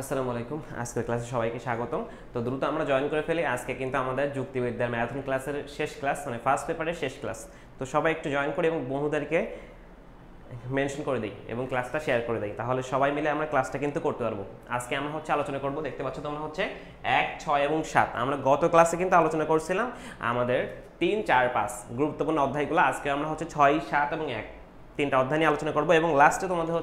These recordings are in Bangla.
আসসালামু আলাইকুম। আজকের ক্লাসে সবাইকে স্বাগতম। তো দ্রুত আমরা জয়েন করে ফেলি। আজকে কিন্তু আমাদের যুক্তিবিদ্যার ম্যারাথন ক্লাসের শেষ ক্লাস, মানে ফার্স্ট পেপারের শেষ ক্লাস। তো সবাই একটু জয়েন করি এবং বন্ধুদেরকে মেনশন করে দিই এবং ক্লাসটা শেয়ার করে দিই, তাহলে সবাই মিলে আমরা ক্লাসটা কিন্তু করতে পারবো। আজকে আমরা আলোচনা করব, দেখতে পাচ্ছ তোমরা 1, 6 এবং 7। আমরা গত ক্লাসে কিন্তু আলোচনা করছিলাম আমাদের 3, 4, 5 গুরুত্বপূর্ণ অধ্যায়গুলো। আজকে আমরা 6, 7 এবং 1 তিনটা অধ্যায় নিয়ে আলোচনা করব এবং লাস্টে তোমাদের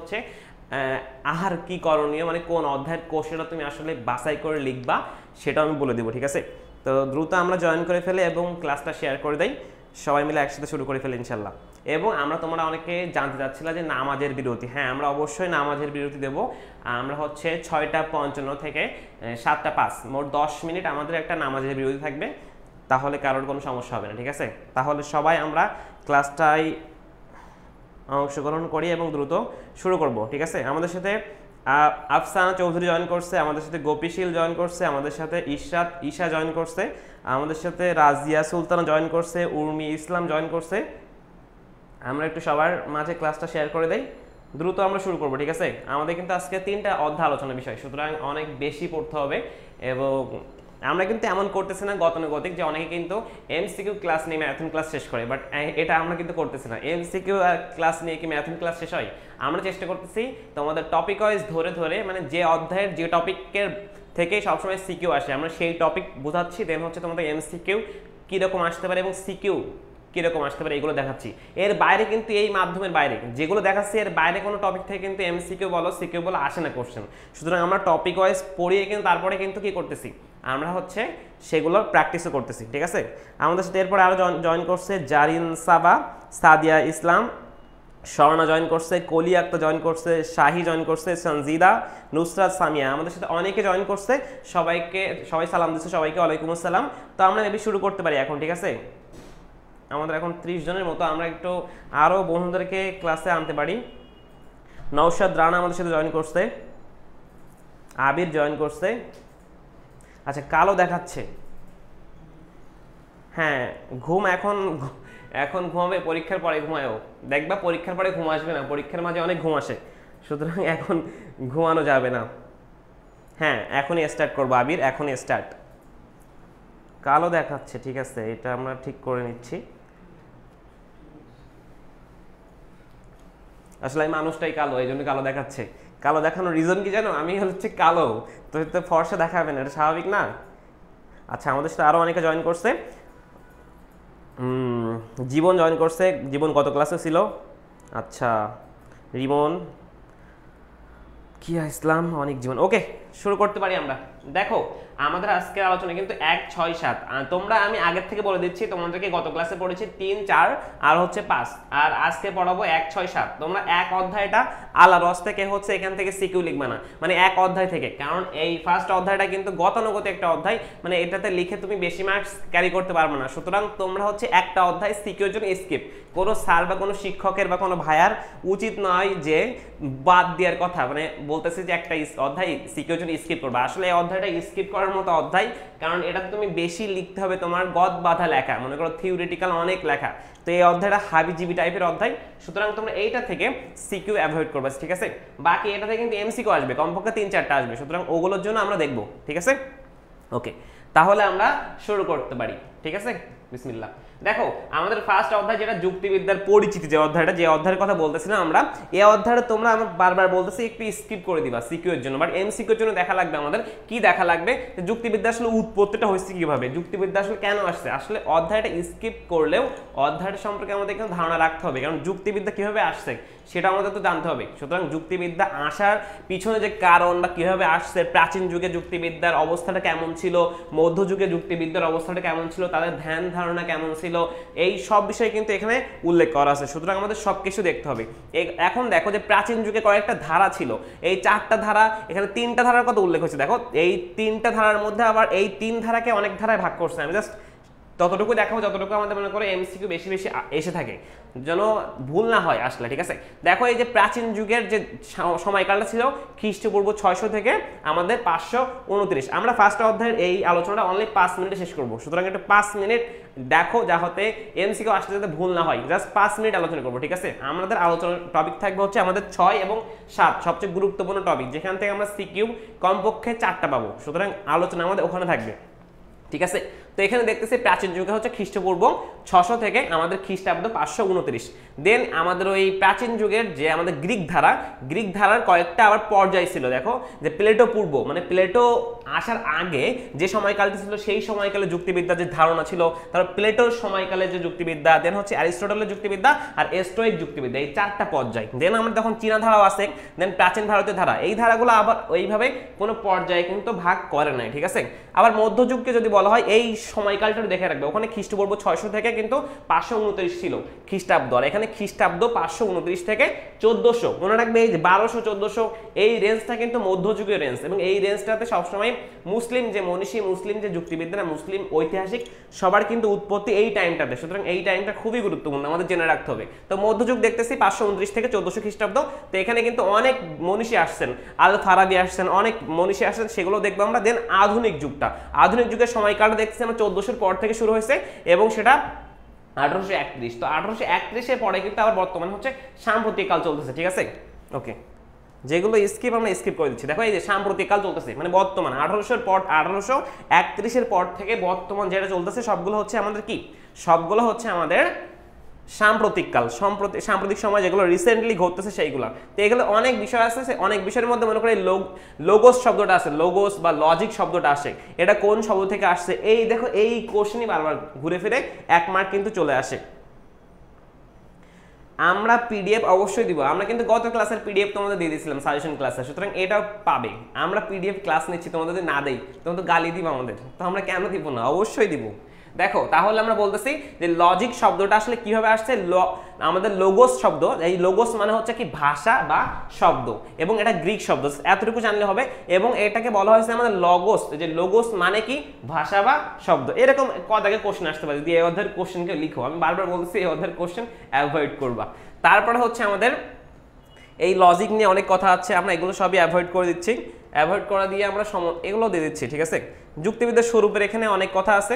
আহার কি করণীয়, মানে কোন অধ্যায়ের কোশ্চেনটা তুমি আসলে বাছাই করে লিখবা সেটা আমি বলে দেবো, ঠিক আছে? তো দ্রুত আমরা জয়েন করে ফেলে এবং ক্লাসটা শেয়ার করে দেই, সবাই মিলে একসাথে শুরু করে ফেলি ইনশাল্লাহ। এবং তোমরা অনেকে জানতে চাচ্ছিলা যে নামাজের বিরতি। হ্যাঁ, আমরা অবশ্যই নামাজের বিরতি দেব। আমরা 6:55 থেকে 7:05, মোট 10 মিনিট আমাদের একটা নামাজের বিরতি থাকবে, তাহলে কারোর কোনো সমস্যা হবে না, ঠিক আছে? তাহলে সবাই আমরা ক্লাসটাই অংশগ্রহণ করি এবং দ্রুত শুরু করব, ঠিক আছে? আমাদের সাথে আফসানা চৌধুরী জয়েন করছে, আমাদের সাথে গোপীশীল জয়েন করছে, আমাদের সাথে ঈশা জয়েন করছে, আমাদের সাথে রাজিয়া সুলতানা জয়েন করছে, উর্মি ইসলাম জয়েন করছে। আমরা একটু সবার মাঝে ক্লাসটা শেয়ার করে দেই, দ্রুত আমরা শুরু করব, ঠিক আছে? আমাদের কিন্তু আজকে 3টা অধ্যায় আলোচনার বিষয়, সুতরাং অনেক বেশি পড়তে হবে। এবং আমরা কিন্তু এমন করতেছি না গতানুগতিক যে অনেকে কিন্তু এমসিকিউ ক্লাস নিয়ে ম্যারাথন ক্লাস শেষ করে, বাট এটা আমরা কিন্তু করতেছি না। এমসিকিউ ক্লাস নিয়ে কি ম্যারাথন ক্লাস শেষ হয়? আমরা চেষ্টা করতেছি তোমাদের টপিক ওয়াইজ ধরে ধরে, মানে যে অধ্যায়ের যে টপিকের থেকে সবসময় সিকিউ আসে আমরা সেই টপিক বোঝাচ্ছি, দেন তোমাদের এমসিকিউ কীরকম আসতে পারে এবং সিকিউ কীরকম আসতে পারে এগুলো দেখাচ্ছি। এর বাইরে কিন্তু এই মাধ্যমের বাইরে যেগুলো দেখাচ্ছি এর বাইরে কোনো টপিক থেকে কিন্তু এমসিকিউ বলো সিকিউ বলো আসে না কোশ্চেন। সুতরাং আমরা টপিক ওয়াইজ পড়িয়ে কিন্তু তারপরে কিন্তু কি করতেছি, আমরা সেগুলো প্র্যাকটিসও করতেছি, ঠিক আছে? আমাদের সাথে এরপরে আরও জয়েন করছে জারিন সাবা, সাদিয়া ইসলাম, স্বর্ণা জয়েন করছে, কলি আক্তার জয়েন করছে, শাহি জয়েন করছে, সঞ্জিদা, নুসরাত, সামিয়া, আমাদের সাথে অনেকে জয়েন করছে। সবাই সালাম দিচ্ছে, সবাইকে ওয়ালাইকুম আসসালাম। তো আমরা মেবি শুরু করতে পারি এখন, ঠিক আছে? আমাদের এখন 30 জনের মতো, আমরা একটু আরও বন্ধুদেরকে ক্লাসে আনতে পারি। নওশাদ রানা আমাদের সাথে জয়েন করছে, আবির জয়েন করছে। আচ্ছা, কালো দেখাচ্ছে। হ্যাঁ, ঘুম এখন ঘুমাবে, পরীক্ষার পরে ঘুমায়ও। দেখবা পরীক্ষার পরে ঘুম আসবে না, পরীক্ষার মাঝে অনেক ঘুম আসে, সুতরাং এখন ঘুমানো যাবে না। হ্যাঁ, এখনই স্টার্ট করবো আবির, এখনই স্টার্ট। কালো দেখাচ্ছে, ঠিক আছে, এটা আমরা ঠিক করে নিচ্ছি। আসলে এই মানুষটাই কালো, এই জন্য কালো দেখাচ্ছে। কালো দেখানোর রিজন কি জানো? আমি কালো, তো ফর্সা দেখাবে না, এটা স্বাভাবিক না? আচ্ছা, আমাদের সাথে আরও অনেকে জয়েন করছে। জীবন জয়েন করছে। জীবন কত ক্লাসে ছিল? আচ্ছা, রিমন, কিয়া ইসলাম, অনেক জীবন। ওকে, শুরু করতে পারি আমরা। দেখো, আমাদের আজকের আলোচনা কিন্তু 1, 6, 7। তোমরা, আমি আগের থেকে বলে দিচ্ছি, তোমাদেরকে গত ক্লাসে পড়েছি 3, 4 আর 5, আর আজকে পড়াবো 1, 6, 7। তোমরা এক অধ্যায়টা আলা রস থেকে এখান থেকে সিকিউ লিখবে না, মানে এক অধ্যায় থেকে, কারণ এই ফার্স্ট অধ্যায়টা কিন্তু গতানুগতিক একটা অধ্যায়, মানে এটাতে লিখে তুমি বেশি মার্কস ক্যারি করতে পারবে না। সুতরাং তোমরা একটা অধ্যায় সিকিউর জন্য স্কিপ। কোনো স্যার বা কোনো শিক্ষকের বা কোনো ভাইয়ার উচিত নয় যে বাদ দেওয়ার কথা, মানে বলতেছে যে একটা অধ্যায় সিকিউর জন্য স্কিপ করবে। আসলে এই অধ্যায়টা স্কিপ করার মতো অধ্যায়, কারণ এটাতে তুমি বেশি লিখতে হবে, তোমার গদ বাঁধা লেখা, মনে করো থিওরিটিক্যাল অনেক লেখা। তো এই অধ্যায়টা হাবিজিবি টাইপের অধ্যায়, সুতরাং তোমরা এইটা থেকে সিকিউ অ্যাভয়েড করবে, ঠিক আছে? বাকি এটা থেকে কিন্তু এমসিকিউ আসবে, কমপক্ষে 3, 4টা আসবে, সুতরাং ওগুলোর জন্য আমরা দেখবো, ঠিক আছে? ওকে, তাহলে আমরা শুরু করতে পারি, ঠিক আছে? বিসমিল্লাহ। দেখো, আমাদের ফার্স্ট অধ্যায় যেটা যুক্তিবিদ্যার পরিচিতি, যে অধ্যায়ের কথা বলতেছিলাম আমরা, এই অধ্যায়টা তোমরা আমি বারবার বলতেছি একটু স্কিপ করে দিবা সিকিউ এর জন্য, বাট এমসিকিউ এর জন্য দেখা লাগবে। আমাদের কি দেখা লাগবে? যুক্তিবিদ্যা আসলে উৎপত্তিটা হয়েছে কিভাবে, যুক্তিবিদ্যা আসলে কেন আসছে। আসলে অধ্যায়টা স্কিপ করলেও অধ্যায়টা সম্পর্কে আমাদের কিন্তু ধারণা রাখতে হবে, কারণ যুক্তিবিদ্যা কিভাবে আসছে সেটা আমাদের তো জানতে হবে। সুতরাং যুক্তিবিদ্যা আসার পিছনে যে কারণ বা কিভাবে আসছে, প্রাচীন যুগে যুক্তিবিদ্যার অবস্থাটা কেমন ছিল, মধ্যযুগে যুক্তিবিদ্যার অবস্থাটা কেমন ছিল, তাদের ধ্যান ধারণা কেমন ছিল, এই সব বিষয় কিন্তু এখানে উল্লেখ করা আছে। সুতরাং আমাদের সবকিছু দেখতে হবে। এখন দেখো যে প্রাচীন যুগে কয়েকটা ধারা ছিল, এই 4টা ধারা, এখানে 3টা ধারার কথা উল্লেখ হচ্ছে। দেখো, এই 3টা ধারার মধ্যে আবার এই 3 ধারাকে অনেক ধারায় ভাগ করছে। আমি জাস্ট ততটুকু দেখাবো যতটুকু আমাদের মনে করে এমসিকিউ বেশি বেশি এসে থাকে, যেন ভুল না হয় আসলে, ঠিক আছে। দেখো এই যে প্রাচীন যুগের যে সময়কালটা ছিল খ্রিস্টপূর্ব 600 থেকে আমাদের 529, আমরা ফার্স্ট অধ্যায়ের এই আলোচনাটা অনলি 5 মিনিটে শেষ করবো, সুতরাং একটু 5 মিনিট দেখো যাতে এমসিকিউ আসতে যাতে ভুল না হয়, জাস্ট 5 মিনিট আলোচনা করবো, ঠিক আছে। আমাদের আলোচনার টপিক থাকবে হচ্ছে আমাদের 6 এবং 7 সবচেয়ে গুরুত্বপূর্ণ টপিক, যেখান থেকে আমরা সিকিউ কমপক্ষে 4টা পাবো, সুতরাং আলোচনা আমাদের ওখানে থাকবে, ঠিক আছে। তো এখানে দেখতেছি প্রাচীন যুগে হচ্ছে খ্রিস্টপূর্ব 600 থেকে আমাদের খ্রিস্টাব্দ 529। দেন আমাদের ওই প্রাচীন যুগের যে আমাদের গ্রিক ধারার কয়েকটা আবার পর্যায় ছিল, দেখো যে প্লেটো পূর্ব মানে প্লেটো আসার আগে যে সময়কালটি ছিল সেই সময়কালে যুক্তিবিদ্যার যে ধারণা ছিল, তারপর প্লেটোর সময়কালে যে যুক্তিবিদ্যা, দেন হচ্ছে অ্যারিস্টটলের যুক্তিবিদ্যা আর স্টোইক যুক্তিবিদ্যা, এই 4টা পর্যায়। দেন আমরা তখন চীনা ধারাও আছে, দেন প্রাচীন ভারতীয় ধারা, এই ধারাগুলো আবার ওইভাবে কোনো পর্যায়ে কিন্তু ভাগ করে নাই, ঠিক আছে। আবার মধ্যযুগকে যদি বলা হয় এই সময়কালটা দেখে রাখবে, ওখানে খ্রিস্টপূর্ব 600 থেকে কিন্তু 529 ছিল খ্রিস্টাব্দ, আর এখানে খ্রিস্টাব্দ 529 থেকে 1400, মনে রাখবে এই যে 1200 1400 এই রেঞ্জটা কিন্তু মধ্যযুগের রেঞ্জ, এবং এই রেঞ্জটাতে সবসময় মুসলিম যে মনীষী, মুসলিম যে যুক্তিবিদ্যা, মুসলিম ঐতিহাসিক সবার কিন্তু উৎপত্তি এই টাইমটাতে, সুতরাং এই টাইমটা খুবই গুরুত্বপূর্ণ, আমাদের জেনে রাখতে হবে। তো মধ্যযুগ দেখতেছি 529 থেকে 1400 খ্রিস্টাব্দ, তো এখানে কিন্তু অনেক মনীষী আসছেন, আল ফারাবি আসছেন, অনেক মনীষী আসছেন, সেগুলো দেখবো আমরা। দেন আধুনিক যুগের সময়কালটা দেখতেছি আমরা 1400 পর থেকে শুরু হয়েছে এবং সেটা 1831। তো 1831 পরে কিন্তু আবার বর্তমানে হচ্ছে সাম্প্রতিক কাল চলতেছে, ঠিক আছে। ওকে, যেগুলো স্কিপ আমরা স্কিপ করে দিচ্ছি। দেখো এই যে সাম্প্রতিক কাল চলতেছে মানে বর্তমান 1831 পর থেকে বর্তমান যেটা চলতেছে সবগুলো হচ্ছে আমাদের কি, সবগুলো হচ্ছে আমাদের সাম্প্রতিক কাল, সাম্প্রতিক সময় যেগুলো রিসেন্টলি ঘটতেছে সেইগুলো। তো এগুলো অনেক বিষয় আছে, অনেক বিষয়ের মধ্যে মনে করে লোগোস শব্দটা আছে, লোগোস বা লজিক শব্দটা আসে, এটা কোন শব্দ থেকে আসছে, এই দেখো এই কোশ্চেনই বারবার ঘুরে ফিরে 1 মার্ক কিন্তু চলে আসে। আমরা পিডিএফ অবশ্যই দিব, আমরা কিন্তু গত ক্লাসের পিডিএফ তোমাদের দিয়ে দিয়েছিলাম সাজেশন ক্লাসে, সুতরাং এটাও পাবে। আমরা পিডিএফ ক্লাস নিচ্ছি, তোমাদের যদি না দেই তোমরা তো গালি দিবা আমাদের, তো আমরা কেন দিব না, অবশ্যই দিব। দেখো তাহলে আমরা বলতেছি যে লজিক শব্দটা আসলে কিভাবে আসছে, আমাদের লোগোস শব্দ, এই লোগোস মানে হচ্ছে কি ভাষা বা শব্দ, এবং এটা গ্রিক শব্দ, এতটুকু জানলে হবে। এবং এটাকে বলা হয়েছে আমাদের লগোস, যে লোগোস মানে কি ভাষা বা শব্দ, এরকম কদাকে কোশ্চেন আসতে পারে, যদি এই অধ্যায়ের কোশ্চেনকে লিখো, আমি বারবার বলতেছি এই অধ্যায়ের কোশ্চেন অ্যাভয়েড করবা। তারপরে হচ্ছে আমাদের এই লজিক নিয়ে অনেক কথা আছে, আমরা এগুলো সবই অ্যাভয়েড করে দিচ্ছি, অ্যাভয়েড করা দিয়ে আমরা এগুলো দিয়ে দিচ্ছি, ঠিক আছে। যুক্তিবিদ্যার স্বরূপের এখানে অনেক কথা আছে,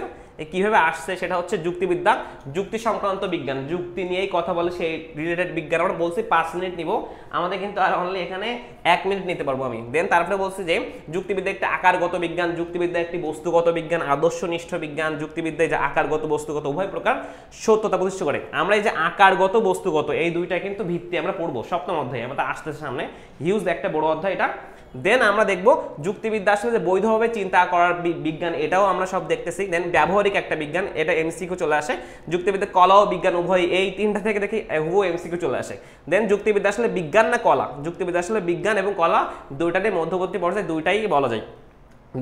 কিভাবে আসছে সেটা হচ্ছে যুক্তিবিদ্যা, যুক্তি সংক্রান্ত বিজ্ঞান, যুক্তি নিয়েই কথা বলে সেই রিলেটেড বিজ্ঞান। আমরা বলছি 5 মিনিট নিব, আমাদের কিন্তু আর অনলি এখানে 1 মিনিট নিতে পারবো আমি। দেন তারপরে বলছি যে যুক্তিবিদ্যা একটা আকারগত বিজ্ঞান, যুক্তিবিদ্যা একটি বস্তুগত বিজ্ঞান, আদর্শনিষ্ঠ বিজ্ঞান। যুক্তিবিদ্যায় যে আকারগত বস্তুগত উভয় প্রকার সত্যতা প্রতিষ্ঠা করে। আমরা এই যে আকারগত বস্তুগত এই দুইটা কিন্তু ভিত্তি আমরা পড়বো সপ্তম অধ্যায়ে, আমাদের আসতেছে সামনে হিউজ একটা বড় অধ্যায় এটা। দেন আমরা দেখবো যুক্তিবিদ্যা আসলে যে বৈধভাবে চিন্তা করার বিজ্ঞান, এটাও আমরা সব দেখতেছি। দেন ব্যবহারিক একটা বিজ্ঞান, এটা এমসিকিউ চলে আসে। যুক্তিবিদ্যা কলা ও বিজ্ঞান উভয়, এই 3টা থেকে দেখি হুবহু এমসিকিউ চলে আসে। দেন যুক্তিবিদ্যা আসলে বিজ্ঞান না কলা, যুক্তিবিদ্যা আসলে বিজ্ঞান এবং কলা দুইটারই মধ্যবর্তী পর্যায়ে, দুইটাই বলা যায়।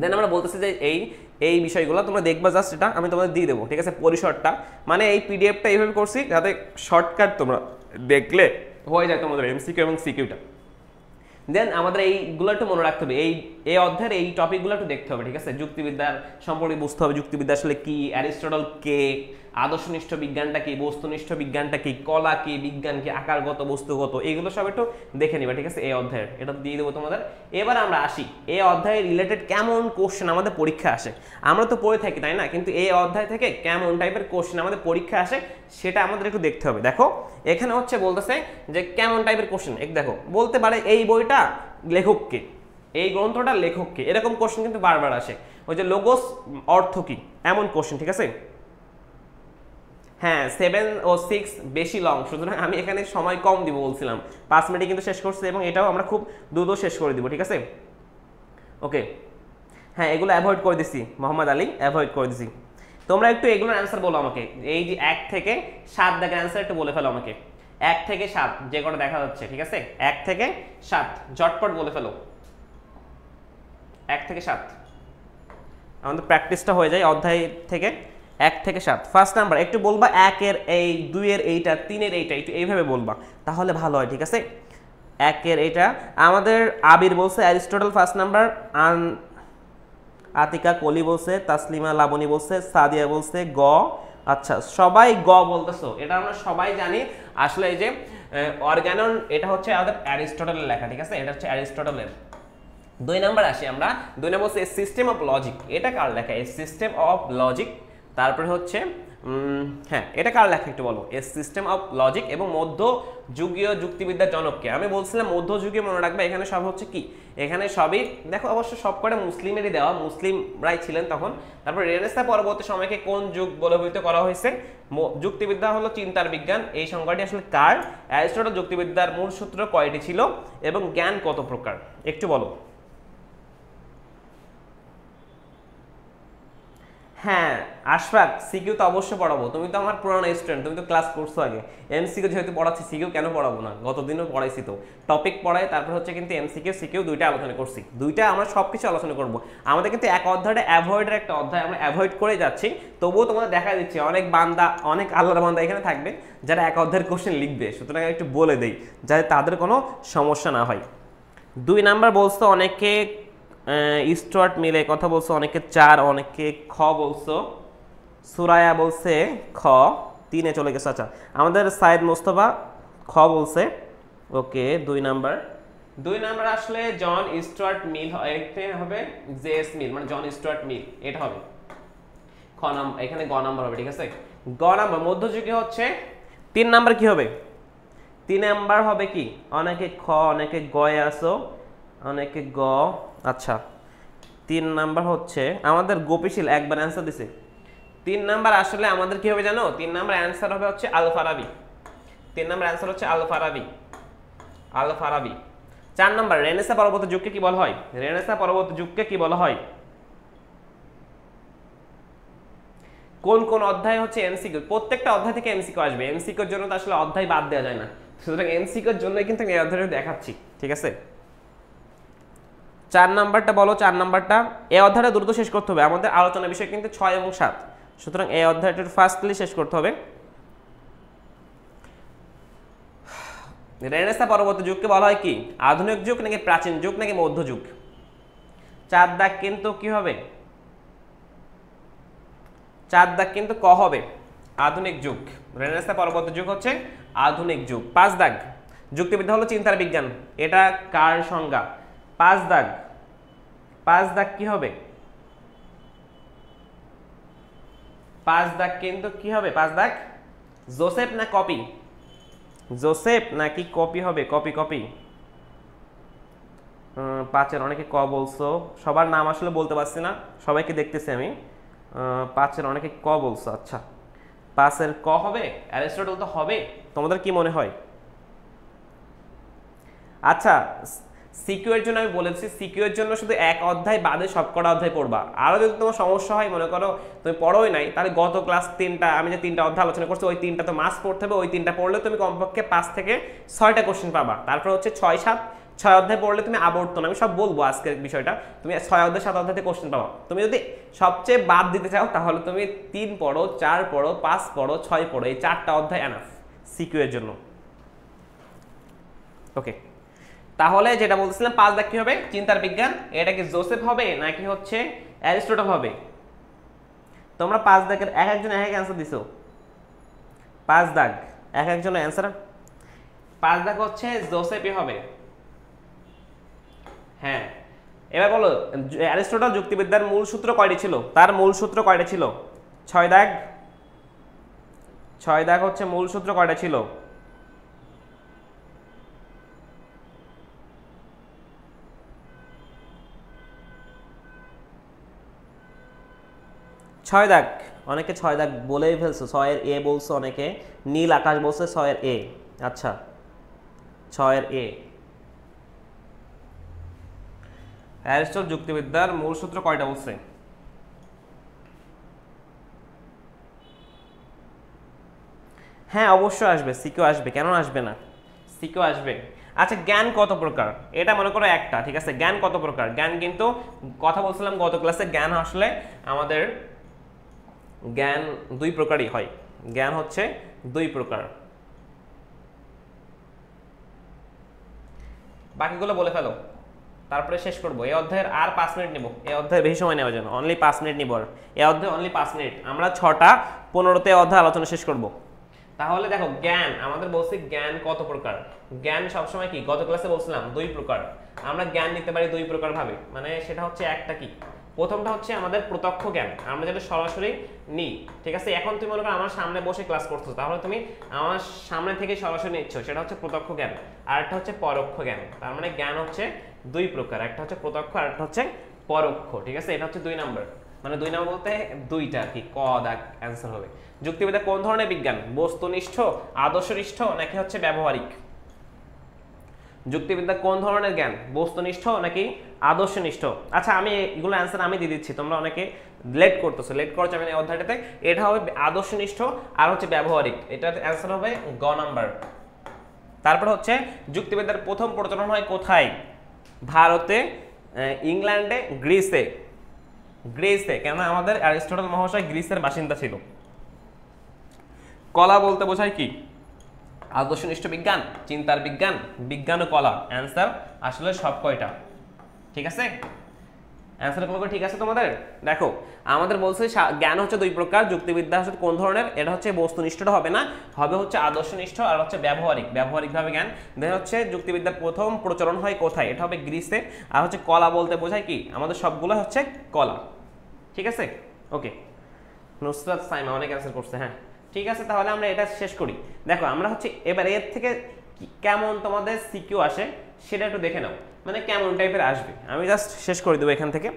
দেন আমরা বলতেছি যে এই বিষয়গুলো তোমরা দেখবা, জাস্ট এটা আমি তোমাদের দিয়ে দেবো, ঠিক আছে, পরিসরটা। মানে এই পিডিএফটা এইভাবে করছি যাতে শর্টকাট তোমরা দেখলে হয়ে যায় তোমাদের এমসিকিউ এবং সিকিউটা। দেন আমাদের এইগুলো একটু মনে রাখতে হবে, এই অধ্যায়ের এই টপিকগুলো একটু দেখতে হবে, ঠিক আছে। যুক্তিবিদ্যার সম্পর্কে বুঝতে হবে, যুক্তিবিদ্যা আসলে কি, অ্যারিস্টটল কে, আদর্শনিষ্ঠ বিজ্ঞানটা কি, বস্তুনিষ্ঠ বিজ্ঞানটা কি, কলা কি, বিজ্ঞান কি, আকারগত বস্তুগত, এইগুলো সব একটু দেখে নিবা, ঠিক আছে, এই অধ্যায়ের। এটা দিয়ে দেবো তোমাদের। এবার আমরা আসি এই অধ্যায়ের রিলেটেড কেমন কোশ্চেন আমাদের পরীক্ষা আসে। আমরা তো পড়ে থাকি তাই না, কিন্তু এই অধ্যায় থেকে কেমন টাইপের কোশ্চেন আমাদের পরীক্ষা আসে সেটা আমাদের একটু দেখতে হবে। দেখো এখানে হচ্ছে বলতেছে যে কেমন টাইপের কোশ্চেন, দেখো বলতে পারে এই বইটা লেখককে, এই গ্রন্থটা লেখককে, এরকম কোশ্চেন কিন্তু বারবার আসে। ওই যে লোগোস অর্থ কি, এমন কোশ্চেন, ঠিক আছে। হ্যাঁ 7 ও 6 বেশি লং, সুতরাং আমি এখানে সময় কম দিব বলছিলাম, 5 মিনিটে কিন্তু শেষ করছি, এবং এটাও আমরা খুব দ্রুত শেষ করে দিব, ঠিক আছে। ওকে, হ্যাঁ এগুলো অ্যাভয়েড করে দিছি, মোহাম্মদ আলী অ্যাভয়েড করে দিছি। তোমরা একটু এগুলোর অ্যান্সার বলো আমাকে, এই যে 1 থেকে 7 দাগের অ্যান্সার একটু বলে ফেলো আমাকে, 1 থেকে 7 যে কটা দেখা যাচ্ছে, ঠিক আছে, 1 থেকে 7 ঝটপট বলে ফেলো, 1 থেকে 7 আমাদের প্র্যাকটিসটা হয়ে যায় অধ্যায় থেকে। 1 থেকে 7 ফার্স্ট নাম্বার একটু বলবা, 1 এর এই, 2 এর এইটা, 3 এর এইটা, একটু এইভাবে বলবা, তাহলে ভালো হয়, ঠিক আছে। 1 এর এইটা আমাদের আবির বলছে অ্যারিস্টটল ফার্স্ট নাম্বার, আতিকা কলি বলছে, তাসলিমা লাবণী বলছে, সাদিয়া বলছে গ। আচ্ছা সবাই গ বলতেছো, এটা আমরা সবাই জানি। আসলে এই যে অর্গানন এটা হচ্ছে আমাদের অ্যারিস্টটলের লেখা, ঠিক আছে, এটা হচ্ছে অ্যারিস্টটলের। 2 নাম্বার আসি আমরা। 2 নাম্বার হচ্ছে সিস্টেম অফ লজিক, এটা কার লেখা? A system of logic. তারপরে হচ্ছে হ্যাঁ এটা কার লেখা একটু বলো? A system of logic. এবং মধ্যযুগীয় যুক্তিবিদ্যার জনককে? আমি বলছিলাম মধ্যযুগীয়, মনে রাখবে এখানে সব হচ্ছে কি, এখানে সবই দেখো অবশ্য সব কটা মুসলিমেরই দেওয়া, মুসলিমরাই ছিলেন তখন। তারপর রেনেসাঁ পরবর্তী সময়কে কোন যুগ বলে অভিহিত করা হয়েছে? যুক্তিবিদ্যা হলো চিন্তার বিজ্ঞান। এই সংজ্ঞাটি আসলে কার? অ্যারিস্টটল। যুক্তিবিদ্যার মূল সূত্র কয়টি ছিল এবং জ্ঞান কত প্রকার একটু বলো। হ্যাঁ আশফাক, সিকিউ তো অবশ্যই পড়াবো, তুমি তো আমার পুরানো স্টুডেন্ট, তুমি তো ক্লাস করছো আগে। এমসিকিউ যেহেতু পড়াচ্ছি, সিকিউ কেন পড়াবো না? গতদিনও পড়াইছি তো, টপিক পড়াই, তারপর হচ্ছে কিন্তু এমসিকিউ সিকিউ দুইটা আলোচনা করছি, দুইটা আমরা সব কিছু আলোচনা করবো। আমাদের কিন্তু এক অধ্যায়টা অ্যাভয়েডের একটা অধ্যায়, আমরা অ্যাভয়েড করে যাচ্ছি, তবুও তোমাদের দেখা দিচ্ছি অনেক বান্দা, অনেক আল্লাহর বান্দা এখানে থাকবে যারা এক অধ্যায়ের কোশ্চেন লিখবে, সুতরাং একটু বলে দেই যাতে তাদের কোনো সমস্যা না হয়। 2 নাম্বার বলছো অনেকে স্টুয়ার্ট মিলে কথা বলছো, অনেকে 4, অনেকে খ বলছো, সুরায়া বলছে খ, 3-এ চলে গেছে। আচ্ছা আমাদের সাইদ মোস্তফা খ বলছে, ওকে। 2 নাম্বার আসলে জন স্টুয়ার্ট মিল হবে, জেএস মিল মানে জন স্টুয়ার্ট মিল, এটা হবে খ নাম্বার, এখানে গ নাম্বার হবে, ঠিক আছে। গ নাম্বার মধ্যযুগে হচ্ছে। 3 নাম্বার কি হবে? 3 নাম্বার হবে কি, অনেকে খ, অনেকে গয়ে আসো, অনেকে গ। আচ্ছা 3 নাম্বার হচ্ছে আমাদের গোপীশীল একবার অ্যান্সার দিছে। 3 নাম্বার আসলে আমাদের কি হবে জানো? 3 নাম্বার অ্যান্সার হবে হচ্ছে আল ফারাবি। 3 নাম্বার অ্যান্সার হচ্ছে আল ফারাবি, আল ফারাবি। 4 নাম্বার রেনেসাঁ পরবর্তী যুগকে কি বলা হয়? রেনেসাঁ পরবর্তী যুগকে কি বলা হয়? কোন কোন অধ্যায় হচ্ছে এমসিকিউ? প্রত্যেকটা অধ্যায় থেকে এমসিকিউ আসবে, এমসিকিউর জন্য তো আসলে অধ্যায় বাদ দেওয়া যায় না, সুতরাং এমসিকিউর জন্যই কিন্তু আমি এই অধ্যায়টা দেখাচ্ছি, ঠিক আছে। 4 নাম্বারটা বলো, 4 নাম্বারটা। এই অধ্যায়টা দ্রুত শেষ করতে হবে, আমাদের আলোচনা বিষয় কিন্তু 6 এবং 7, সুতরাং এই অধ্যায়টা ফার্স্টলি শেষ করতে হবে। রেনেসাঁ পরবর্তী যুগকে বলা হয় কি? আধুনিক যুগ নাকি প্রাচীন যুগ নাকি মধ্যযুগ? 4 দাগ কিন্তু কি হবে? 4 দাগ কিন্তু ক হবে, আধুনিক যুগ। রেনেসাঁ পরবর্তী যুগ হচ্ছে আধুনিক যুগ। 5 দাগ যুক্তিবিদ্যা হলো চিন্তার বিজ্ঞান, এটা কার সংজ্ঞা? 5 দাগ, 5 দাগ কি হবে? 5 দাগ কিন্তু কি হবে? 5 দাগ জোসেফ না কপি? জোসেফ নাকি কপি হবে? Copy copy. 5-এর অনেকে ক বলছো, সবার নাম আসলে বলতে পারছি না, সবাইকে দেখতেছি আমি। 5-এর অনেকে ক বলছো। আচ্ছা 5-এর ক হবে? অ্যারিস্টটল তো হবে, তোমাদের কি মনে হয়? আচ্ছা সিকিউ এর জন্য আমি বলেছি, সিকিউ এর জন্য শুধু এক অধ্যায় বাদে সবকটা অধ্যায় পড়বা। আরও যদি তোমার সমস্যা হয়, মনে করো তুমি পড়োই নাই, তাহলে গত ক্লাস 3টা আমি যে 3টা অধ্যায় আলোচনা করছি, ওই 3টা তো মাস্ট পড়তে হবে, ওই 3টা পড়লে তুমি কমপক্ষে 5 থেকে 6টা কোশ্চেন পাবা। তারপর হচ্ছে 6 অধ্যায় পড়লে তুমি আবর্তন, আমি সব বলবো আজকের বিষয়টা, তুমি 6 অধ্যায় 7 অধ্যায়তে কোশ্চেন পাবা। তুমি যদি সবচেয়ে বাদ দিতে চাও তাহলে তুমি 3 পড়ো, 4 পড়ো, 5 পড়ো, 6 পড়ো, এই 4টা অধ্যায় এনাফ সিকিউ এর জন্য, ওকে। তাহলে যেটা বলছিলাম 5 দাগ কি হবে? চিন্তার বিজ্ঞান। এটা কি জোসেফ হবে নাকি হচ্ছে অ্যারিস্টটল হবে? তোমরা 5 দাগের এক একজন এক এক অ্যান্সার দিছো। 5 দাগ এক একজনের অ্যান্সার। 5 দাগ হচ্ছে জোসেফই হবে। হ্যাঁ এবার বলো অ্যারিস্টটল যুক্তিবিদ্যার মূল সূত্র কয়টি ছিল? তার মূল সূত্র কয়টা ছিল? 6 দাগ, 6 দাগ হচ্ছে মূল সূত্র কয়টা ছিল? 6 দাগ, অনেকে 6 দাগ বলেই ফেলছো, 6-এর এ বলছো, অনেকে নীল আকাশ বলছে 6-এর এ। আচ্ছা 6-এর এ। অ্যারিস্টটল যুক্তিবিদ্যার মূল সূত্র কয়টা বলছে? হ্যাঁ অবশ্যই আসবে, সিকিউ আসবে, কেন আসবে না? সিকিউ আসবে। আচ্ছা জ্ঞান কত প্রকার? এটা মনে করো একটা, ঠিক আছে। জ্ঞান কত প্রকার? জ্ঞান কিন্তু কথা বলছিলাম গত ক্লাসে, জ্ঞান আসলে আমাদের জ্ঞান 2 প্রকারই হয়। জ্ঞান হচ্ছে 2 প্রকার। বাকিগুলো বলে ফেলো। তারপরে শেষ করবো। এই অধ্যায়ের আর 5 মিনিট নিব, এই অধ্যায়ে বেশি সময় নেওয়ার জন্য অনলি 5 মিনিট নিব। এই অধ্যায়ে অনলি 5 মিনিট, আমরা 6টা 15তে অধ্যায় আলোচনা শেষ করব। তাহলে দেখো জ্ঞান, আমাদের বলছি জ্ঞান কত প্রকার। জ্ঞান সবসময় কি, গত ক্লাসে বলছিলাম 2 প্রকার। আমরা জ্ঞান নিতে পারি 2 প্রকার ভাবে, মানে সেটা হচ্ছে একটা কি, প্রথমটা হচ্ছে আমাদের প্রত্যক্ষ জ্ঞান, আমরা যেটা সরাসরি নিই, ঠিক আছে। এখন তুমি মনে করো আমার সামনে বসে ক্লাস করছো, তাহলে তুমি আমার সামনে থেকে সরাসরি নিচ্ছ, সেটা হচ্ছে প্রত্যক্ষ জ্ঞান। আর একটা হচ্ছে পরোক্ষ জ্ঞান। তার মানে জ্ঞান হচ্ছে 2 প্রকার, একটা হচ্ছে প্রত্যক্ষ আর একটা হচ্ছে পরোক্ষ, ঠিক আছে। এটা হচ্ছে 2 নাম্বার, মানে 2 নাম্বার বলতে 2টা আর কি, ক দাগ অ্যান্সার হবে। যুক্তিবিদ্যা কোন ধরনের বিজ্ঞান, বস্তুনিষ্ঠ, আদর্শনিষ্ঠ নাকি হচ্ছে ব্যবহারিক? যুক্তিবিদ্যা কোন ধরনের জ্ঞান, বস্তুনিষ্ঠ নাকি আদর্শনিষ্ঠ? আচ্ছা আমি এগুলো অ্যান্সার আমি দিয়ে দিচ্ছি, তোমরা অনেকে লেট করতেছো, লেট করছো আমি এই অধ্যায়টাতে। এটা হবে আদর্শনিষ্ঠ আর হচ্ছে ব্যবহারিক, এটার অ্যান্সার হবে গ নাম্বার। তারপর হচ্ছে যুক্তিবিদ্যার প্রথম প্রচলন হয় কোথায়? ভারতে, ইংল্যান্ডে, গ্রিসে। গ্রিসে, কেননা আমাদের অ্যারিস্টটল মহাশয় গ্রিসের বাসিন্দা ছিল। কলা বলতে বোঝায় কি? আদর্শনিষ্ঠ বিজ্ঞান, চিন্তার বিজ্ঞান, বিজ্ঞান ও কলা। অ্যান্সার আসলে সব কয়টা, ঠিক আছে। অ্যান্সারগুলো ঠিক আছে তোমাদের? দেখো আমাদের বলছে জ্ঞান হচ্ছে 2 প্রকার, যুক্তিবিদ্যা হচ্ছে কোন ধরনের, এটা হচ্ছে বস্তুনিষ্ঠটা হবে না, হবে হচ্ছে আদর্শনিষ্ঠ আর হচ্ছে ব্যবহারিক, ব্যবহারিকভাবে জ্ঞান। দেন হচ্ছে যুক্তিবিদ্যার প্রথম প্রচলন হয় কোথায়, এটা হবে গ্রিসে। আর হচ্ছে কলা বলতে বোঝায় কি, আমাদের সবগুলো হচ্ছে কলা, ঠিক আছে। ওকে, নুসরাত সাইমা অনেক অ্যান্সার করছে, হ্যাঁ ঠিক আছে। তাহলে আমরা এটা শেষ করি। দেখো আমরা হচ্ছে এবার এর থেকে কেমন তোমাদের সিকিউ আসে সেটা একটু দেখে নাও, মানে কেমন টাইপের আসবে। আমি জাস্ট শেষ করে দেবো এখান থেকে।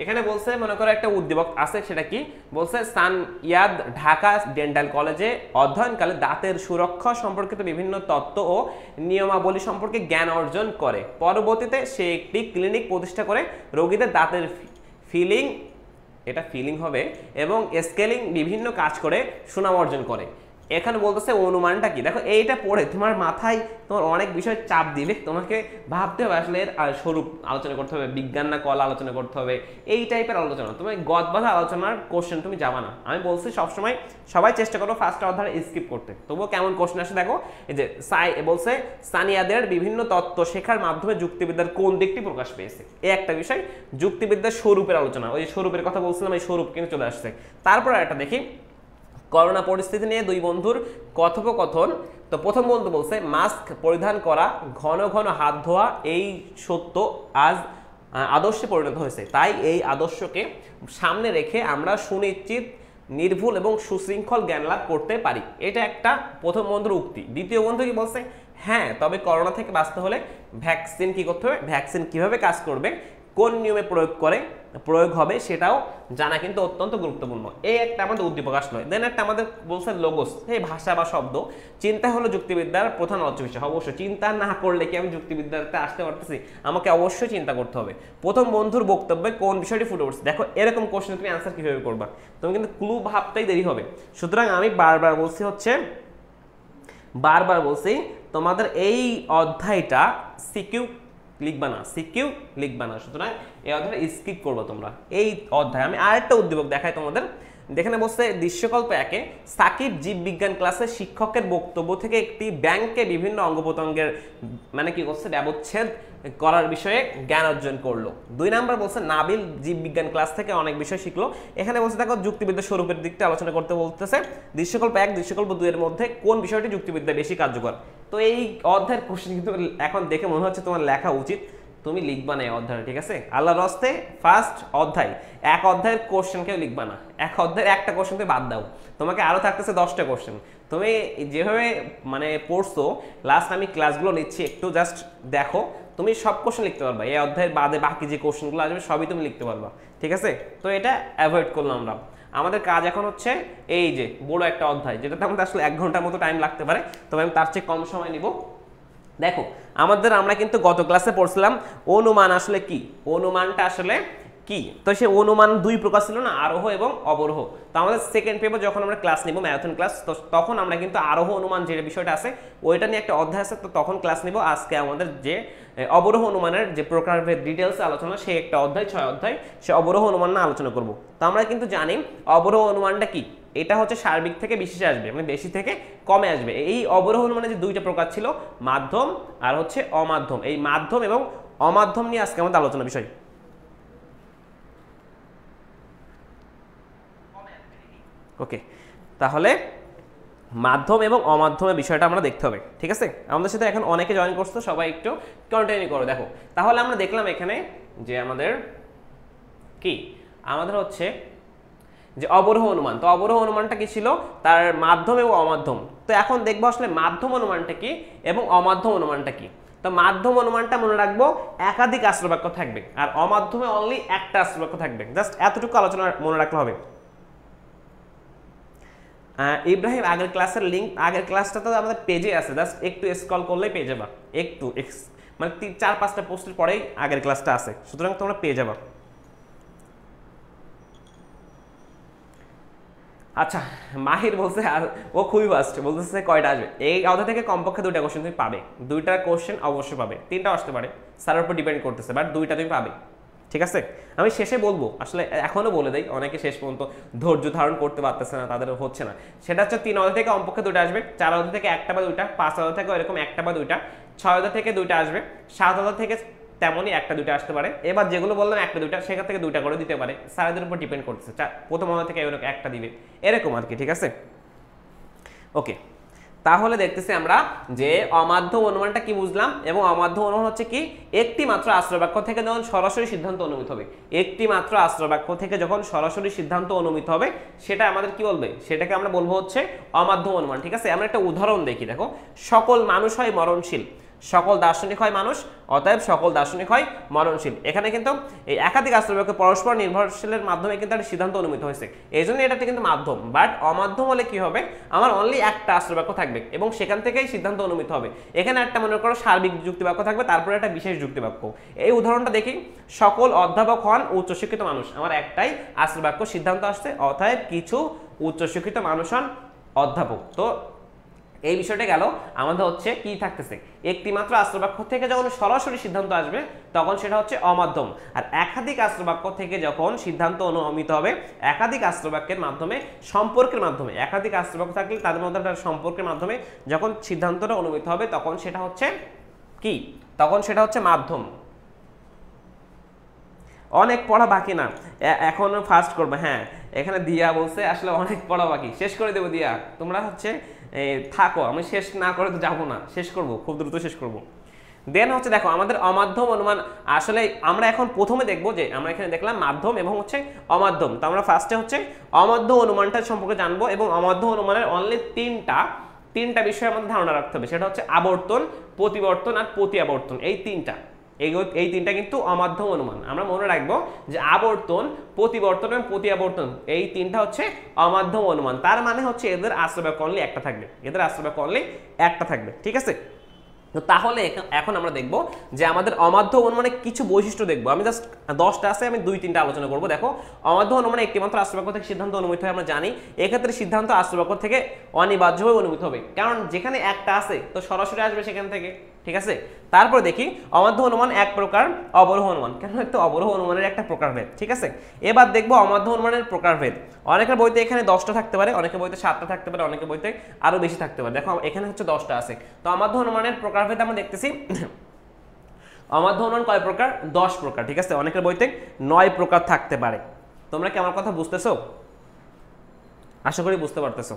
এখানে বলছে মনে করো একটা উদ্দীপক আছে, সেটা কি বলছে, সানইয়াদ ঢাকা ডেন্টাল কলেজে অধ্যয়নকালে দাঁতের সুরক্ষা সম্পর্কিত বিভিন্ন তত্ত্ব ও নিয়মাবলী সম্পর্কে জ্ঞান অর্জন করে। পরবর্তীতে সে একটি ক্লিনিক প্রতিষ্ঠা করে রোগীদের দাঁতের ফিলিং হবে এবং স্কেলিং বিভিন্ন কাজ করে সুনাম অর্জন করে। এখানে বলতেছে অনুমানটা কি। দেখো এইটা পড়ে তোমার মাথায় তোমার অনেক বিষয় চাপ দিলে তোমাকে ভাবতে হবে আসলে এর স্বরূপ আলোচনা করতে হবে, বিজ্ঞান না কলা আলোচনা করতে হবে, এই টাইপের আলোচনা। তুমি গদবাধা আলোচনার কোশ্চেন তুমি যাবা না। আমি বলছি সবসময় সবাই চেষ্টা করো ফার্স্ট অধ্যায় স্কিপ করতে, তবুও কেমন কোশ্চেন আসে দেখো। এই যে বলছে সানিয়াদের বিভিন্ন তত্ত্ব শেখার মাধ্যমে যুক্তিবিদ্যার কোন দিকটি প্রকাশ পেয়েছে, এই একটা বিষয়। যুক্তিবিদ্যার স্বরূপের আলোচনা, ওই স্বরূপের কথা বলছিলাম, এই স্বরূপ কিন্তু চলে আসছে। তারপর একটা দেখি করোনা পরিস্থিতি নিয়ে 2 বন্ধুর কথোপকথন। তো প্রথম বন্ধু বলছে মাস্ক পরিধান করা, ঘন ঘন হাত ধোয়া এই সত্য আজ আদর্শে পরিণত হয়েছে, তাই এই আদর্শকে সামনে রেখে আমরা সুনিশ্চিত, নির্ভুল এবং সুশৃঙ্খল জ্ঞান লাভ করতে পারি। এটা একটা প্রথম বন্ধুর উক্তি। দ্বিতীয় বন্ধু কি বলছে, হ্যাঁ তবে করোনা থেকে বাঁচতে হলে ভ্যাকসিন কি করতে হবে, ভ্যাকসিন কিভাবে কাজ করবে, কোন নিয়মে প্রয়োগ হবে সেটাও জানা কিন্তু অত্যন্ত গুরুত্বপূর্ণ। এই একটা আমাদের উদ্দীপক আসলো। দেন একটা আমাদের বলছে লোগোস, এই ভাষা বা শব্দ। চিন্তা হলো যুক্তিবিদ্যার প্রধান আলোচ্য বিষয়। অবশ্যই চিন্তা না করলে কি আমি যুক্তিবিদ্যাতে আসতে পারতেছি? আমাকে অবশ্যই চিন্তা করতে হবে। প্রথম বন্ধুর বক্তব্যে কোন বিষয়টি ফুটে উঠছে। দেখো এরকম কোশ্চেন তুমি অ্যান্সার কিভাবে করবা, তুমি কিন্তু ক্লু ভাবতেই দেরি হবে। সুতরাং আমি বারবার বলছি তোমাদের এই অধ্যায়টা সিকিউ লিখবা না, সুতরাং এই অধ্যায়টা স্কিপ করবো তোমরা। এই অধ্যায় আমি আরেকটা উদ্দীপক দেখাই তোমাদের। যেখানে বলছে দৃশ্যকল্প 1-এ সাকিব জীববিজ্ঞান ক্লাসে শিক্ষকের বক্তব্য থেকে একটি ব্যাংকে বিভিন্ন অঙ্গ প্রত্যঙ্গের মানে কি করছে ব্যবচ্ছেদ করার বিষয়ে জ্ঞান অর্জন করলো। 2 নাম্বার বলছে নাবিল জীববিজ্ঞান ক্লাস থেকে অনেক বিষয় শিখলো। এখানে বলছে দেখো যুক্তিবিদ্যার স্বরূপের দিকটা আলোচনা করতে বলতেছে। দৃশ্যকল্প 1, দৃশ্যকল্প 2 এর মধ্যে কোন বিষয়টি যুক্তিবিদ্যা বেশি কার্যকর? তো এই অধ্যায়ের কোশ্চেন কিন্তু এখন দেখে মনে হচ্ছে তোমার লেখা উচিত, তুমি লিখবা না এই অধ্যায়, ঠিক আছে। আল্লাহর রাস্তে ফার্স্ট অধ্যায়, এক অধ্যায়ের কোশ্চেন কেউ লিখবা না, এক অধ্যায়ের একটা কোশ্চেন তুমি বাদ দাও, তোমাকে আরো থাকতেছে 10টা কোশ্চেন। তুমি যেভাবে মানে পড়ছো, লাস্ট আমি ক্লাসগুলো নিচ্ছি একটু জাস্ট দেখো, তুমি সব কোশ্চেন লিখতে পারবা। এই অধ্যায়ের বাদে বাকি যে কোশ্চেনগুলো আসবে সবই তুমি লিখতে পারবা, ঠিক আছে। তো এটা অ্যাভয়েড করলাম আমরা। আমাদের কাজ এখন হচ্ছে এই যে বড় একটা অধ্যায়, যেটাতে আমাদের আসলে 1 ঘন্টার মতো টাইম লাগতে পারে, তবে আমি তার চেয়ে কম সময় নিব। দেখো আমরা কিন্তু গত ক্লাসে পড়ছিলাম অনুমান আসলে কি, অনুমানটা আসলে কি। তো সেই অনুমান 2 প্রকার ছিল না, আরোহ এবং অবরোহ। তো আমাদের সেকেন্ড পেপার যখন আমরা ক্লাস নিব ম্যারাথন ক্লাস, তো তখন আমরা কিন্তু আরোহ অনুমান যে বিষয়টা আছে ওইটা নিয়ে একটা অধ্যায় আছে, তো তখন ক্লাস নিব। আজকে আমাদের যে অবরোহ অনুমানের যে প্রকারভেদ ডিটেলস আলোচনা, সেই একটা অধ্যায় 6 অধ্যায়, সে অবরোহ অনুমান না আলোচনা করব। তো আমরা কিন্তু জানি অবরোহ অনুমানটা কি, এটা হচ্ছে সার্বিক থেকে বিশেষে আসবে, মানে বেশি থেকে কমে আসবে। এই অবরোহ অনুমানে যে 2টা প্রকার ছিল, মাধ্যম আর হচ্ছে অমাধ্যম। এই মাধ্যম এবং অমাধ্যম নিয়ে আজকে আমাদের আলোচনা বিষয়। ওকে, তাহলে মাধ্যম এবং অমাধ্যমের বিষয়টা আমরা দেখতে হবে, ঠিক আছে? আমাদের সাথে এখন অনেকে জয়েন করছো, সবাই একটু কন্টিনিউ করো। দেখো তাহলে আমরা দেখলাম এখানে যে আমাদের কি আমাদের হচ্ছে যে অবরোহ অনুমান। তো অবরোহ অনুমানটা কি ছিল? তার মাধ্যম এবং অমাধ্যম। তো এখন দেখবো আসলে মাধ্যম অনুমানটা কি এবং অমাধ্যম অনুমানটা কি। তো মাধ্যম অনুমানটা মনে রাখবো একাধিক আশ্রবাক্য থাকবে, আর অমাধ্যমে অনলি একটা আশ্রবাক্য থাকবে। জাস্ট এতটুকু আলোচনা মনে রাখলে হবে। ইব্রাহিম, আগের ক্লাসের লিঙ্ক, আগের ক্লাসটা তো আমাদের পেজে আছে, জাস্ট একটু স্ক্রল করলেই পেয়ে যাবা। একটু মানে 4-5টা পোস্টের পরেই আগের ক্লাসটা আছে, সুতরাং তোমরা পেয়ে যাবা। আচ্ছা, মাহির বলছে ও খুবই ফাস্ট, বলতেছে কয়টা আসবে এই অধ্যায় থেকে? কমপক্ষে 2টা কোশ্চেন তুমি পাবে, 2টা কোশ্চেন অবশ্যই পাবে, 3টা আসতে পারে, স্যারের উপর ডিপেন্ড করতেছে, বাট 2টা তুমি পাবে, ঠিক আছে? আমি শেষে বলবো, আসলে এখনো বলে দেই, অনেকে শেষ পর্যন্ত ধৈর্য ধারণ করতে পারতেছে না, তাদের হচ্ছে না। সেটা হচ্ছে 3 অধ্যায় থেকে কমপক্ষে 2টা আসবে, 4 অধ্যায় থেকে 1টা বা 2টা, 5 অধ্যায় থেকে এরকম 1টা বা 2টা, 6 অধ্যায় থেকে 2টা আসবে, 7 অধ্যায় থেকে তেমনই 1টা 2টা আসতে পারে। এবার যেগুলো বললাম 1টা 2টা, সেখান থেকে 2টা করে দিতে পারে, স্যারদের উপর ডিপেন্ড করতেছে। প্রথম অধ্যায় থেকে এরকম 1টা দিবে, এরকম আর কি, ঠিক আছে? ওকে, তাহলে দেখতেছি আমরা যে অমাধ্যম অনুমানটা কি বুঝলাম, এবং অমাধ্যম অনুমান হচ্ছে কি? একটি মাত্র আশ্রয়বাক্য থেকে যখন সরাসরি সিদ্ধান্ত অনুমিত হবে, একটি মাত্র আশ্রয়বাক্য থেকে যখন সরাসরি সিদ্ধান্ত অনুমিত হবে, সেটা আমাদের কি বলবে? সেটাকে আমরা বলবো হচ্ছে অমাধ্যম অনুমান, ঠিক আছে? আমরা একটা উদাহরণ দেখি, দেখো, সকল মানুষ হয় মরণশীল, সকল দার্শনিক হয় মানুষ, অতএব সকল দার্শনিক হয় মরণশীল। এখানে কিন্তু এই একাধিক আশ্রয়বাক্য পরস্পর নির্ভরশীলের মাধ্যমে কিন্তু একটা সিদ্ধান্ত অনুমিত হয়েছে, এই জন্য এটা কিন্তু মাধ্যম। বাট অমাধ্যম হলে কি হবে? আমার অনলি একটা আশ্রয়বাক্য থাকবে এবং সেখান থেকেই সিদ্ধান্ত অনুমিত হবে। এখানে একটা মনে করো সার্বিক যুক্তিবাক্য থাকবে, তারপরে একটা বিশেষ যুক্তিবাক্য। এই উদাহরণটা দেখি, সকল অধ্যাপক হন উচ্চশিক্ষিত মানুষ, আমার একটাই আশ্রয়বাক্য সিদ্ধান্ত আসছে, অতএব কিছু উচ্চশিক্ষিত মানুষ হন অধ্যাপক। তো এই বিষয়টা গেল আমাদের হচ্ছে কি থাকতেছে, একটি মাত্র আশ্রয়বাক্য থেকে যখন সরাসরি সিদ্ধান্ত আসবে তখন সেটা হচ্ছে অমাধ্যম। আর একাধিক আশ্রয়বাক্য থেকে যখন সিদ্ধান্ত অনুমিত হবে, একাধিক আশ্রয়বাক্যের মাধ্যমে, সম্পর্কের মাধ্যমে, একাধিক আশ্রয়বাক্য থাকলে তাদের মধ্যে একটা সম্পর্কের মাধ্যমে যখন সিদ্ধান্তটা অনুমিত হবে তখন সেটা হচ্ছে কি? তখন সেটা হচ্ছে মাধ্যম। অনেক পড়া বাকি না, এখন ফাস্ট করবে। হ্যাঁ, এখানে দিয়া বলছে আসলে অনেক পড়া বাকি, শেষ করে দেবো দিয়া, তোমরা হচ্ছে থাকো, আমি শেষ না করে তো যাবো না, শেষ করব, খুব দ্রুত শেষ করব। দেন হচ্ছে দেখো আমাদের অমাধ্যম অনুমান, আসলে আমরা এখন প্রথমে দেখবো যে আমরা এখানে দেখলাম মাধ্যম এবং হচ্ছে অমাধ্যম। তো আমরা ফার্স্টে হচ্ছে অমাধ্যম অনুমানটা সম্পর্কে জানবো, এবং অমাধ্যম অনুমানের অনলি তিনটা বিষয়ে আমাদের ধারণা রাখতে হবে, সেটা হচ্ছে আবর্তন, প্রতিবর্তন আর প্রতিআবর্তন। এই তিনটা কিন্তু অমাধ্যম অনুমান। আমরা মনে রাখবো যে আবর্তন, প্রতিবর্তন এবং প্রতিআবর্তন, এই তিনটা হচ্ছে অমাধ্যম অনুমান। তার মানে হচ্ছে এদের আশ্রয়বাক্য অনলি একটা থাকবে, এদের আশ্রয়বাক্য অনলি একটা থাকবে, ঠিক আছে? তো তাহলে এখন আমরা দেখব যে আমাদের অমাধ্যম অনুমানে কিছু বৈশিষ্ট্য দেখব। আমি জাস্ট 10টা আছে, আমি 2-3টা আলোচনা করব। দেখো, অমাধ্যম অনুমানে একটি মাত্র আশ্রয়বাক্য থেকে সিদ্ধান্ত অনুমিত হয় আমরা জানি, এক্ষেত্রে সিদ্ধান্ত আশ্রয়বাক্য থেকে অনিবার্যভাবে অনুমিত হবে, কারণ যেখানে একটা আছে তো সরাসরি আসবে সেখান থেকে, ঠিক আছে? তারপর দেখি অমাধ্যম অনুমান এক প্রকার অবরোহ অনুমান, কেন? একটু অবরোহ অনুমানের একটা প্রকারভেদ, ঠিক আছে? এবার দেখবো অমাধ্যম অনুমানের প্রকারভেদ। অনেকের বইতে এখানে 10টা থাকতে পারে, অনেকের বইতে 7টা থাকতে পারে, অনেকের বইতে আরো বেশি থাকতে পারে। দেখো এখানে হচ্ছে 10টা আছে। তো অমাধ্যম অনুমানের প্রকারভেদ আমরা দেখতেছি। অমাধ্যম অনুমান কয় প্রকার? 10 প্রকার, ঠিক আছে? অনেকের বইতে 9 প্রকার থাকতে পারে। তোমরা কি আমার কথা বুঝতেছো? আশা করি বুঝতে পারতেছো।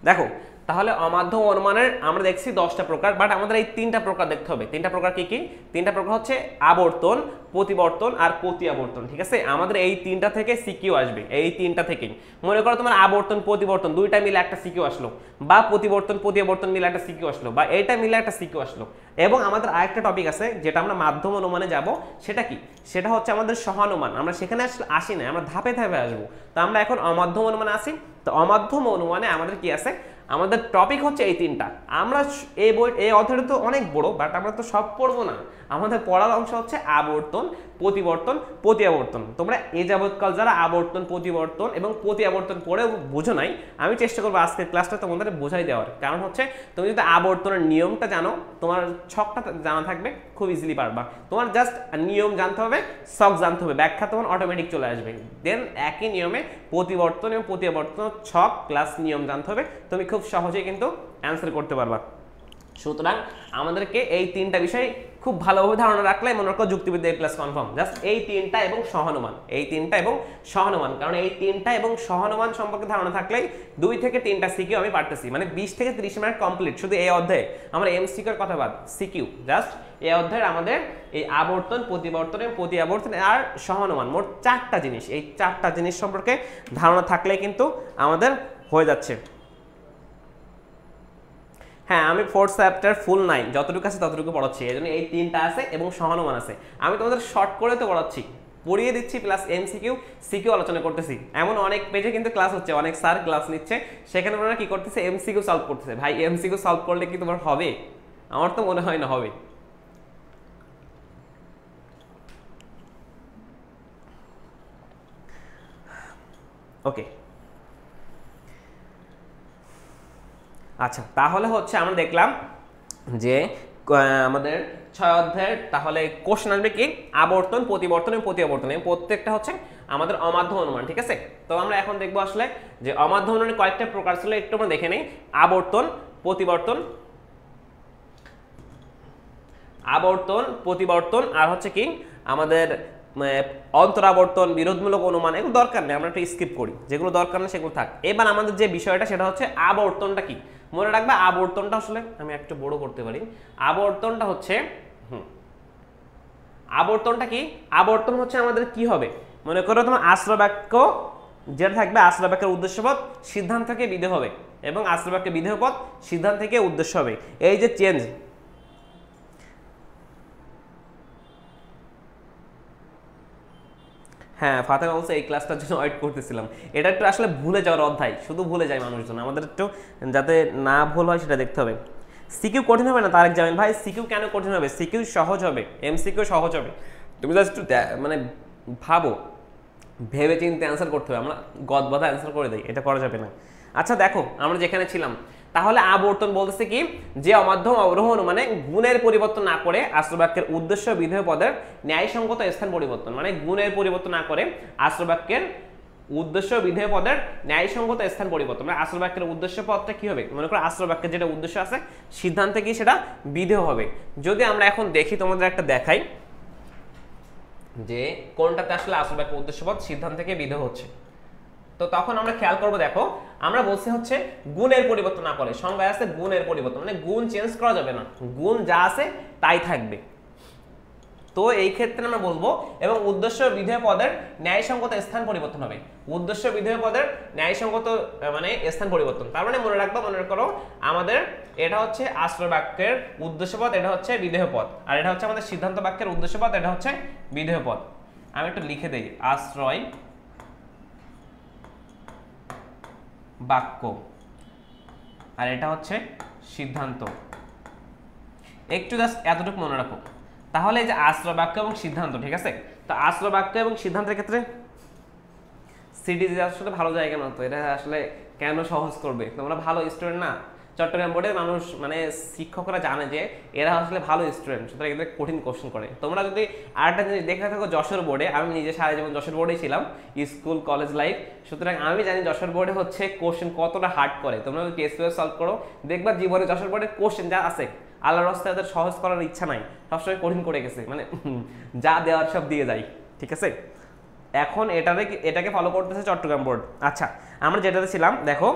দেখো, তাহলে অমাধ্যম অনুমানের আমরা দেখছি 10টা প্রকার, বাট আমাদের এই 3টা প্রকার দেখতে হবে। 3টা প্রকার কি কি? 3টা প্রকার হচ্ছে আবর্তন, প্রতিবর্তন আর প্রতিআবর্তন, ঠিক আছে? আমাদের এই 3টা থেকে সিকিউ আসবে, এই 3টা থেকেই। মনে করো তোমার আবর্তন প্রতিবর্তন দুইটা মিলে একটা সিকিউ আসলো, বা প্রতিবর্তন প্রতিআবর্তন মিলে একটা সিকিউ আসলো, বা এইটা মিলে একটা সিকিউ আসলো। এবং আমাদের আরেকটা টপিক আছে যেটা আমরা মাধ্যম অনুমানে যাব, সেটা কি? সেটা হচ্ছে আমাদের সহানুমান। আমরা সেখানে আসি না, আমরা ধাপে ধাপে আসবো। তো আমরা এখন অমাধ্যম অনুমানে আসি। তো অমাধ্যম অনুমানে আমাদের কি আছে? আমাদের টপিক হচ্ছে এই 3টা। আমরা এই অধ্যায়টা তো অনেক বড়, বাট আমরা তো সব পড়বো না। আমাদের পড়ার অংশ হচ্ছে আবর্তন, প্রতিবর্তন, প্রতিআবর্তন। তোমরা এই যাবৎকাল যারা আবর্তন, প্রতিবর্তন এবং প্রতিআবর্তন পড়ে বুঝো নাই, আমি চেষ্টা করবো আজকের ক্লাসটা তোমাদের বোঝাই দেওয়ার। কারণ হচ্ছে তুমি যদি আবর্তনের নিয়মটা জানো, তোমার ছকটা জানা থাকবে, খুব ইজিলি পারবা। তোমার জাস্ট নিয়ম জানতে হবে, ছক জানতে হবে, ব্যাখ্যা তোমার অটোমেটিক চলে আসবে। দেন একই নিয়মে প্রতিবর্তন এবং প্রতিআবর্তন ছক প্লাস নিয়ম জানতে হবে, তুমি খুব সহজেই কিন্তু অ্যান্সার করতে পারবা। সুতরাং আমাদেরকে এই তিনটা বিষয় খুব ভালোভাবে ধারণা রাখলে মনে রাখো যুক্তিবিদ্যা A+ কনফার্ম। জাস্ট এই তিনটা এবং সহানুমান, এই তিনটা এবং সহানুমান, কারণ এই তিনটা এবং সহানুমান সম্পর্কে ধারণা থাকলেই 2 থেকে 3টা সিকিউ আমি পারতেছি, মানে 20 থেকে 30 মিনিট কমপ্লিট শুধু এই অধ্যায়ে। আমরা এমসিকিউর কথা বাদ, সিকিউ জাস্ট এই অধ্যায়ে আমাদের এই আবর্তন, প্রতিবর্তন এবং প্রতি আবর্তন আর সহানুমান, মোট 4টা জিনিস, এই 4টা জিনিস সম্পর্কে ধারণা থাকলেই কিন্তু আমাদের হয়ে যাচ্ছে। হ্যাঁ, আমি 4th চ্যাপ্টার ফুল নাই, যতটুকু আছে ততটুকু পড়াচ্ছি, এই জন্য এই 3টা আছে এবং সহানুমান আছে। আমি তোমাদের শর্ট করে তো পড়াচ্ছি, পড়িয়ে দিচ্ছি, প্লাস এমসিকিউ সিকিউ আলোচনা করতেছি। এমন অনেক পেজে কিন্তু ক্লাস হচ্ছে, অনেক স্যার ক্লাস নিচ্ছে, সেখানে ওনারা কি করতেছে, এমসিকিউ সলভ করতেছে। ভাই এমসিকিউ সলভ করলে কি তোমার হবে? আমার তো মনে হয় না হবে। ওকে, আচ্ছা, তাহলে হচ্ছে আমরা দেখলাম যে আমাদের 6 অধ্যায়ের তাহলে কোশ্চেন আসবে কি, আবর্তন, প্রতিবর্তন এবং প্রতি আবর্তন, এবং প্রত্যেকটা হচ্ছে আমাদের অমাধ্য অনুমান। ঠিক আছে, তো আমরা এখন দেখবো আসলে যে অমাধ্য অনুমানের কয়েকটা প্রকার ছিল, একটু আমরা দেখে নেই। আবর্তন, প্রতিবর্তন, আবর্তন, প্রতিবর্তন, আর হচ্ছে কি আমাদের অন্তরাবর্তন, বিরোধমূলক অনুমান। এগুলো দরকার নেই, আমরা একটু স্কিপ করি, যেগুলো দরকার নেই সেগুলো থাক। এবার আমাদের যে বিষয়টা সেটা হচ্ছে আবর্তনটা কি। মনে রাখবে আবর্তনটা আসলে আমি একটু বড় করতে পারি। আবর্তনটা হচ্ছে আবর্তনটা কি, আবর্তন হচ্ছে আমাদের কি হবে, মনে করো তোমার আশ্রয় বাক্য যেটা থাকবে, আশ্রয় বাক্যের উদ্দেশ্যপদ সিদ্ধান্ত থেকে বিধেয় হবে, এবং আশ্রয় বাক্যের বিধেয় পদ সিদ্ধান্ত থেকে উদ্দেশ্য হবে। এই যে চেঞ্জ, হ্যাঁ ফাতেমা বলছে এই ক্লাসটার জন্য ওয়েট করতেছিলাম। এটা একটু আসলে ভুলে যাওয়ার অধ্যায়, শুধু ভুলে যায় মানুষজন, আমাদের একটু যাতে না ভুল হয় সেটা দেখতে হবে। সিকিউ কঠিন হবে না তারেক জামিল ভাই? সিকিউ কেন কঠিন হবে? সিকিউ সহজ হবে, এমসিকিউ সহজ হবে। তুমি জাস্ট একটু মানে ভাবো, ভেবে চিন্তে অ্যান্সার করতে হবে, আমরা গদবাধা অ্যান্সার করে দিই, এটা করা যাবে না। আচ্ছা দেখো আমরা যেখানে ছিলাম, তাহলে আবর্তন বলতেছে কি, যে অমাধ্যম অবরোহণ মানে গুণের পরিবর্তন না করে আশ্রবাক্যের উদ্দেশ্য বিধেয় পদের ন্যায়সঙ্গত স্থান পরিবর্তন, মানে গুণের পরিবর্তন না করে আশ্রবাক্যের উদ্দেশ্য বিধেয় পদের ন্যায়সঙ্গত স্থান পরিবর্তন, মানে আশ্রবাক্যের উদ্দেশ্য পদটা কি হবে, মনে করো আশ্রবাক্যের যেটা উদ্দেশ্য আছে সিদ্ধান্তে কি সেটা বিধেয় হবে। যদি আমরা এখন দেখি, তোমাদের একটা দেখাই যে কোনটাতে আসলে আশ্রবাক্য উদ্দেশ্যপদ সিদ্ধান্ত থেকে বিধেয় হচ্ছে, তো তখন আমরা খেয়াল করব। দেখো আমরা বলছি হচ্ছে গুণের পরিবর্তন না করে, সংজ্ঞায় আছে গুণের পরিবর্তন, মানে গুণ চেঞ্জ করা যাবে না, গুণ যা আছে তাই থাকবে। তো এই ক্ষেত্রে আমরা বলবো এবং উদ্দেশ্য বিধেয় পদের ন্যায়সঙ্গত স্থান পরিবর্তন হবে। উদ্দেশ্য বিধেয় পদের ন্যায়সঙ্গত মানে স্থান পরিবর্তন, তার মানে মনে রাখবা, মনে করো আমাদের এটা হচ্ছে আশ্রয় বাক্যের উদ্দেশ্য পদ, এটা হচ্ছে বিধেয় পদ, আর এটা হচ্ছে আমাদের সিদ্ধান্ত বাক্যের উদ্দেশ্য পদ, এটা হচ্ছে বিধেয় পদ। আমি একটু লিখে দেই, আশ্রয় বাক্য আর এটা হচ্ছে সিদ্ধান্ত। একটু জাস্ট এতটুকু মনে রাখো। তাহলে এই যে আশ্রয় বাক্য এবং সিদ্ধান্ত, ঠিক আছে, তো আশ্রয় বাক্য এবং সিদ্ধান্তের ক্ষেত্রে সিডিজি আসলে ভালো জায়গা না, তো এটা আসলে কেন সহজ করবে, তোমরা ভালো স্টুডেন্ট না, চট্টগ্রাম বোর্ডের মানুষ মানে শিক্ষকরা জানে যে এরা আসলে ভালো স্টুডেন্ট, সুতরাং এদের কঠিন কোশ্চেন করে। তোমরা যদি আরেকটা জিনিস দেখে থাকো যশোর বোর্ডে, আমি নিজে সারা জীবন যশোর বোর্ডেই ছিলাম, স্কুল কলেজ লাইফ, সুতরাং আমি জানি যশোর বোর্ডে হচ্ছে কোশ্চেন কতটা হার্ড করে। তোমরা যদি টেস্ট পেপার সলভ করো দেখবা জীবনে যশোর বোর্ডের কোশ্চেন যা আছে আল্লাহর রাস্তায় তাদের সহজ করার ইচ্ছা নাই, সবসময় কঠিন করে গেছে, মানে যা দেওয়ার সব দিয়ে যায়। ঠিক আছে, এখন এটাকে ফলো করতেছে চট্টগ্রাম বোর্ড। আচ্ছা আমরা যেটাতে ছিলাম, দেখো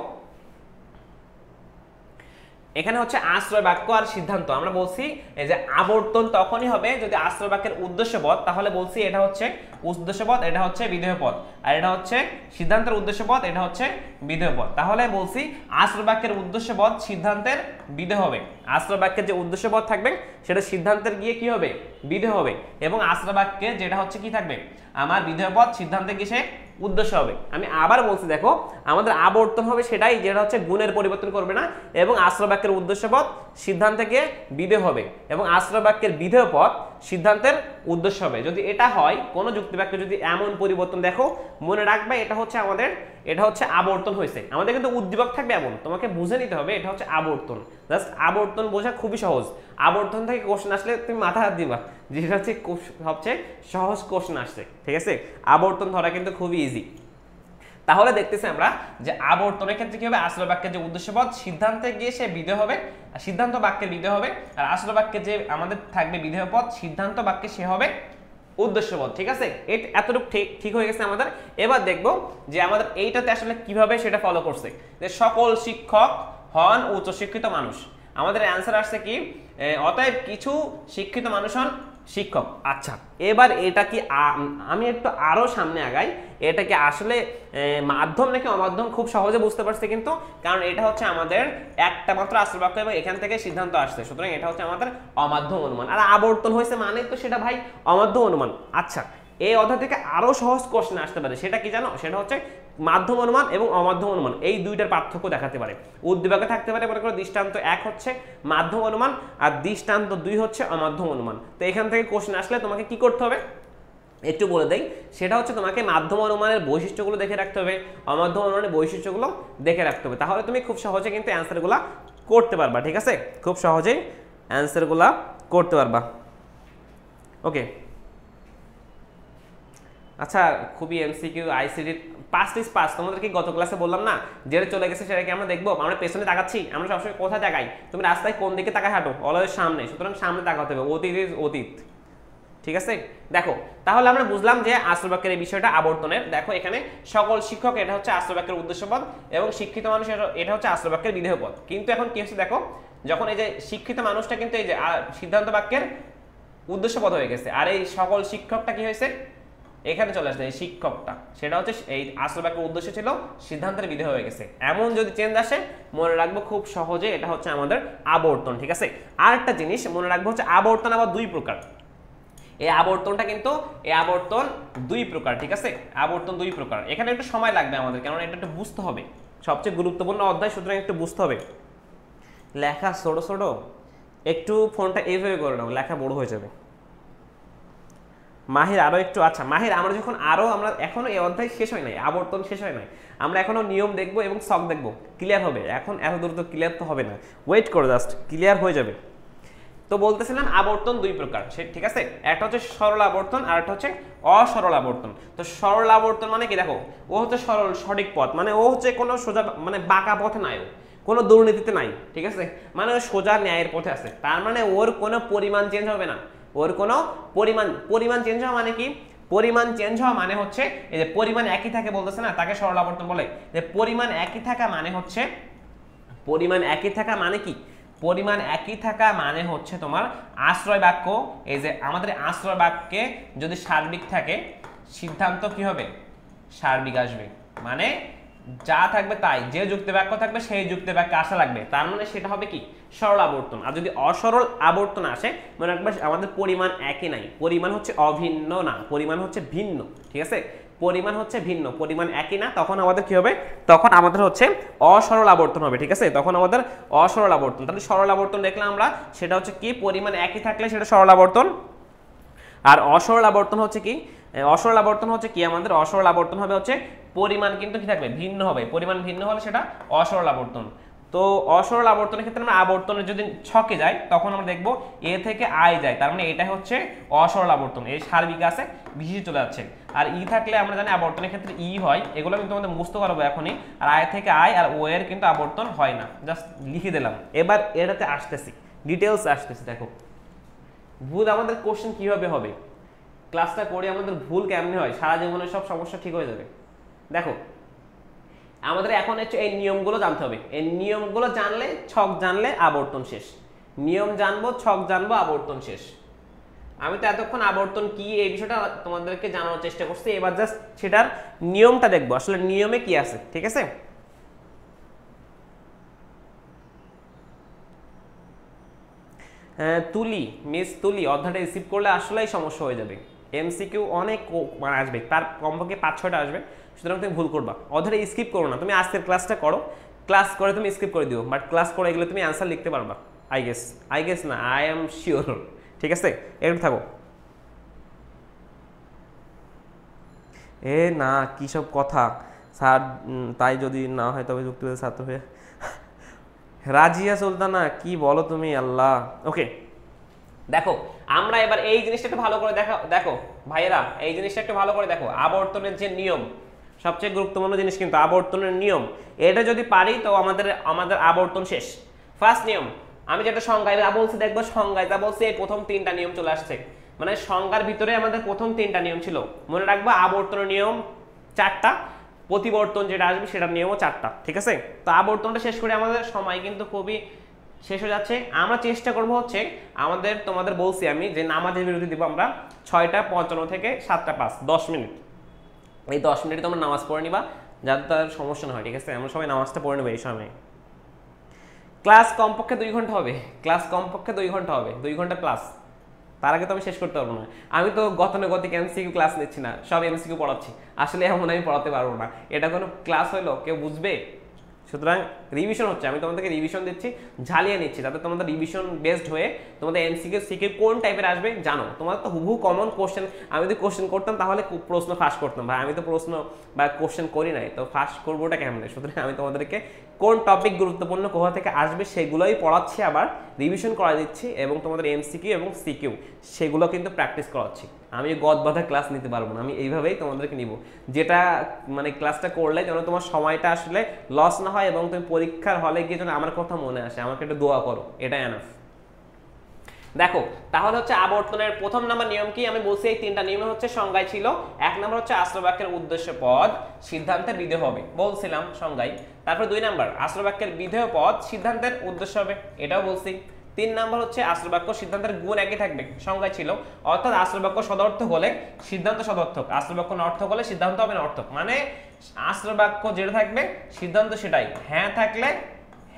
এখানে হচ্ছে আশ্রয় বাক্য আর সিদ্ধান্ত। আমরা বলছি এই যে আবর্তন তখনই হবে যদি আশ্রয় বাক্যের উদ্দেশ্য পদ, তাহলে বলছি এটা হচ্ছে উদ্দেশ্য পদ, এটা হচ্ছে বিধেয় পদ, আর এটা হচ্ছে সিদ্ধান্তের উদ্দেশ্য পদ, এটা হচ্ছে বিধেয় পদ। তাহলে বলছি আশ্রয় বাক্যের উদ্দেশ্য পদ সিদ্ধান্তের বিধেয় হবে, আশ্রয় বাক্যের যে উদ্দেশ্য পদ থাকবে সেটা সিদ্ধান্তের গিয়ে কি হবে, বিধেয় হবে, এবং আশ্রয় বাক্যে যেটা হচ্ছে কি থাকবে, আমার বিধেয় পদ সিদ্ধান্তে গিয়ে উদ্দেশ্য হবে। আমি আবার বলছি, দেখো আমাদের আবর্তন হবে সেটাই যেটা হচ্ছে গুণের পরিবর্তন করবে না, এবং আশ্রয় বাক্যের উদ্দেশ্য পদ সিদ্ধান্ত থেকে বিধেয় হবে, এবং আশ্রয় বাক্যের বিধেয় পদ সিদ্ধান্তের উদ্দেশ্য হবে। যদি এটা হয়, কোনো যুক্তি বাক্যে যদি এমন পরিবর্তন দেখো, মনে রাখবে এটা হচ্ছে আমাদের, এটা হচ্ছে আবর্তন হয়েছে। আমাদের কিন্তু উদ্দীপক থাকবে এমন, তোমাকে বুঝে নিতে হবে এটা হচ্ছে আবর্তন। জাস্ট আবর্তন বোঝা খুবই সহজ, আবর্তন থেকে কোশ্চেন আসলে তুমি মাথা হাত দিবা, যেটা হচ্ছে সবচেয়ে সহজ কোশ্চেন আসছে। ঠিক আছে, আবর্তন ধরা কিন্তু খুবই ইজি। তাহলে দেখতেছি আমরা যে আবর্তনের ক্ষেত্রে কি হবে, আসল বাক্যের যে উদ্দেশ্যপদ সিদ্ধান্তে গিয়ে সে বিধেয় হবে, সিদ্ধান্ত বাক্যের বিধেয় হবে, আর আসল বাক্যে যে আমাদের থাকবে বিধেয় পদ, সিদ্ধান্ত বাক্যে সে হবে উদ্দেশ্যপদ। ঠিক আছে, এতটুকু ঠিক হয়ে গেছে আমাদের। এবার দেখব যে আমাদের এইটাতে আসলে কিভাবে সেটা ফলো করছে, যে সকল শিক্ষক হন উচ্চশিক্ষিত মানুষ। আমাদের অ্যান্সার আসছে কি, অতএব কিছু শিক্ষিত মানুষ হন শিক্ষক। আচ্ছা, এবার এটা কি আমি একটু আরো সামনে আগাই, এটা কি আসলে মাধ্যম নাকি অমাধ্যম খুব সহজে বুঝতে পারছি কিন্তু, কারণ এটা হচ্ছে আমাদের একটা মাত্র আসল বাক্য এবং এখান থেকে সিদ্ধান্ত আসছে, সুতরাং এটা হচ্ছে আমাদের অমাধ্যম অনুমান। আর আবর্তন হয়েছে মানে তো সেটা ভাই অমাধ্যম অনুমান। আচ্ছা, এই অধ্যায় থেকে আরো সহজ কোশ্চেন আসতে পারে, সেটা কি জানো, সেটা হচ্ছে মাধ্যম অনুমান এবং অমাধ্যম অনুমান এই দুইটার পার্থক্য দেখাতে পারে। উদ্দীপকে থাকতে পারে মনে করো দৃষ্টান্ত 1 হচ্ছে মাধ্যম অনুমান আর দৃষ্টান্ত 2 হচ্ছে অমাধ্যম অনুমান। তো এখান থেকে কোশ্চেন আসলে তোমাকে কি করতে হবে একটু বলে দেই, সেটা হচ্ছে তোমাকে মাধ্যম অনুমানের বৈশিষ্ট্যগুলো দেখে রাখতে হবে, অমাধ্যম অনুমানের বৈশিষ্ট্যগুলো দেখে রাখতে হবে, তাহলে তুমি খুব সহজে কিন্তু অ্যান্সারগুলো করতে পারবা। ঠিক আছে, খুব সহজেই অ্যান্সারগুলো করতে পারবা। ওকে, আচ্ছা, খুবই এমসিকিউ আইসিডি 5 তোমাদেরকে গত ক্লাসে বললাম না, যেটা চলে গেছে সেটাকে আমরা দেখবো, আমরা পেছনে তাকাচ্ছি, আমরা সবসময় কোথায় তাকাই, তুমি রাস্তায় কোন দিকে তাকায় হাঁটো, অলওয়েজ সামনে, সুতরাং সামনে তাকাতে হবে, অতীত ইজ অতীত। ঠিক আছে, দেখো তাহলে আমরা বুঝলাম যে আসল বাক্যের এই বিষয়টা আবর্তনের। দেখো এখানে সকল শিক্ষক এটা হচ্ছে আসল বাক্যের উদ্দেশ্যপদ এবং শিক্ষিত মানুষ এটা হচ্ছে আসল বাক্যের বিধেয় পদ। কিন্তু এখন কি হচ্ছে দেখো, যখন এই যে শিক্ষিত মানুষটা কিন্তু এই যে সিদ্ধান্ত বাক্যের উদ্দেশ্যপদ হয়ে গেছে, আর এই সকল শিক্ষকটা কি হয়েছে এখানে চলে আসছে, এই শিক্ষকটা সেটা হচ্ছে এই আসল বাক্যের উদ্দেশ্য ছিল সিদ্ধান্তের বিধেয় হয়ে গেছে। এমন যদি চেঞ্জ আসে মনে রাখবো খুব সহজে এটা হচ্ছে আমাদের আবর্তন। ঠিক আছে, আর একটা জিনিস মনে রাখবো হচ্ছে আবর্তন আবার 2 প্রকার। এই আবর্তনটা কিন্তু এই আবর্তন 2 প্রকার। ঠিক আছে, আবর্তন 2 প্রকার। এখানে একটু সময় লাগবে আমাদের, কারণ এটা একটু বুঝতে হবে, সবচেয়ে গুরুত্বপূর্ণ অধ্যায়, সুতরাং একটু বুঝতে হবে। লেখা ছোট ছোট, একটু ফোনটা এইভাবে করে নাও, লেখা বড় হয়ে যাবে। মাহির আরো একটু, আচ্ছা মাহির আমরা এখনো এই অধ্যায় শেষ হয় নাই, আবর্তন শেষ হয় নাই, আমরা এখনো নিয়ম দেখবো এবং সক দেখবো, ক্লিয়ার হবে। এখন এত দ্রুত ক্লিয়ার তো হবে না, ওয়েট করো, জাস্ট ক্লিয়ার হয়ে যাবে। তো বলতেছিলাম আবর্তন 2 প্রকার, ঠিক আছে, একটা হচ্ছে সরল আবর্তন আর একটা হচ্ছে অসরল আবর্তন। তো সরল আবর্তন মানে কি, দেখো ও হচ্ছে সরল সঠিক পথ, মানে ও হচ্ছে কোনো সোজা মানে বাঁকা পথে নাই, কোনো দুর্নীতিতে নাই। ঠিক আছে, মানে ও সোজা ন্যায়ের পথে আছে, তার মানে ওর কোনো পরিমাণ চেঞ্জ হবে না, ওর কোনো পরিমাণ চেঞ্জ হওয়া মানে কি, পরিমাণ চেঞ্জ হওয়া মানে হচ্ছে এই যে পরিমাণ একই থাকে বলতেছে না, তাকে সরল আবর্তন বলে। যে পরিমাণ একই থাকা মানে হচ্ছে, পরিমাণ একই থাকা মানে কি, পরিমাণ একই থাকা মানে হচ্ছে তোমার আশ্রয় বাক্য, এই যে আমাদের আশ্রয় বাক্যে যদি সার্বিক থাকে সিদ্ধান্ত কি হবে, সার্বিক আসবে, মানে যা থাকবে তাই, যে যুক্তি বাক্য থাকবে সেই যুক্তি বাক্যে আসা লাগবে, তার মানে সেটা হবে কি সরল আবর্তন। আর যদি অসরল আবর্তন আসে মনে রাখবে আমাদের পরিমাণ একই নাই, পরিমাণ হচ্ছে অভিন্ন না, পরিমাণ হচ্ছে ভিন্ন। ঠিক আছে, পরিমাণ হচ্ছে ভিন্ন, পরিমাণ একই না, তখন আমাদের কি হবে, তখন আমাদের হচ্ছে অসরল আবর্তন হবে। ঠিক আছে, তখন আমাদের অসরল আবর্তন। তাহলে সরল আবর্তন দেখলাম আমরা, সেটা হচ্ছে কি পরিমাণ একই থাকলে সেটা সরল আবর্তন। আর অসরল আবর্তন হচ্ছে কি, অসরল আবর্তন হচ্ছে কি আমাদের, অসরল আবর্তন হবে হচ্ছে পরিমাণ কিন্তু কি থাকবে, ভিন্ন হবে, পরিমাণ ভিন্ন হলে সেটা অসরল আবর্তন। তো অসরল আবর্তনের ক্ষেত্রে আমরা আবর্তনের যদি ছকে যাই তখন আমরা দেখবো এ থেকে আয় যায়, তার মানে এটা হচ্ছে অসরল আবর্তন, এই সার্বিক আছে বিশেষে চলে যাচ্ছে। আর ই থাকলে আমরা জানি আবর্তনের ক্ষেত্রে ই হয়, এগুলো কিন্তু আমাদের মুছতে পারবো এখনই। আর আয় থেকে আয় আর ও এর কিন্তু আবর্তন হয় না, জাস্ট লিখে দিলাম। এবার এটাতে আসতেছি, ডিটেলস আসতেছি। দেখো ভুল আমাদের কোশ্চেন কিভাবে হবে, ক্লাসটা করে আমাদের ভুল কেমনে হয়, সারা জীবনের সব সমস্যা ঠিক হয়ে যাবে। দেখো আমাদের এখন হচ্ছে এই নিয়মগুলো জানতে হবে, এই নিয়মগুলো জানলে, ছক জানলে আবর্তন শেষ, নিয়ম জানবো, ছক জানবো, আবর্তন শেষ। আমি তো এতক্ষণ আবর্তন কি এই বিষয়টা তোমাদেরকে জানানোর চেষ্টা করছি, এবার জাস্ট সেটার নিয়মটা দেখবো, আসলে নিয়মে কি আছে। ঠিক আছে, তুলি মিস তুলি অধ্যায়টা রিসিভ করলে আসলেই সমস্যা হয়ে যাবে, এমসিকিউ অনেক আসবে, তার কমপক্ষে 5-6টা আসবে, সুতরাং তুমি ভুল করবা। অধ্যায়টা স্কিপ করো না, তুমি আজকের ক্লাসটা করো, ক্লাস করে তুমি স্কিপ করে দিও, বাট ক্লাস করে এগুলো তুমি অ্যান্সার লিখতে পারবা। আই গেস না, আই এম শিওর। ঠিক আছে, একটু থাকো। না কী সব কথা স্যার, তাই যদি না হয় তবে যুক্তিবাদী ছাত্র হয়ে রাজিয়া সুলতানা কি বলো তুমি, আল্লাহ। ওকে দেখো আমরা এবার এই জিনিসটা একটু ভালো করে দেখো ভাইয়েরা, এই জিনিসটা একটু ভালো করে দেখো, আবর্তনের যে নিয়ম, সবচেয়ে গুরুত্বপূর্ণ জিনিস কিন্তু আবর্তনের নিয়ম, এটা যদি পারি তো আমাদের আমাদের আবর্তন শেষ। ফার্স্ট নিয়ম আমি যেটা সংজ্ঞায় যা বলছি, দেখবো সংজ্ঞায় যা বলছি এই প্রথম 3টা নিয়ম চলে আসছে, মানে সংজ্ঞার ভিতরে আমাদের প্রথম 3টা নিয়ম ছিল। মনে রাখবো আবর্তনের নিয়ম 4টা, প্রতিবর্তন যেটা আসবে সেটার নিয়মও 4টা, ঠিক আছে। তো আবর্তনটা শেষ করে আমাদের সময় কিন্তু খুবই শেষ হয়ে যাচ্ছে। আমরা চেষ্টা করব হচ্ছে তোমাদের বলছি আমি যে নামাজের বিরতি দিব আমরা 6:55 থেকে 7:05, 10 মিনিট। এই 10 মিনিট তোমরা নামাজ পড়ে নিবা যাতে তার সমস্যা না হয়, ঠিক আছে। আমরা সবাই নামাজটা পড়ে নেবো এই সময়। ক্লাস কমপক্ষে 2 ঘন্টা হবে, ক্লাস কমপক্ষে 2 ঘন্টা হবে, 2 ঘন্টা ক্লাস। তার আগে তো আমি শেষ করতে পারবো না। আমি তো গতানুগতিক এমসিকিউ ক্লাস নিচ্ছি না, সব এমসিকিউ পড়াচ্ছি। আসলে এমন আমি পড়াতে পারবো না, এটা কোনো ক্লাস হইলো কেউ বুঝবে? সুতরাং রিভিশন হচ্ছে, আমি তোমাদেরকে রিভিশন দিচ্ছি, ঝালিয়ে নিচ্ছি, যাতে তোমাদের রিভিশন বেসড হয়ে তোমাদের এমসিকিউ সিকিউ কোন টাইপের আসবে জানো। তোমাদের তো হুবহু কমন কোশ্চেন, আমি যদি কোশ্চেন করতাম তাহলে প্রশ্ন ফাঁস করতাম, ভাই আমি তো প্রশ্ন বা কোশ্চেন করি নাই, তো ফাঁস করবোটা কেমনে? সুতরাং আমি তোমাদেরকে কোন টপিক গুরুত্বপূর্ণ কোথা থেকে আসবে সেগুলোই পড়াচ্ছি, আবার রিভিশন করা দিচ্ছি, এবং তোমাদের এমসিকিউ এবং সিকিউ সেগুলো কিন্তু প্র্যাকটিস করাচ্ছি। আমি গদ বাঁধা ক্লাস নিতে পারবো না, আমি এইভাবেই তোমাদেরকে নিব, যেটা মানে ক্লাসটা করলে যেন তোমার সময়টা আসলে লস না হয় এবং তুমি পরীক্ষার হলে গিয়ে যেন আমার কথা মনে আসে, আমাকে একটু দোয়া করো, এটা এনাফ। দেখো তাহলে হচ্ছে আবর্তনের প্রথম নাম্বার নিয়ম কি আমি বলছি, এই 3টা নিয়ম হচ্ছে সংজ্ঞায় ছিল। 1 নম্বর হচ্ছে আশ্রয় বাক্যের উদ্দেশ্য পদ সিদ্ধান্তের বিধেয় হবে, বলছিলাম সংজ্ঞায়। তারপর 2 নম্বর আশ্রয় বাক্যের বিধেয় পদ সিদ্ধান্তের উদ্দেশ্য হবে, এটাও বলছি। 3 নম্বর হচ্ছে আশ্রয় বাক্য সিদ্ধান্তের গুণ একই থাকবে, সংজ্ঞায় ছিল। অর্থাৎ আশ্রয় বাক্য সদর্থক হলে সিদ্ধান্ত সদর্থক, আশ্রয় বাক্য নর্থক হলে সিদ্ধান্ত হবে নর্থক। মানে আশ্রয় বাক্য যেটা থাকবে সিদ্ধান্ত সেটাই, হ্যাঁ থাকলে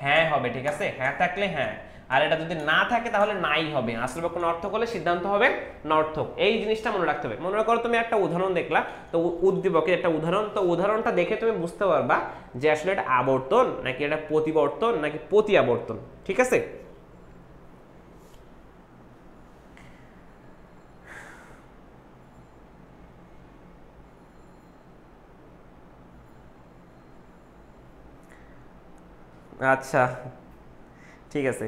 হ্যাঁ হবে, ঠিক আছে, হ্যাঁ থাকলে হ্যাঁ, আর এটা যদি না থাকে তাহলে নাই হবে। আশ্রয় বাক্য নর্থক হলে সিদ্ধান্ত হবে নর্থক, এই জিনিসটা মনে রাখতে হবে। মনে করো তুমি একটা উদাহরণ দেখলা, তো উদ্দীপকের একটা উদাহরণ, তো উদাহরণটা দেখে তুমি বুঝতে পারবা যে আসলে এটা আবর্তন নাকি এটা প্রতিবর্তন নাকি প্রতি আবর্তন, ঠিক আছে। আচ্ছা ঠিক আছে,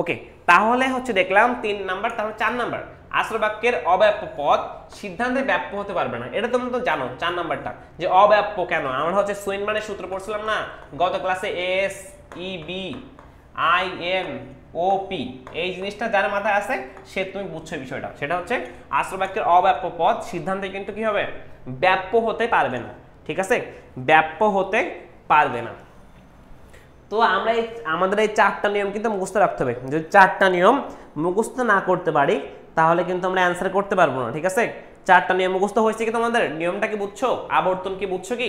ওকে। তাহলে হচ্ছে দেখলাম 3 নাম্বার। তাহলে 4 নাম্বার আশ্রয় বাক্যের অব্যাপ্য পদ সিদ্ধান্তে ব্যাপ্য হতে পারবে না, এটা তোমরা তো জানো 4 নাম্বারটা যে অব্যাপ্য কেন। আমরা হচ্ছে সুইনম্যানের সূত্র পড়ছিলাম না গত ক্লাসে, S E B I N O P, এই জিনিসটা যার মাথায় আছে সে তুমি বুঝছো বিষয়টা। সেটা হচ্ছে আশ্রয় বাক্যের অব্যাপ্য পদ সিদ্ধান্তে কিন্তু কি হবে, ব্যাপ্য হতে পারবে না, ঠিক আছে, ব্যাপ্য হতে পারবে না। তো আমরা আমাদের এই 4টা নিয়ম কিন্তু মুখস্থ রাখতে হবে। যদি 4টা নিয়ম মুখস্থ না করতে পারি তাহলে কিন্তু আমরা অ্যান্সার করতে পারবো না, ঠিক আছে। 4টা নিয়ম মুখস্থ হয়েছে কি তোমাদের? নিয়মটা কি বুঝছো, আবর্তন কি বুঝছো কি?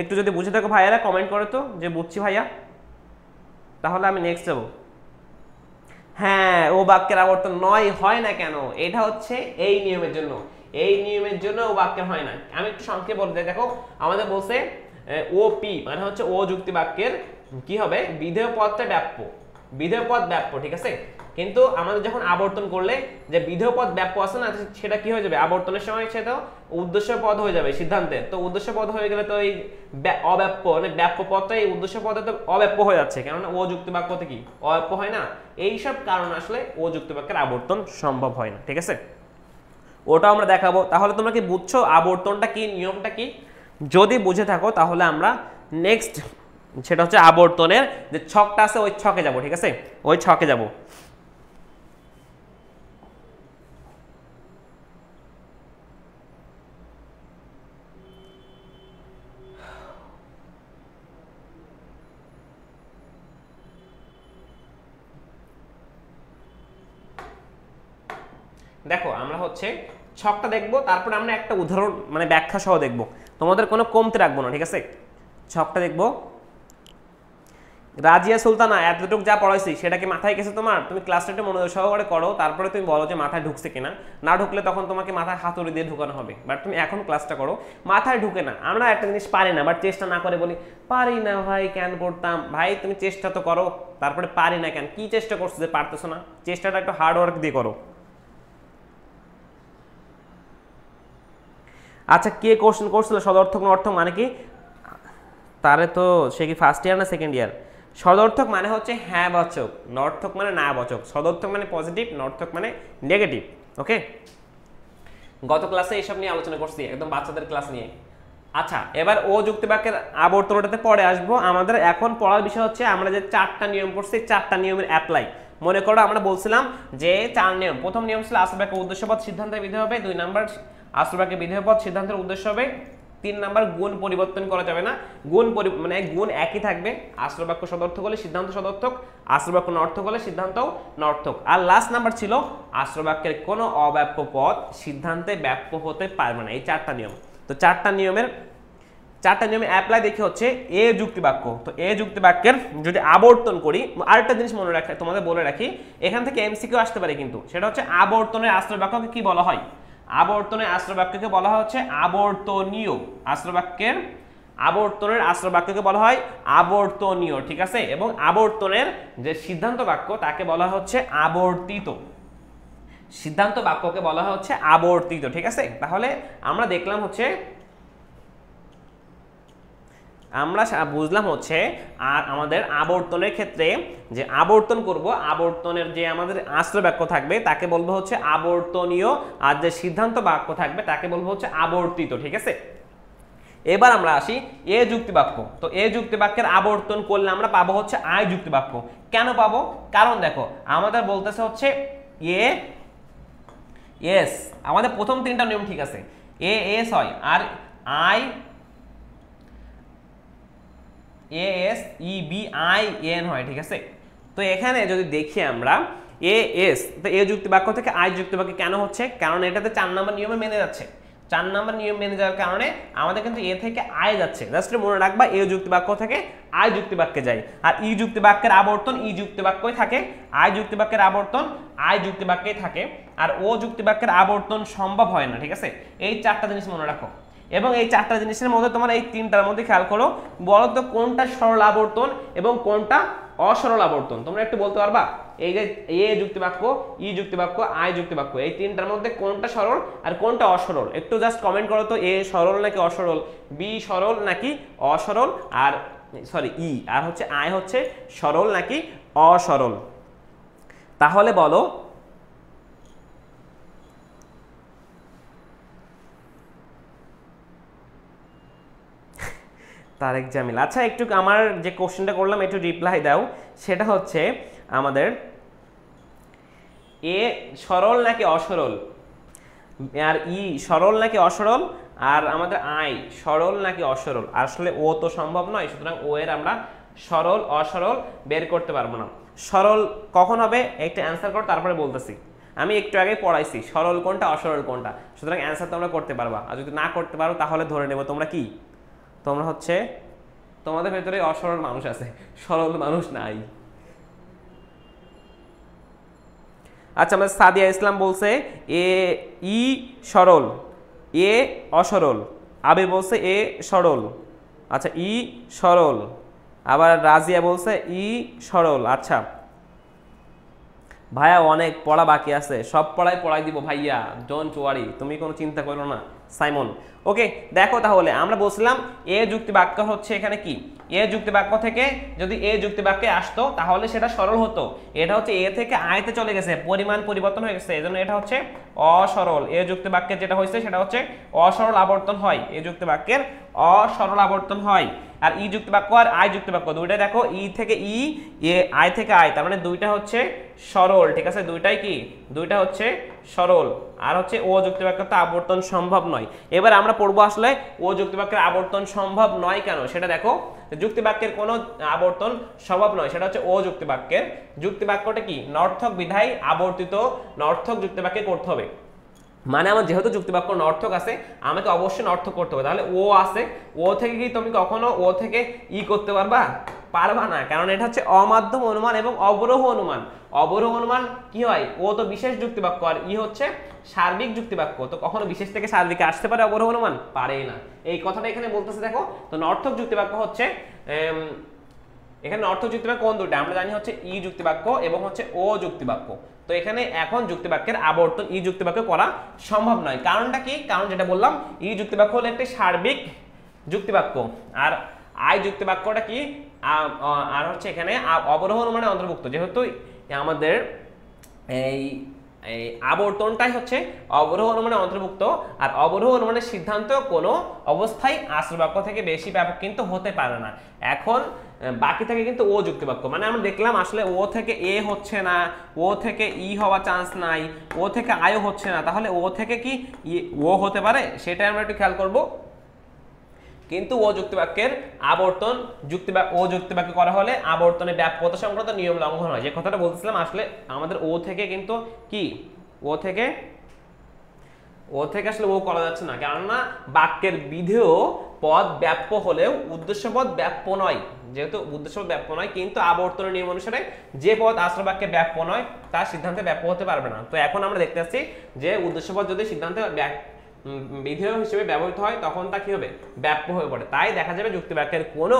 একটু যদি বুঝে থাকো ভাইয়ারা কমেন্ট করে তো যে বুঝছি ভাইয়া, তাহলে আমি নেক্সট যাবো। হ্যাঁ, ও বাক্যের আবর্তন নয় হয় না কেন? এটা হচ্ছে এই নিয়মের জন্য, এই নিয়মের জন্য ও বাক্যের হয় না। আমি একটু সংক্ষেপে বলতে দেখো, আমাদের বলছে ও পি মানে হচ্ছে ও যুক্তি বাক্যের কি হবে, বিধেয় পদটা ব্যাপ্য, বিধেয় পদ ব্যাপ্য, ঠিক আছে। কিন্তু আমাদের যখন আবর্তন করলে যে বিধেয় পদ ব্যাপ্য আছে না, সেটা কি হয়ে যাবে আবর্তনের সময়, সেটা উদ্দেশ্য পদ হয়ে যাবে সিদ্ধান্তের। তো উদ্দেশ্য পদ হয়ে গেলে তো এই অব্যাপ্য মানে ব্যাপ্য পদটা এই উদ্দেশ্য পদে তো অব্যাপ্য হয়ে যাচ্ছে, কেননা ও যুক্তি বাক্যতে কি অব্যাপ্য হয় না। এইসব কারণ আসলে ও যুক্তি বাক্যের আবর্তন সম্ভব হয় না, ঠিক আছে। ওটাও আমরা দেখাবো। তাহলে তোমরা কি বুঝছো আবর্তনটা কি, নিয়মটা কি? যদি বুঝে থাকো তাহলে আমরা নেক্সট সেটা হচ্ছে আবর্তনের যে ছকটা আছে ওই ছকে যাব, ঠিক আছে, ওই ছকে যাব। দেখো আমরা হচ্ছে ছকটা দেখবো, তারপরে আমরা একটা উদাহরণ মানে ব্যাখ্যা সহ দেখবো, তোমাদের কোনো কমতে রাখবো না, ঠিক আছে। ছকটা দেখবো, রাজিয়া সুলতানা এতটুকু যা পড়াইছি সেটা কি মাথায় গেছে তোমার? তুমি ক্লাসটা একটু মনোযোগ সহকারে করো, তারপরে তুমি বলো যে মাথায় ঢুকছে কিনা। না ঢুকলে তখন তোমাকে মাথায় হাতুড়ি দিয়ে ঢুকানো হবে। বাট তুমি এখন ক্লাসটা করো, মাথায় ঢুকে না। আমরা একটা জিনিস পারি না, বাট চেষ্টা না করে বলি পারি না ভাই, কেন পড়তাম ভাই? তুমি চেষ্টা তো করো, তারপরে পারি না কেন, কি চেষ্টা করছো যে পারতেছো না? চেষ্টাটা একটু হার্ড ওয়ার্ক দিয়ে করো। আচ্ছা, কে কোশ্চেন করছিল সদর্থক নর্থক মানে কি? তারে তো সে কি ফার্স্ট ইয়ার না সেকেন্ড ইয়ার? সদর্থক মানে হচ্ছে হ্যাঁ বাচক, নর্থক মানে না বাচক। সদর্থক মানে পজিটিভ, নর্থক মানে নেগেটিভ, ওকে। গত ক্লাসে এইসব নিয়ে আলোচনা করছি, একদম বাচ্চাদের ক্লাস নিয়ে। আচ্ছা, এবার ও যুক্তি বাক্যের আবর্তনটাতে পরে আসবো। আমাদের এখন পড়ার বিষয় হচ্ছে আমরা যে 4টা নিয়ম করছি, 4টা নিয়মের অ্যাপ্লাই। মনে করো আমরা বলছিলাম যে 4 নিয়ম। প্রথম নিয়ম ছিল আসল বাক্য উদ্দেশ্যপদ সিদ্ধান্তের বিধেয় হবে, 2 নাম্বার আসল বাক্যে বিধেয় পদ সিদ্ধান্তের উদ্দেশ্য হবে, 3 নাম্বার গুণ পরিবর্তন করা যাবে না, গুণ মানে গুণ একই থাকবে। আসল বাক্য সদর্থক হলে সিদ্ধান্ত সদর্থক, আসল বাক্য নর্থক হলে সিদ্ধান্তও নর্থক। আর লাস্ট নাম্বার ছিল আসল বাক্যের কোনো অব্যাপ্য পদ সিদ্ধান্তে ব্যাপ্য হতে পারবে না। এই 4টা নিয়ম। তো 4টা নিয়মের অ্যাপ্লাই দেখে হচ্ছে এ যুক্তি বাক্য। তো এ যুক্তি বাক্যের যদি আবর্তন করি, আরেকটা জিনিস মনে রাখা তোমাদের বলে রাখি, এখান থেকে এমসিকিউ আসতে পারে কিন্তু, সেটা হচ্ছে আবর্তনের আশ্রয় বাক্যকে কি বলা হয়? আবর্তনের আশ্রয় বাক্যকে বলা হচ্ছে আবর্তনীয়। আশ্রয় বাক্যের আবর্তনের আশ্রয় বাক্যকে বলা হয় আবর্তনীয়, ঠিক আছে? এবং আবর্তনের যে সিদ্ধান্ত বাক্য তাকে বলা হচ্ছে আবর্তিত। সিদ্ধান্ত বাক্যকে বলা হচ্ছে আবর্তিত, ঠিক আছে? তাহলে আমরা দেখলাম হচ্ছে, আমরা বুঝলাম হচ্ছে আর আমাদের আবর্তনের ক্ষেত্রে যে আবর্তন করব, আবর্তনের যে আমাদের আশ্রয় বাক্য থাকবে তাকে বলবো হচ্ছে আবর্তনীয়, আর যে সিদ্ধান্ত বাক্য থাকবে তাকে বলবো হচ্ছে আবর্তিত, ঠিক আছে? এবার আমরা আসি এ যুক্তি বাক্য। তো এ যুক্তি বাক্যের আবর্তন করলে আমরা পাবো হচ্ছে আই যুক্তি বাক্য। কেন পাবো? কারণ দেখো আমাদের বলতেছে হচ্ছে এ এস, আমাদের প্রথম 3টা নিয়ম ঠিক আছে, এ এস হয় আর I A S E B I N হয়, ঠিক আছে? তো এখানে যদি দেখি আমরা এ এস, তো এ যুক্তি বাক্য থেকে আই যুক্তি বাক্য কেন হচ্ছে? কারণ এটাতে 4 নম্বর নিয়মে মেনে যাচ্ছে। 4 নম্বর নিয়ম মেনে যাওয়ার কারণে আমাদের কিন্তু এ থেকে আই যাচ্ছে। জাস্ট মনে রাখবা এ যুক্তি বাক্য থেকে আই যুক্তি বাক্যে যায়। আর ই যুক্তি বাক্যের আবর্তন ই যুক্তি বাক্যই থাকে, আই যুক্তি বাক্যের আবর্তন আই যুক্তি বাক্যেই থাকে। আর ও যুক্তি বাক্যের আবর্তন সম্ভব হয় না, ঠিক আছে? এই 4টা জিনিস মনে রাখো। এবং এই 4টা জিনিসের মধ্যে তোমার এই 3টার মধ্যে খেয়াল করো, বলো তো কোনটা সরল আবর্তন এবং কোনটা অসরল আবর্তন? তোমরা একটু বলতে পারবা? এই যে এ যুক্তি বাক্য, ই যুক্তি বাক্য, আই যুক্তি বাক্য, এই 3টার মধ্যে কোনটা সরল আর কোনটা অসরল? একটু জাস্ট কমেন্ট করো তো, এ সরল নাকি অসরল, বি সরল নাকি অসরল, আর সরি ই আর হচ্ছে আই হচ্ছে সরল নাকি অসরল? তাহলে বলো। তারেক জামিল, আচ্ছা একটু আমার যে কোশ্চেনটা করলাম একটু রিপ্লাই দাও। সেটা হচ্ছে আমাদের এ সরল নাকি অসরল, আর ই সরল নাকি অসরল, আর আমাদের আই সরল নাকি অসরল? আসলে ও তো সম্ভব নয়, সুতরাং ও এর আমরা সরল অসরল বের করতে পারবো না। সরল কখন হবে একটা অ্যান্সার করো, তারপরে বলতেছি। আমি একটু আগে পড়াইছি সরল কোনটা অসরল কোনটা, সুতরাং অ্যান্সার তোমরা করতে পারবা। আর যদি না করতে পারো তাহলে ধরে নেব তোমরা কি, তোমরা হচ্ছে তোমাদের ভেতরে অসরল মানুষ আছে, সরল মানুষ নাই। আচ্ছা, আমাদের সাদিয়া ইসলাম বলছে এ ই সরল, এ অসরল। আবির বলছে এ সরল, আচ্ছা ই সরল। আবার রাজিয়া বলছে ই সরল। আচ্ছা ভাইয়া অনেক পড়া বাকি আছে, সব পড়াই দিব ভাইয়া, ডোন্ট ওয়ারি, তুমি কোনো চিন্তা করো না সাইমন। ওকে, দেখো তাহলে আমরা বলছিলাম এ যুক্তি বাক্য হচ্ছে এখানে কি, এ যুক্তি বাক্য থেকে যদি এ যুক্তি বাক্যে আসতো তাহলে সেটা সরল হতো। এটা হচ্ছে এ থেকে আয়তে চলে গেছে, পরিমাণ পরিবর্তন হয়ে গেছে, এজন্য এটা হচ্ছে অসরল। এ যুক্তি বাক্যের যেটা হয়েছে সেটা হচ্ছে অসরল আবর্তন হয়, এ যুক্তি বাক্যের অসরল আবর্তন হয়। আর ই যুক্তি বাক্য আর আই যুক্তি বাক্য দুইটা দেখো, ই থেকে ই, এ আই থেকে আই, তার মানে দুইটা হচ্ছে সরল, ঠিক আছে? দুইটাই কি, দুইটা হচ্ছে সরল। আর হচ্ছে ও যুক্তি বাক্যের তো আবর্তন সম্ভব নয়। এবার আমরা পড়বো আসলে ও যুক্তি বাক্যের আবর্তন সম্ভব নয় কেন সেটা দেখো। যুক্তি বাক্যের কোনো আবর্তন সম্ভব নয়, সেটা হচ্ছে ও যুক্তি বাক্যের। যুক্তি বাক্যটা কি, নর্থক বিধায় আবর্তিত নর্থক যুক্তি বাক্যে করতে হবে। মানে আমার যেহেতু যুক্তিবাক্য নর্থক আছে, আমাকে অবশ্যই নর্থক করতে হবে। তাহলে ও আছে, ও থেকে কি তুমি কখনো ও থেকে ই করতে পারবা? পারবা না, কারণ এটা হচ্ছে অমাধ্যম অনুমান এবং অবরোহ অনুমান। অবরোহ অনুমান কি হয়, ও তো বিশেষ যুক্তিবাক্য আর ই হচ্ছে সার্বিক যুক্তিবাক্য, তো কখনো বিশেষ থেকে সার্বিকে আসতে পারে অবরোহ অনুমান? পারে না। এই কথাটা এখানে বলতেছে দেখো। তো নর্থক যুক্তিবাক্য হচ্ছে এখানে নর্থক যুক্তিবাক্য কোন দুটো আমরা জানি, হচ্ছে ই যুক্তিবাক্য এবং হচ্ছে ও যুক্তিবাক্য। তো এখানে এখন যুক্তিবাক্যের আবর্তন ই যুক্তিবাক্য করা সম্ভব নয়। কারণটা কি? কারণ যেটা বললাম, ই যুক্তিবাক্য হলো একটি সার্বিক যুক্তিবাক্য, আর আই যুক্তিবাক্যটা কি, আর হচ্ছে এখানে অবরোহ অনুমানে অন্তর্ভুক্ত। যেহেতু আমাদের এই এই আবর্তনটাই হচ্ছে অবরোহ অনুমানের অন্তর্ভুক্ত, আর অবরোহ অনুমানের সিদ্ধান্ত কোনো অবস্থায় আশ্রয় বাক্য থেকে বেশি ব্যাপক কিন্তু হতে পারে না। এখন বাকি থাকে কিন্তু ও যুক্তি বাক্য, মানে আমরা দেখলাম আসলে ও থেকে এ হচ্ছে না, ও থেকে ই হওয়ার চান্স নাই, ও থেকে আয়ও হচ্ছে না, তাহলে ও থেকে কি ও হতে পারে সেটাই আমরা একটু খেয়াল করব। কিন্তু ও যুক্তিবাক্যের আবর্তন ও যুক্তিবাক্য করা হলে আবর্তনের ব্যাপকতা সংক্রান্ত নিয়ম লঙ্ঘন হয়। যে কথাটা বলছিলাম আসলে আমাদের ও থেকে কিন্তু কি ও থেকে আসলে ও করা যাচ্ছে না, কেননা বাক্যের বিধেয় পদ ব্যাপ্য হলেও উদ্দেশ্য পদ ব্যাপ্য নয়। যেহেতু উদ্দেশ্য পদ ব্যাপ্য নয়, কিন্তু আবর্তনের নিয়ম অনুসারে যে পদ আশ্রয় বাক্যে ব্যাপ্য নয় তার সিদ্ধান্তে ব্যাপ্য হতে পারবে না। তো এখন আমরা দেখতে পাচ্ছি যে উদ্দেশ্য পদ যদি সিদ্ধান্তে বিধেয় হিসেবে ব্যবহৃত হয় তখন তা কি হবে, ব্যাপ্য হয়ে পড়ে। তাই দেখা যাবে যুক্তিবাক্যের কোনো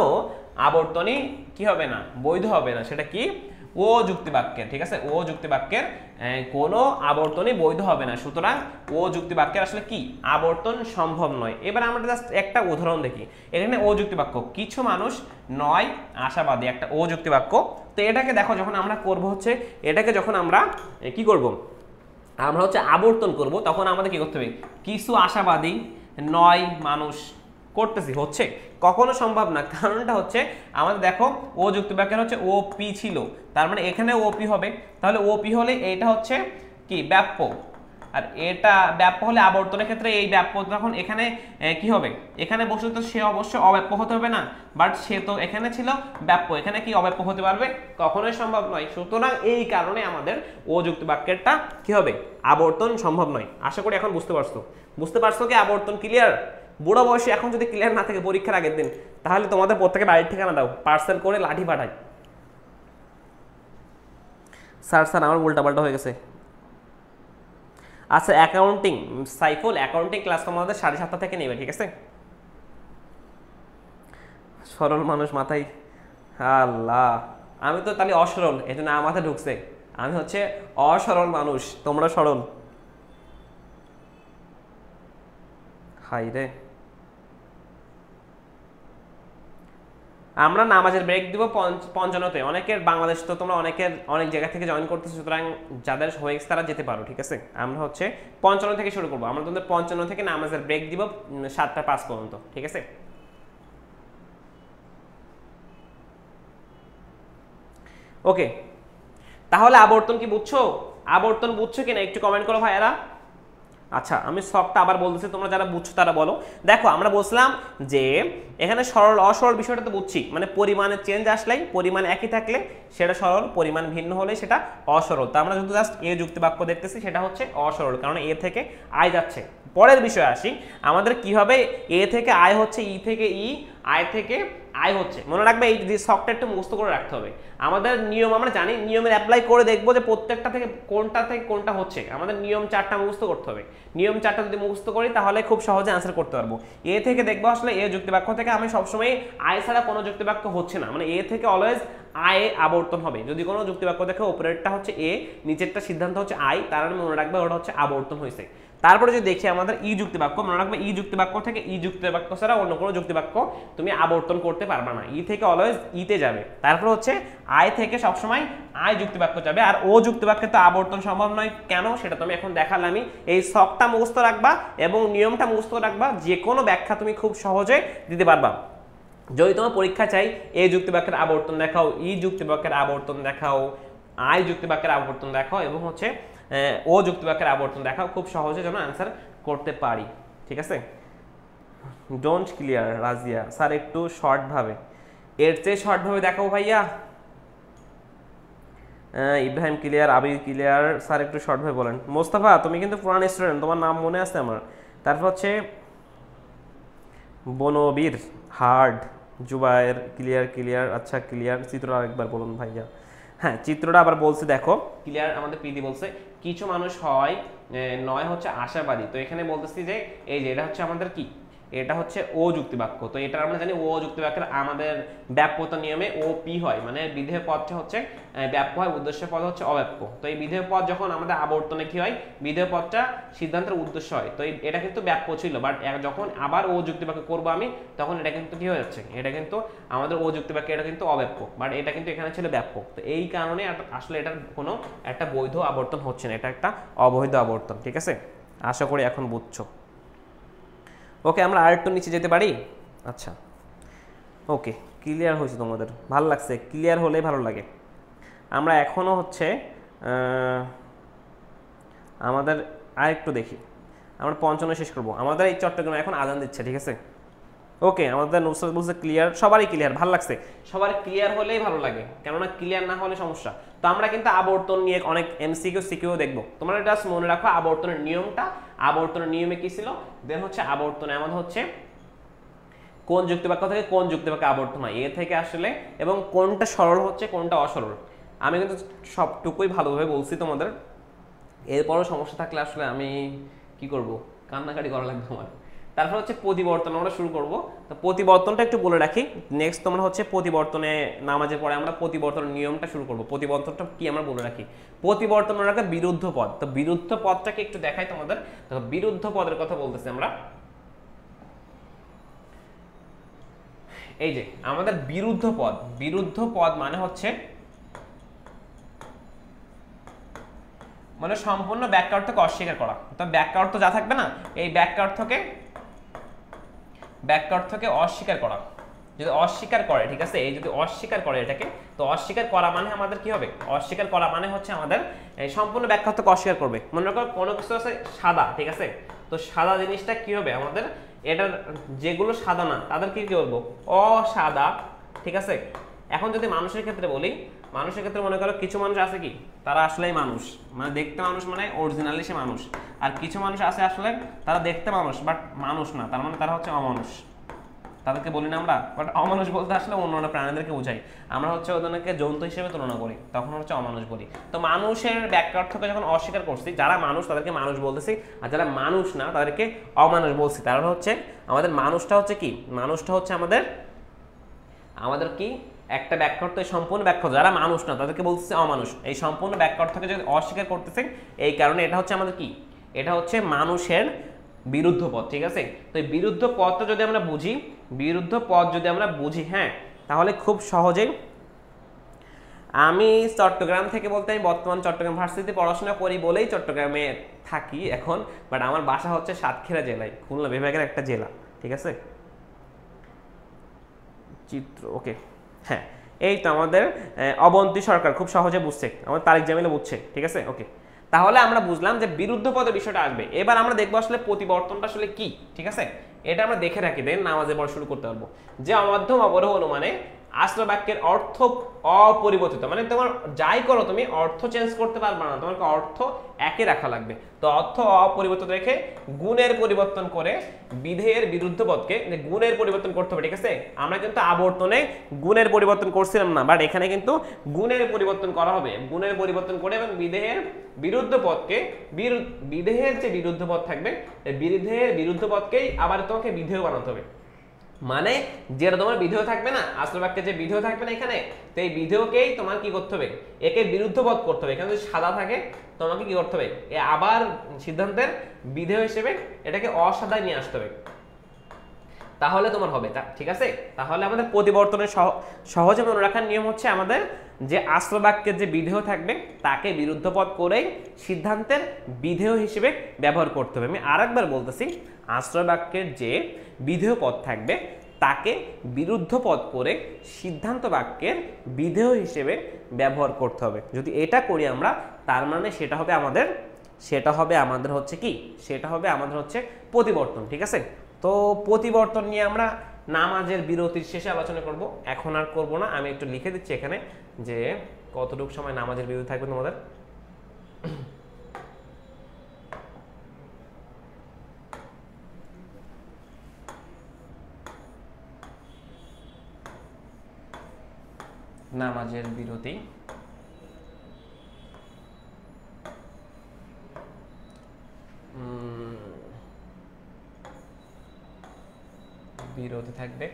আবর্তনই কি হবে না, বৈধ হবে না। সেটা কি, ও যুক্তিবাক্যের, ঠিক আছে, ও যুক্তিবাক্যের কোনো আবর্তনই বৈধ হবে না। সুতরাং ও যুক্তিবাক্যের আসলে কি আবর্তন সম্ভব নয়। এবার আমরা জাস্ট একটা উদাহরণ দেখি। এখানে ও যুক্তিবাক্য, কিছু মানুষ নয় আশাবাদী, একটা ও যুক্তিবাক্য। তো এটাকে দেখো যখন আমরা করব হচ্ছে, এটাকে যখন আমরা কি করব, আমরা হচ্ছে আবর্তন করব, তখন আমাদের কি করতে হবে, কিছু আশাবাদী নয় মানুষ করতেছি, হচ্ছে কখনো সম্ভব না। কারণটা হচ্ছে আমাদের দেখো ও যুক্তিবাক্যের হচ্ছে ও পি ছিল, তার মানে এখানে ও পি হবে, তাহলে ও পি হলে এইটা হচ্ছে কি ব্যাপ্য, আর এটা ব্যাপ্য হলে আবর্তনের ক্ষেত্রে এই ব্যাপ্য তখন এখানে কি হবে, এখানে বসে তো সে অবশ্যই অব্যাপ্য হতে হবে না, বাট সে তো এখানে ছিল ব্যাপ্য, এখানে কি অব্যাপ্য হতে পারবে, কখনোই সম্ভব নয়। সুতরাং এই কারণে আমাদের ও যুক্তিবাক্যেরটা কি হবে, আবর্তন সম্ভব নয়। আশা করি এখন বুঝতে পারছো কি আবর্তন ক্লিয়ার? বুড়ো বয়সে এখন যদি ক্লিয়ার না থাকে পরীক্ষার আগের দিন, তাহলে তোমাদের প্রত্যেকে বাড়ির ঠিকানা দাও, পার্সেল করে লাঠি পাঠাই। স্যার আমার উল্টাপাল্টা হয়ে গেছে। আচ্ছা অ্যাকাউন্টিং, সাইফুল অ্যাকাউন্টিং ক্লাস তোমাদের 7:30 থেকে নেবে, ঠিক আছে? সরল মানুষ মাথায়, আল্লাহ আমি তো তাহলে অসরল, এটা না মাথায় ঢুকছে, আমি হচ্ছে অসরল মানুষ, তোমরা সরল। হাই রে, আমরা নামাজের ব্রেক দিব 55-তে। অনেকের বাংলাদেশ তো তোমরা অনেক জায়গা থেকে জয়েন করতেছো, সুতরাং যাদের হয়েছে তারা যেতে পারো, ঠিক আছে? আমরা হচ্ছে 55 থেকে শুরু করবো, আমরা তোমাদের 55 থেকে নামাজের ব্রেক দিব 7টা 5 পর্যন্ত, ঠিক আছে? ওকে, তাহলে আবর্তন কি বুঝছো? আবর্তন বুঝছো কিনা একটু কমেন্ট করো ভাইয়ারা। আচ্ছা আমি শখটা আবার বলতেছি, তোমরা যারা বুঝছো তারা বলো। দেখো আমরা বলছিলাম যে এখানে সরল অসরল বিষয়টা তো বুঝছি, মানে পরিমাণের চেঞ্জ আসলেই, পরিমাণ একই থাকলে সেটা সরল, পরিমাণ ভিন্ন হলে সেটা অসরল। তো আমরা যদি জাস্ট এ যুক্তি বাক্য দেখতেছি সেটা হচ্ছে অসরল, কারণ এ থেকে আয় যাচ্ছে। পরের বিষয়ে আসি, আমাদের কি হবে, এ থেকে আয় হচ্ছে, ই থেকে ই, আয় থেকে আয় হচ্ছে। মনে রাখবে এই শখটা একটু মুখস্থ করে রাখতে হবে। আমাদের নিয়ম আমরা জানি, নিয়মের অ্যাপ্লাই করে দেখবো যে প্রত্যেকটা থেকে কোনটা হচ্ছে। আমাদের নিয়ম 4টা মুখস্থ করতে হবে। নিয়ম 4টা যদি মুখস্থ করি তাহলে খুব সহজে আনসার করতে পারবো। এ থেকে দেখবো আসলে এ যুক্তিবাক্য থেকে আমি সবসময় আয় ছাড়া কোনো যুক্তিবাক্য হচ্ছে না, মানে এ থেকে অলওয়েজ আয় আবর্তন হবে। যদি কোনো যুক্তিবাক্য দেখে উপরেরটা হচ্ছে এ, নিচেরটা সিদ্ধান্ত হচ্ছে আয়, তার মনে রাখবে ওটা হচ্ছে আবর্তন হয়েছে। তারপরে যদি দেখি আমাদের ই যুক্তিবাক্য, মনে রাখবে ই যুক্তিবাক্য থেকে ই যুক্তিবাক্য ছাড়া অন্য কোনো যুক্তিবাক্য তুমি আবর্তন করতে পারবে না, ই থেকে অলওয়েজ ইতে যাবে। তারপর হচ্ছে আয় থেকে সবসময় আয় যুক্তিবাক্য যাবে, আর ও যুক্তিবাক্যে তো আবর্তন সম্ভব নয়। কেন সেটা তুমি এখন দেখালামই। এই শখটা মুখস্থ রাখবা এবং নিয়মটা মুখস্থ রাখবা, যে কোনো ব্যাখ্যা তুমি খুব সহজে দিতে পারবা। যদি তোমার পরীক্ষা চাই এ যুক্তিবাক্যের আবর্তন দেখাও, ই যুক্তিবাক্যের আবর্তন দেখাও, আয় যুক্তিবাক্যের আবর্তন দেখাও এবং হচ্ছে ও যুক্তিবাক্যের আবর্তন দেখাও, খুব সহজে যেন অ্যান্সার করতে পারি, ঠিক আছে? ডোন্ট ক্লিয়ার রাজিয়া স্যার, একটু শর্ট ভাবে, এর চেয়ে শর্ট ভাবে দেখাও ভাইয়া। ইব্রাহিম ক্লিয়ার, আবির ক্লিয়ার, স্যার একটু শর্ট ভাবে বলেন। মোস্তফা তুমি কিন্তু পুরান স্টুডেন্ট, তোমার নাম মনে আছে আমার। তারপর হচ্ছে বনবীর, হার্ড, জুবায়ের ক্লিয়ার, আচ্ছা ক্লিয়ার। চিত্র আরেকবার বলুন ভাইয়া। হ্যাঁ চিত্রটা আবার বলছে, দেখো ক্লিয়ার। আমাদের প্রীতি বলছে কিছু মানুষ হয় নয় হচ্ছে আশাবাদী। তো এখানে বলতেছি যে এই যে এটা হচ্ছে আমাদের কি এটা হচ্ছে ও যুক্তি বাক্য। তো এটা আমরা জানি ও যুক্তি বাক্যের আমাদের ব্যাপ্যতা নিয়মে ও পি হয়, মানে বিধেয় পদটা হচ্ছে ব্যাপ্য হয়, উদ্দেশ্য পদ হচ্ছে অব্যাপ্য। তো এই বিধেয় পদ যখন আমাদের আবর্তনে কি হয়, বিধেয় পদটা সিদ্ধান্তের উদ্দেশ্য হয়। তো এটা কিন্তু ব্যাপ্য ছিল, বাট যখন আবার ও যুক্তি বাক্য করবো আমি, তখন এটা কিন্তু কি হয়ে যাচ্ছে, এটা কিন্তু আমাদের ও যুক্তি বাক্য, এটা কিন্তু অব্যাপ্য, বাট এটা কিন্তু এখানে ছিল ব্যাপ্য। তো এই কারণে আসলে এটার কোনো একটা বৈধ আবর্তন হচ্ছে না, এটা একটা অবৈধ আবর্তন। ঠিক আছে, আশা করি এখন বুঝছো। ওকে, আমরা আর একটু নিচে যেতে পারি। আচ্ছা, ওকে, ক্লিয়ার হয়েছে তোমাদের, ভালো লাগছে, ক্লিয়ার হলেই ভালো লাগে। আমরা এখনও হচ্ছে আমাদের আরেকটু দেখি, আমরা 55 শেষ করবো। আমাদের এই চট্টগ্রামে এখন আজান দিচ্ছে, ঠিক আছে। ওকে, আমাদের নুসরাত বলছে ক্লিয়ার, সবারই ক্লিয়ার, ভালো লাগছে। সবার ক্লিয়ার হলেই ভালো লাগে, কেননা ক্লিয়ার না হলে সমস্যা। তো আমরা কিন্তু আবর্তন নিয়ে অনেক এমসিকিউ সিকিউ দেখবো, তোমরা জাস্ট মনে রাখো আবর্তনের নিয়মটা। আবর্তনের নিয়মে কি ছিল, দেন হচ্ছে আবর্তনে আমাদের হচ্ছে কোন যুক্তিবাক্য থেকে কোন যুক্তিবাক্যে আবর্তন হয়, এ থেকে আসলে, এবং কোনটা সরল হচ্ছে কোনটা অসরল। আমি কিন্তু সবটুকুই ভালোভাবে বলছি তোমাদের। এরপরও সমস্যা থাকলে আসলে আমি কি করব, কান্নাকাটি করা লাগবে আমার। তারপর হচ্ছে প্রতিবর্তন আমরা শুরু করব। তো প্রতিবর্তনটা একটু বলে রাখি, নেক্সট তোমরা হচ্ছে প্রতিবর্তনে নামাজের পরে আমরা প্রতিবর্তনের নিয়মটা শুরু করব। প্রতিবর্তনটা কি আমরা বলে রাখি, প্রতিবর্তন রাখা বিরুদ্ধ পদ। তো বিরুদ্ধ পদটাকে একটু দেখাই তোমাদের। তো বিরুদ্ধ পদের কথা বলতেছি আমরা, এই যে আমাদের বিরুদ্ধ পদ। বিরুদ্ধ পদ মানে হচ্ছে মানে সম্পূর্ণ বাক্যার্থকে অস্বীকার করা। তো বাক্যার্থ যা থাকবে না, এই বাক্যার্থকে অস্বীকার করা। যদি অস্বীকার করে, ঠিক আছে, এই যদি অস্বীকার করে এটাকে, তো অস্বীকার করা মানে আমাদের কি হবে, অস্বীকার করা মানে হচ্ছে আমাদের এই সম্পূর্ণ ব্যাখ্যার্থকে অস্বীকার করবে। মনে করো কোনো কিছু আছে সাদা, ঠিক আছে, তো সাদা জিনিসটা কি হবে আমাদের, এটার যেগুলো সাদা না তাদেরকে কি বলবো, অসাদা, ঠিক আছে। এখন যদি মানুষের ক্ষেত্রে বলি, মানুষের ক্ষেত্রে মনে করো কিছু মানুষ আছে কি, তারা আসলেই মানুষ, মানে দেখতে মানুষ, মানে অরিজিনালি সে মানুষ। আর কিছু মানুষ আছে আসলে তারা দেখতে মানুষ বাট মানুষ না, তার মানে তারা হচ্ছে অমানুষ। তাদেরকে বলি না আমরা, বাট অমানুষ বলতে আসলে অন্যান্য প্রাণীদেরকে বোঝাই। আমরা হচ্ছে ওদেরকে জন্তু হিসেবে তুলনা করি, তখন হচ্ছে অমানুষ বলি। তো মানুষের বাক্যার্থকে যখন অস্বীকার করছি, যারা মানুষ তাদেরকে মানুষ বলতেছি, আর যারা মানুষ না তাদেরকে অমানুষ বলছি। তাহলে হচ্ছে আমাদের মানুষটা হচ্ছে কি, মানুষটা হচ্ছে আমাদের কি একটা বাক্যার্থ, সম্পূর্ণ বাক্যার্থ, যারা মানুষ না তাদেরকে বলতেছে অমানুষ। এই সম্পূর্ণ বাক্যার্থকে যদি অস্বীকার করতেছে, এই কারণে এটা হচ্ছে আমাদের কি, এটা হচ্ছে মানুষের বিরুদ্ধ পদ, ঠিক আছে। তো এই বিরুদ্ধ পদটা যদি আমরা বুঝি, বিরুদ্ধ পদ যদি আমরা বুঝি, হ্যাঁ, তাহলে খুব সহজেই, আমি চট্টগ্রাম থেকে বলতে আমি বর্তমান চট্টগ্রাম ভার্সিটিতে পড়াশোনা করি বলেই চট্টগ্রামে থাকি এখন, বাট আমার বাসা হচ্ছে সাতক্ষীরা জেলায়, খুলনা বিভাগের একটা জেলা, ঠিক আছে। চিত্র, ওকে, হ্যাঁ, এই তো আমাদের অবন্তী সরকার খুব সহজে বুঝছে, আমাদের তারিক জামিলে বুঝছে, ঠিক আছে। ওকে, তাহলে আমরা বুঝলাম যে বিরুদ্ধ পদের বিষয়টা আসবে। এবার আমরা দেখবো আসলে প্রতিবর্তনটা আসলে কি, ঠিক আছে। এটা আমরা দেখে রাখি, দেন নামাজের পর শুরু করতে পারবো। যে অমাধ্যম অবরোহ অনুমানে আসল বাক্যের অর্থ অপরিবর্তিত, মানে তোমার যাই করো তুমি অর্থ চেঞ্জ করতে পারবে না, তোমাকে অর্থ একই রাখা লাগবে। তো অর্থ অপরিবর্তিত রেখে গুণের পরিবর্তন করে বিধেয়ের বিরুদ্ধ পদকে গুণের পরিবর্তন করতে হবে, ঠিক আছে। আমরা কিন্তু আবর্তনে গুণের পরিবর্তন করছিলাম না, বাট এখানে কিন্তু গুণের পরিবর্তন করা হবে। গুণের পরিবর্তন করে এবং বিধেয়ের বিরুদ্ধ পদকে, বিধেয়ের যে বিরুদ্ধ পদ থাকবে, বিধেয়ের বিরুদ্ধ পদকেই আবার তোমাকে বিধেয় বানাতে হবে। মানে যেটা তোমার বিধেয় থাকবে না, আসল বাক্যে যে বিধেয় থাকবে না এখানে, তো এই বিধেয়কেই তোমার কি করতে হবে, একে বিরুদ্ধ পদ করতে হবে। এখানে যদি সাদা থাকে তোমাকে কি করতে হবে, আবার সিদ্ধান্তের বিধেয় হিসেবে এটাকে অসাদায় নিয়ে আসতে হবে, তাহলে তোমার হবে, ঠিক আছে। তাহলে আমাদের প্রতিবর্তনের সহজে মনে রাখার নিয়ম হচ্ছে আমাদের যে আসল বাক্যের যে বিধেয় থাকবে তাকে বিরুদ্ধ পদ করেই সিদ্ধান্তের বিধেয় হিসেবে ব্যবহার করতে হবে। আমি আরেকবার বলতেছি, আসল বাক্যের যে বিধেয় পদ থাকবে তাকে বিরুদ্ধ পদ করে সিদ্ধান্ত বাক্যের বিধেয় হিসেবে ব্যবহার করতে হবে। যদি এটা করি আমরা, তার মানে সেটা হবে আমাদের হচ্ছে কি, সেটা হবে আমাদের হচ্ছে প্রতিবর্তন, ঠিক আছে। তো প্রতিবর্তন নিয়ে আমরা নামাজের বিরতির শেষে আলোচনা করব, এখন আর করব না। আমি একটু লিখে দিচ্ছি এখানে যে কতটুকু সময় নামাজের বিরতি থাকবে তোমাদের। নামাজের বিরতি বিরতি থাকবে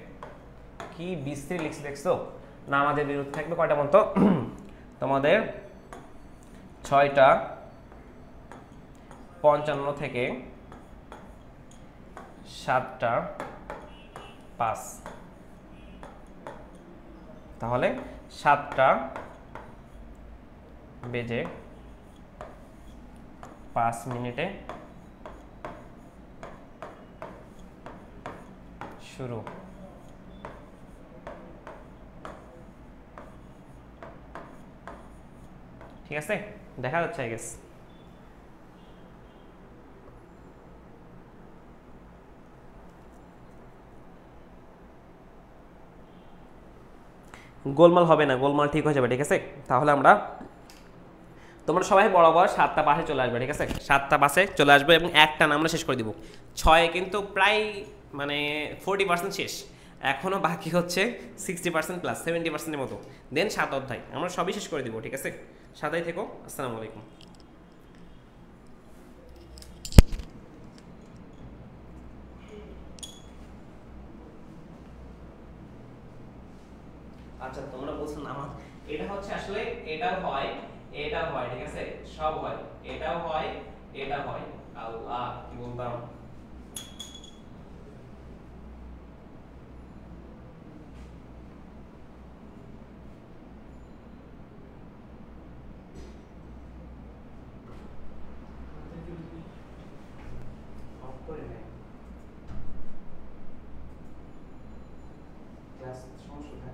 কি বিশ্রী লিখছি দেখছো না আমাদের বিরতি থাকবে কয়টা বলতো তোমাদের 6:55 থেকে 7:05 তাহলে 7:05 শুরু। ঠিক আছে দেখা যাচ্ছে আই গেস গোলমাল হবে না গোলমাল ঠিক হয়ে যাবে ঠিক আছে তাহলে আমরা তোমরা সবাই বরাবর 7টা পাশে চলে আসবে ঠিক আছে 7টা পাশে চলে আসবে এবং একটা না আমরা শেষ করে দিব 6 কিন্তু প্রায় মানে 40% শেষ এখনো বাকি হচ্ছে 60% প্লাস 70%-এর মতো দেন 7 অধ্যায় আমরা সবই শেষ করে দিব ঠিক আছে সাথেই থেকো আসসালামু আলাইকুম আচ্ছা তোমরা বলছো না আমার এটা হচ্ছে আসলে এটাও হয় ঠিক আছে সব হয় এটাও হয় এটা হয় আল্লাহ কি বলতাম অফ করে নেই ক্লাস সমস্যা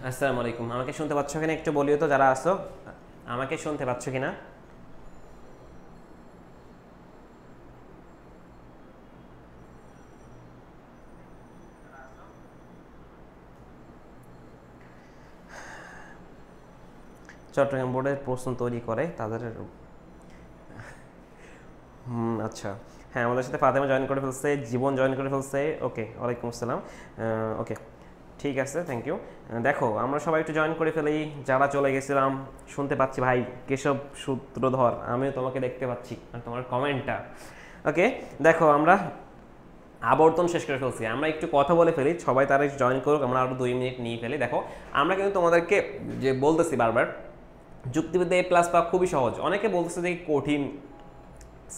আসসালামু আলাইকুম, আমাকে শুনতে পাচ্ছ কিনা একটু বলিও তো যারা আসো, আমাকে শুনতে পাচ্ছ কিনা? চট্টগ্রাম বোর্ডের প্রশ্ন তৈরি করে তাদের আচ্ছা, হ্যাঁ আমাদের সাথে ফাতেমা জয়েন করে ফেলছে, জীবন জয়েন করে ফেলছে। ওকে, ওয়ালাইকুম আসসালাম। ওকে, ঠিক আছে, থ্যাংক ইউ। দেখো আমরা সবাই একটু জয়েন করে ফেলি, যারা চলে গেছিলাম। শুনতে পাচ্ছি ভাই কেশব সূত্রধর, আমিও তোমাকে দেখতে পাচ্ছি আর তোমার কমেন্টটা। ওকে, দেখো আমরা আবর্তন শেষ করে ফেলছি, আমরা একটু কথা বলে ফেলি, সবাই তারা জয়েন করুক, আমরা আরও 2 মিনিট নিয়ে ফেলি। দেখো আমরা কিন্তু তোমাদেরকে যে বলতেছি বারবার, যুক্তিবিদ্যা A+ পাওয়া খুবই সহজ। অনেকে বলতেছে যে কঠিন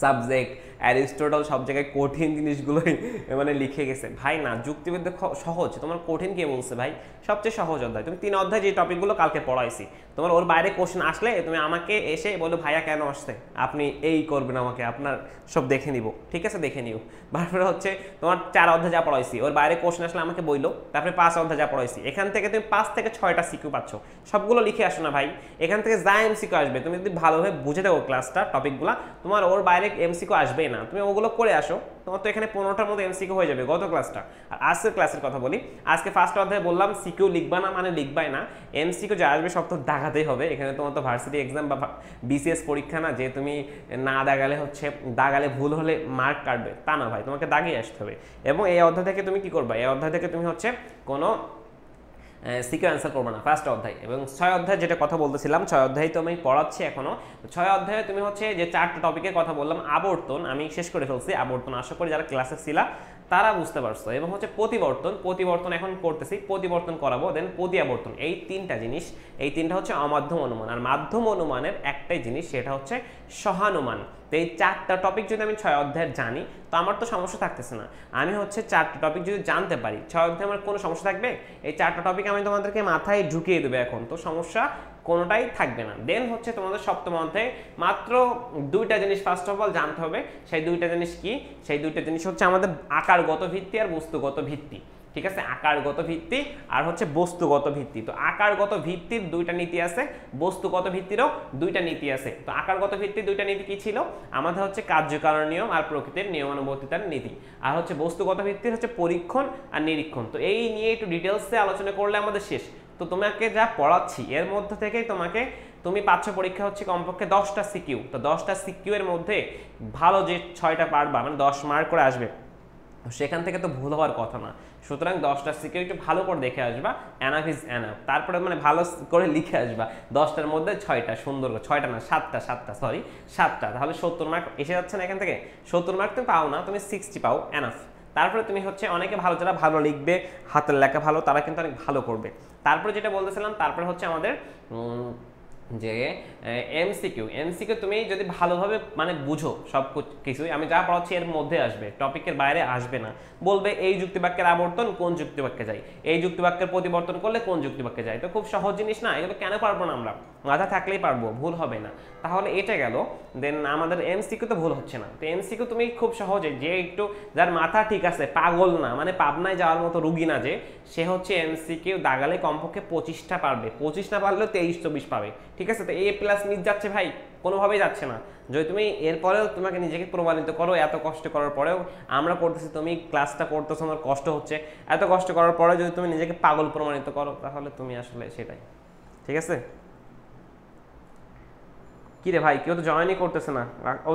সাবজেক্ট, অ্যারিস্টটল সব জায়গায় কঠিন জিনিসগুলোই মানে লিখে গেছে। ভাই না, যুক্তিবিদ্যা সহজ, তোমার কঠিন কে বলছে ভাই? সবচেয়ে সহজ অধ্যায়। তুমি 3 অধ্যায় যে টপিকগুলো কালকে পড়াইছি, তোমার ওর বাইরে কোশ্চেন আসলে তুমি আমাকে এসে বলো ভাইয়া কেন আসছে, আপনি এই করবেন, আমাকে আপনার সব দেখে নিব, ঠিক আছে দেখে নিও। তারপরে হচ্ছে তোমার 4 অধ্যায় যা পড়াইছি ওর বাইরে কোশ্চেন আসলে আমাকে বইলো। তারপরে 5 অধ্যায় যা পড়াইছি, এখান থেকে তুমি 5 থেকে 6টা সিকিউ পাচ্ছ, সবগুলো লিখে আসো না ভাই। এখান থেকে যা এমসিকিউ আসবে, তুমি যদি ভালোভাবে বুঝে দেবো ক্লাসটা টপিকগুলো, তোমার ওর বাইরে এমসিকিউ আসবেই না। তুমি ওগুলো করে আসো, তোমার তো এখানে 15টার মধ্যে এমসিকিউ হয়ে যাবে গত ক্লাসটা। আর আজকের ক্লাসের কথা বলি, আজকে ফার্স্ট অধ্যায়ে বললাম সিকিউ লিখবা না মানে লিখবাই না, এমসিকিউ যা আসবে সব তো দাগাতেই হবে। এখানে তোমার তো ভার্সিটি এক্সাম বা বিসিএস পরীক্ষা না যে তুমি না দাগালে হচ্ছে, দাগালে ভুল হলে মার্ক কাটবে তা না ভাই, তোমাকে দাগিয়ে আসতে হবে। এবং এই অধ্যায় থেকে তুমি কি করবা, এই অধ্যায় থেকে তুমি হচ্ছে কোনো সিকিউ অ্যান্সার করবো না ফার্স্ট অধ্যায়। এবং 6 অধ্যায় যেটা কথা বলতেছিলাম, 6 অধ্যায় তো আমি পড়াচ্ছি এখনো। 6 অধ্যায়ে তুমি হচ্ছে যে 4টা টপিকের কথা বললাম, আবর্তন আমি শেষ করে ফেলছি। আবর্তন আশা করি যারা ক্লাসে ছিলা তারা বুঝতে পারছো। এবং হচ্ছে প্রতিবর্তন, প্রতিবর্তন এখন করতেছি, প্রতিবর্তন করাবো। দেন প্রতিআবর্তন, এই 3টা জিনিস, এই 3টা হচ্ছে অমাধ্যম অনুমান। আর মাধ্যম অনুমানের একটাই জিনিস, সেটা হচ্ছে সহানুমান। তো এই 4টা টপিক যদি আমি 6 অধ্যায়ের জানি, তো আমার তো সমস্যা থাকতেছে না। আমি হচ্ছে 4টা টপিক যদি জানতে পারি, 6 অধ্যায়ে আমার কোনো সমস্যা থাকবে? এই 4টা টপিক আমি তোমাদেরকে মাথায় ঢুকিয়ে দেবো, এখন তো সমস্যা কোনোটাই থাকবে না। দেন হচ্ছে তোমাদের সপ্তম অধ্যায়ে মাত্র 2টা জিনিস ফার্স্ট অফ অল জানতে হবে। সেই 2টা জিনিস কি? সেই 2টা জিনিস হচ্ছে আমাদের আকারগত ভিত্তি আর বস্তুগত ভিত্তি, ঠিক আছে? আকারগত ভিত্তি আর হচ্ছে বস্তুগত ভিত্তি। তো আকারগত ভিত্তির 2টা নীতি আছে, বস্তুগত ভিত্তিরও 2টা নীতি আছে। তো আকারগত ভিত্তির 2টা নীতি কি ছিল? আমাদের হচ্ছে কার্যকারণ নিয়ম আর প্রকৃতির নিয়মানুবর্তিতার নীতি। আর হচ্ছে বস্তুগত ভিত্তির হচ্ছে পরীক্ষণ আর নিরীক্ষণ। তো এই নিয়ে একটু ডিটেলসে আলোচনা করলে আমাদের শেষ। তো তোমাকে যা পড়াচ্ছি এর মধ্যে থেকেই তুমি পাচ্ছ পরীক্ষা হচ্ছে কমপক্ষে 10টা সিকিউ। তো 10টা সিকিউ এর মধ্যে ভালো যে 6টা পারবা, মানে 10 মার্ক করে আসবে, সেখান থেকে তো ভুল হওয়ার কথা না। সুতরাং 10টা সিকিউ একটু ভালো করে দেখে আসবা, এনাফ ইজ এনাফ। তারপরে মানে ভালো করে লিখে আসবা, 10টার মধ্যে 6টা, সুন্দর করে 6টা না 7টা, সরি 7টা, তাহলে 70 মার্ক এসে যাচ্ছে না এখান থেকে। 70 মার্ক তুমি পাও না, তুমি 60 পাও, এনাফ। তারপরে তুমি হচ্ছে অনেকে ভালো, যারা ভালো লিখবে, হাতের লেখা ভালো, তারা কিন্তু অনেক ভালো করবে। তারপরে যেটা বলতেছিলাম, তারপরে হচ্ছে আমাদের যে এমসিকিউ তুমি যদি ভালোভাবে মানে বুঝো সব কিছুই, আমি যা পড়াচ্ছি এর মধ্যে আসবে, টপিকের বাইরে আসবে না। বলবে এই যুক্তিবাক্যের আবর্তন কোন যুক্তিবাক্যে যায়, এই যুক্তিবাক্যের প্রতিবর্তন করলে কোন যুক্তিবাক্যে যায়। তো খুব সহজ জিনিস না, এগুলো কেন পারবো না আমরা? মাথা থাকলেই পারবো, ভুল হবে না। তাহলে এটা গেল। দেন আমাদের এমসিকিউ তো ভুল হচ্ছে না। তো এমসিকিউ তুমি খুব সহজে, যে একটু যার মাথা ঠিক আছে, পাগল না, মানে পাবনায় যাওয়ার মতো রুগী না, যে সে হচ্ছে এমসিকিউ দাগালে কমপক্ষে 25টা পারবে, 25 না পারলেও 23-24 পাবে, ঠিক আছে? তো A+ মিস যাচ্ছে ভাই, কোনোভাবেই যাচ্ছে না। যদি তুমি এরপরেও তোমাকে নিজেকে প্রমাণিত করো, এত কষ্ট করার পরেও আমরা করতেছি, তুমি ক্লাসটা করতেছো, আমার কষ্ট হচ্ছে, এত কষ্ট করার পরে যদি তুমি নিজেকে পাগল প্রমাণিত করো, তাহলে তুমি আসলে সেটাই, ঠিক আছে? কি রে ভাই, কেউ তো জয়েনই করতেছে না। ও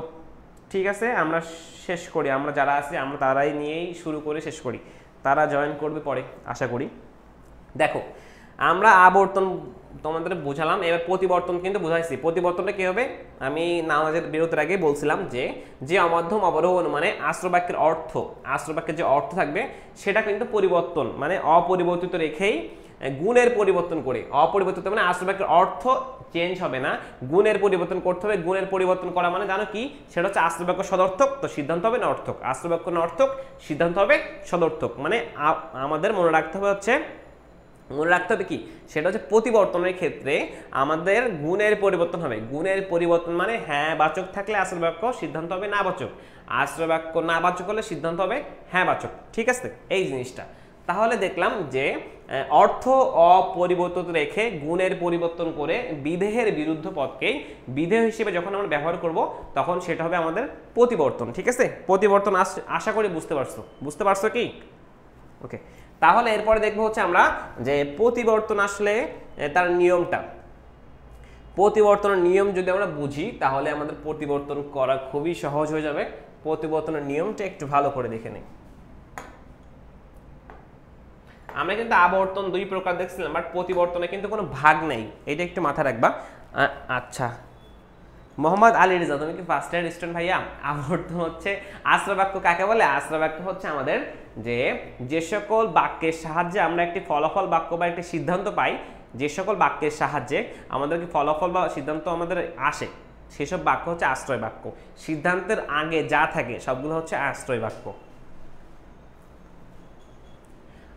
ঠিক আছে, আমরা শেষ করি, আমরা যারা আছি আমরা তারাই নিয়েই শুরু করে শেষ করি, তারা জয়েন করবে পরে আশা করি। দেখো আমরা আবর্তন তোমাদের বোঝালাম, এবার প্রতিবর্তন কিন্তু বুঝাইছি। প্রতিবর্তনটা কি হবে? আমি নামাজের বিরতির আগে বলছিলাম যে অমাধ্যম অবরোহ অনুমানে আশ্রবাক্যের অর্থ, আশ্রবাক্যের যে অর্থ থাকবে সেটা কিন্তু পরিবর্তন, মানে অপরিবর্তিত রেখেই গুণের পরিবর্তন করে, অপরিবর্তিত মানে আশ্রবাক্যের অর্থ চেঞ্জ হবে না, গুণের পরিবর্তন করতে হবে। গুণের পরিবর্তন করা মানে জানো কি? সেটা হচ্ছে আশ্রবাক্য সদর্থক, তো সিদ্ধান্ত হবে নর্থক। আশ্রবাক্য নর্থক, সিদ্ধান্ত হবে সদর্থক। মানে আমাদের মনে রাখতে হবে কি? সেটা হচ্ছে প্রতিবর্তনের ক্ষেত্রে আমাদের গুণের পরিবর্তন হবে। গুণের পরিবর্তন মানে হ্যাঁ বাচক থাকলে আশ্রয় বাক্য সিদ্ধান্ত হবে না বাচক, আশ্রয় বাক্য না বাচক হলে সিদ্ধান্ত হবে হ্যাঁ বাচক, ঠিক আছে? এই জিনিসটা। তাহলে দেখলাম যে অর্থ অপরিবর্তিত রেখে গুণের পরিবর্তন করে বিধেয়ের বিরুদ্ধ পদকেই বিধেয় হিসেবে যখন আমরা ব্যবহার করব তখন সেটা হবে আমাদের প্রতিবর্তন। ঠিক আছে, প্রতিবর্তন আশা করি বুঝতে পারছো কি? ওকে, তাহলে এরপরে দেখবো হচ্ছে আমরা যে প্রতিবর্তন আসলে তার নিয়মটা, প্রতিবর্তনের নিয়ম যদি আমরা বুঝি তাহলে আমাদের প্রতিবর্তন করা খুবই সহজ হয়ে যাবে। প্রতিবর্তনের নিয়মটা একটু ভালো করে দেখে নিই। আমরা কিন্তু আবর্তন দুই প্রকার দেখছিলাম, বাট প্রতিবর্তনে কিন্তু কোনো ভাগ নেই, এটা একটু মাথায় রাখবা। আচ্ছা, মোহাম্মদ আলী রেজা, তুমি কি ফার্স্ট ইয়ার স্টুডেন্ট ভাইয়া? আবর্তন হচ্ছে আশ্রয় বাক্য কাকে বলে? আশ্রয় বাক্য হচ্ছে আমাদের যে সকল বাক্যের সাহায্যে আমরা একটি ফলাফল বাক্য বা একটি সিদ্ধান্ত পাই, যে সকল বাক্যের সাহায্যে আমাদেরকে ফলাফল বা সিদ্ধান্ত আমাদের আসে সেসব বাক্য হচ্ছে আশ্রয় বাক্য। সিদ্ধান্তের আগে যা থাকে সবগুলো হচ্ছে আশ্রয় বাক্য।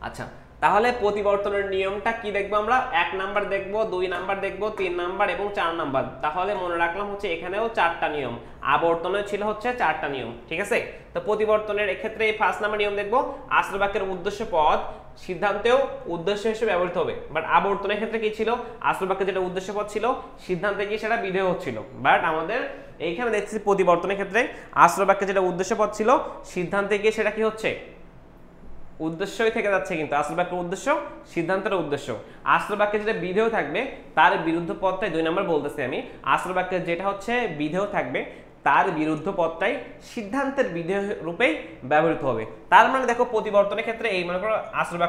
আচ্ছা, তাহলে প্রতিবর্তনের নিয়মটা কি দেখবো আমরা? 1 নাম্বার দেখবো, 2 নাম্বার দেখবো, 3 নাম্বার এবং 4 নাম্বার। তাহলে মনে রাখলাম হচ্ছে এখানেও 4টা নিয়ম, আবর্তনে ছিল হচ্ছে 4টা নিয়ম। ঠিক আছে, তো প্রতিবর্তনের এক্ষেত্রে এই 1 নাম্বার নিয়ম দেখবো, আশ্রয় বাক্যের উদ্দেশ্য পদ সিদ্ধান্তেও উদ্দেশ্য হিসেবে ব্যবহৃত হবে। বাট আবর্তনের ক্ষেত্রে কি ছিল? আশ্রয় বাক্যের যেটা উদ্দেশ্য পদ ছিল সিদ্ধান্তে গিয়ে সেটা বিধেয় হচ্ছিল। বাট আমাদের এইখানে দেখছি প্রতিবর্তনের ক্ষেত্রে আশ্রয় বাক্যের যেটা উদ্দেশ্য পদ ছিল সিদ্ধান্তে গিয়ে সেটা কি হচ্ছে? উদ্দেশ্যই থেকে যাচ্ছে। কিন্তু আশ্রয় বাক্যের উদ্দেশ্য সিদ্ধান্তের উদ্দেশ্য। আশ্রয় বাক্যে যেটা বিধেয় থাকবে তার বিরুদ্ধ পদটাই 2 নাম্বার বলতেছি আমি। আশ্রয় বাক্যে যেটা হচ্ছে বিধেয় থাকবে তার বিরুদ্ধ পদটাই সিদ্ধান্তের বিধেয় রূপেই ব্যবহৃত হবে। তার মানে দেখো প্রতিবর্তনের ক্ষেত্রে এই মনে করো আশ্রয়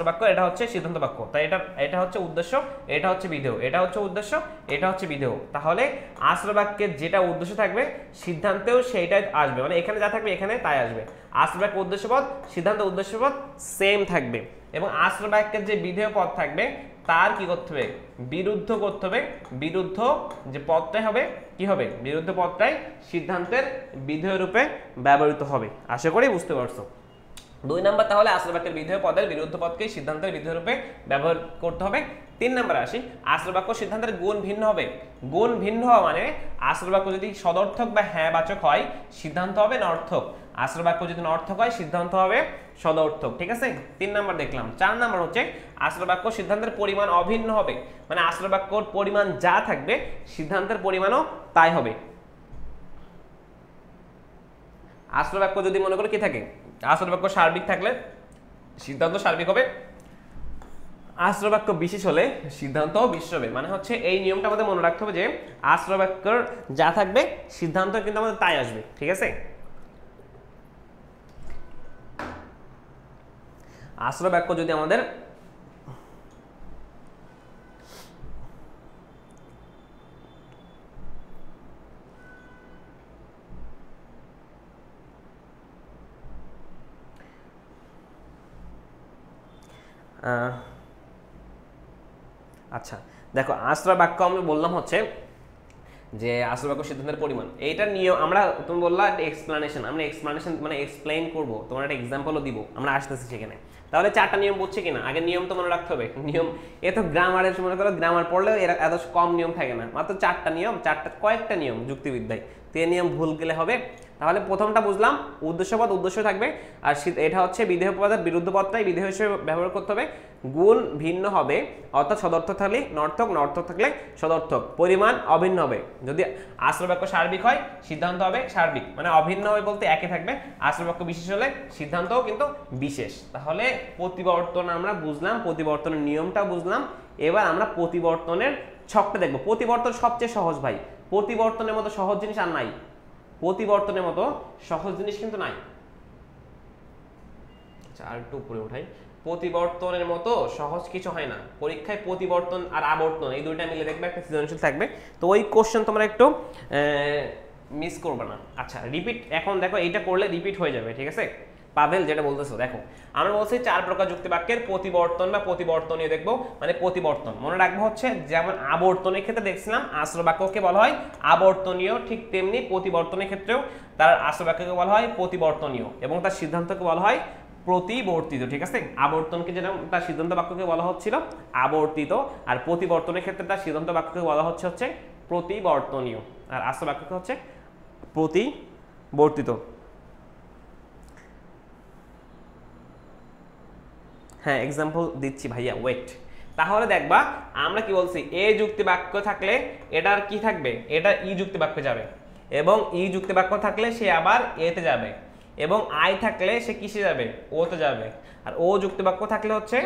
বাক্য এটা হচ্ছে সিদ্ধান্ত বাক্য, তাই এটা হচ্ছে উদ্দেশ্য, এটা হচ্ছে বিধেয়, এটা হচ্ছে উদ্দেশ্য, এটা হচ্ছে বিধেয়। তাহলে আশ্রয় বাক্যের যেটা উদ্দেশ্য থাকবে সিদ্ধান্তেও সেইটাই আসবে, মানে এখানে যা থাকবে এখানে তাই আসবে। আশ্রয় বাক্য উদ্দেশ্য পদ সিদ্ধান্ত উদ্দেশ্য পদ সেম থাকবে, এবং আশ্রয় বাক্যের যে বিধেয় পদ থাকবে তার কি করতে হবে? বিরুদ্ধ করতে হবে। বিরুদ্ধ যে পদটাই হবে কি হবে? বিরুদ্ধ পদটাই সিদ্ধান্তের বিধেয় রূপে ব্যবহৃত হবে। আশা করি বুঝতে পারছো। 2 নাম্বার তাহলে আশ্রয় বাক্যের বিধেয় পদের বিরুদ্ধ পদকে সিদ্ধান্তের বিধেয় রূপে ব্যবহার করতে হবে। 3 নাম্বারে আসি, আশ্রয় বাক্য সিদ্ধান্তের গুণ ভিন্ন হবে। গুণ ভিন্ন হওয়া মানে আশ্রয় বাক্য যদি সদর্থক বা হ্যাঁ বাচক হয় সিদ্ধান্ত হবে নর্থক, আশ্রয় বাক্য যদি নর্থক হয় সিদ্ধান্ত হবে সদর্থক। ঠিক আছে, 3 নাম্বার দেখলাম। 4 নাম্বার হচ্ছে আশ্রয় বাক্য সিদ্ধান্তের পরিমাণ অভিন্ন হবে, মানে আশ্রয় বাক্যর পরিমাণ যা থাকবে সিদ্ধান্তের পরিমাণও তাই হবে। আশ্রয় বাক্য যদি মনে করো কি থাকে? আশ্রয় বাক্য সার্বিক থাকলে সিদ্ধান্ত সার্বিক হবে, আশ্রয় বাক্য বিশেষ হলে সিদ্ধান্তও বিশেষ হবে। মানে হচ্ছে এই নিয়মটা আমাদের মনে রাখতে হবে যে আশ্রয় বাক্যর যা থাকবে সিদ্ধান্ত কিন্তু আমাদের তাই আসবে। ঠিক আছে, আশ্রয় বাক্য যদি আমাদের আচ্ছা দেখো, আশ্রয় বাক্য আমরা বললাম হচ্ছে যে আশ্রয় বাক্য সিদ্ধান্তের পরিমাণ, এইটার নিয়ম আমরা তুমি বললা এক্সপ্লানেশন, আমরা এক্সপ্লানেশন মানে এক্সপ্লেইন করব, তোমার একটা এক্সাম্পলও দিব, আমরা আসতেছি সেখানে। তাহলে 4টা নিয়ম বুঝছে কিনা? আগে নিয়ম তো মনে রাখতে হবে। নিয়ম এ তো গ্রামারের মনে করো, গ্রামার পড়লেও এর এত কম নিয়ম থাকে না, মাত্র 4টা নিয়ম, কয়েকটা নিয়ম যুক্তিবিদ্যায়, তো এই নিয়ম ভুল গেলে হবে। তাহলে প্রথমটা বুঝলাম, উদ্দেশ্যপদ উদ্দেশ্য থাকবে, আর এটা হচ্ছে বিধেয় পদের বিরুদ্ধ পদটাই বিধেয় হিসেবে ব্যবহার করতে হবে। গুণ ভিন্ন হবে, অর্থাৎ সদর্থক থাকলে নর্থক, নর্থক থাকলে সদর্থক। পরিমাণ অভিন্ন হবে, যদি আশ্রয় বাক্য সার্বিক হয় সিদ্ধান্ত হবে সার্বিক, মানে অভিন্ন হবে বলতে একই থাকবে। আশ্রয় বাক্য বিশেষ হলে সিদ্ধান্তও কিন্তু বিশেষ। তাহলে প্রতিবর্তন আমরা বুঝলাম, প্রতিবর্তনের নিয়মটা বুঝলাম। এবার আমরা প্রতিবর্তনের ছকটা দেখবো। প্রতিবর্তন সবচেয়ে সহজ ভাই, প্রতিবর্তনের মতো সহজ জিনিস আর নাই, প্রতিবর্তনের মতো সহজ জিনিস কিন্তু নাই। আচ্ছা আর একটু উপরে উঠাই, প্রতিবর্তনের মতো সহজ কিছু হয় না পরীক্ষায়। প্রতিবর্তন আর আবর্তন এই দুইটা মিলে দেখবে একটা সৃজনশীল থাকবে, তো ওই কোশ্চেন তোমরা একটু মিস করবে না। আচ্ছা রিপিট, এখন দেখো এইটা করলে রিপিট হয়ে যাবে। ঠিক আছে পাভেল, যেটা বলতেছো দেখো, আমরা বলছি 4 প্রকার যুক্তি বাক্যের প্রতিবর্তন বা প্রতিবর্তনীয় দেখবো, মানে প্রতিবর্তন মনে রাখবো হচ্ছে যেমন আবর্তনের ক্ষেত্রে দেখছিলাম আশ্রয় বাক্যকে বলা হয় আবর্তনীয়, ঠিক তেমনি প্রতিবর্তনের ক্ষেত্রেও তার আশ্রয় বাক্যকে বলা হয় প্রতিবর্তনীয় এবং তার সিদ্ধান্তকে বলা হয় প্রতিবর্তিত। ঠিক আছে, আবর্তনকে যেটা তার সিদ্ধান্ত বাক্যকে বলা হচ্ছিল আবর্তিত, আর প্রতিবর্তনের ক্ষেত্রে তার সিদ্ধান্ত বাক্যকে বলা হচ্ছে প্রতিবর্তনীয়, আর আশ্রয় বাক্যকে হচ্ছে প্রতিবর্তিত। হ্যাঁ এক্সাম্পল দিচ্ছি ভাইয়া, ওয়েট। তাহলে দেখবা আমরা কি বলছি, এ যুক্তি বাক্য থাকলে এটার কি থাকবে, এটা ই যুক্তি বাক্যে যাবে, এবং ই যুক্তি বাক্য থাকলে সে আবার এতে যাবে, এবং আই থাকলে সে কিসে যাবে, ওতে যাবে, আর ও যুক্তি বাক্য থাকলে হচ্ছে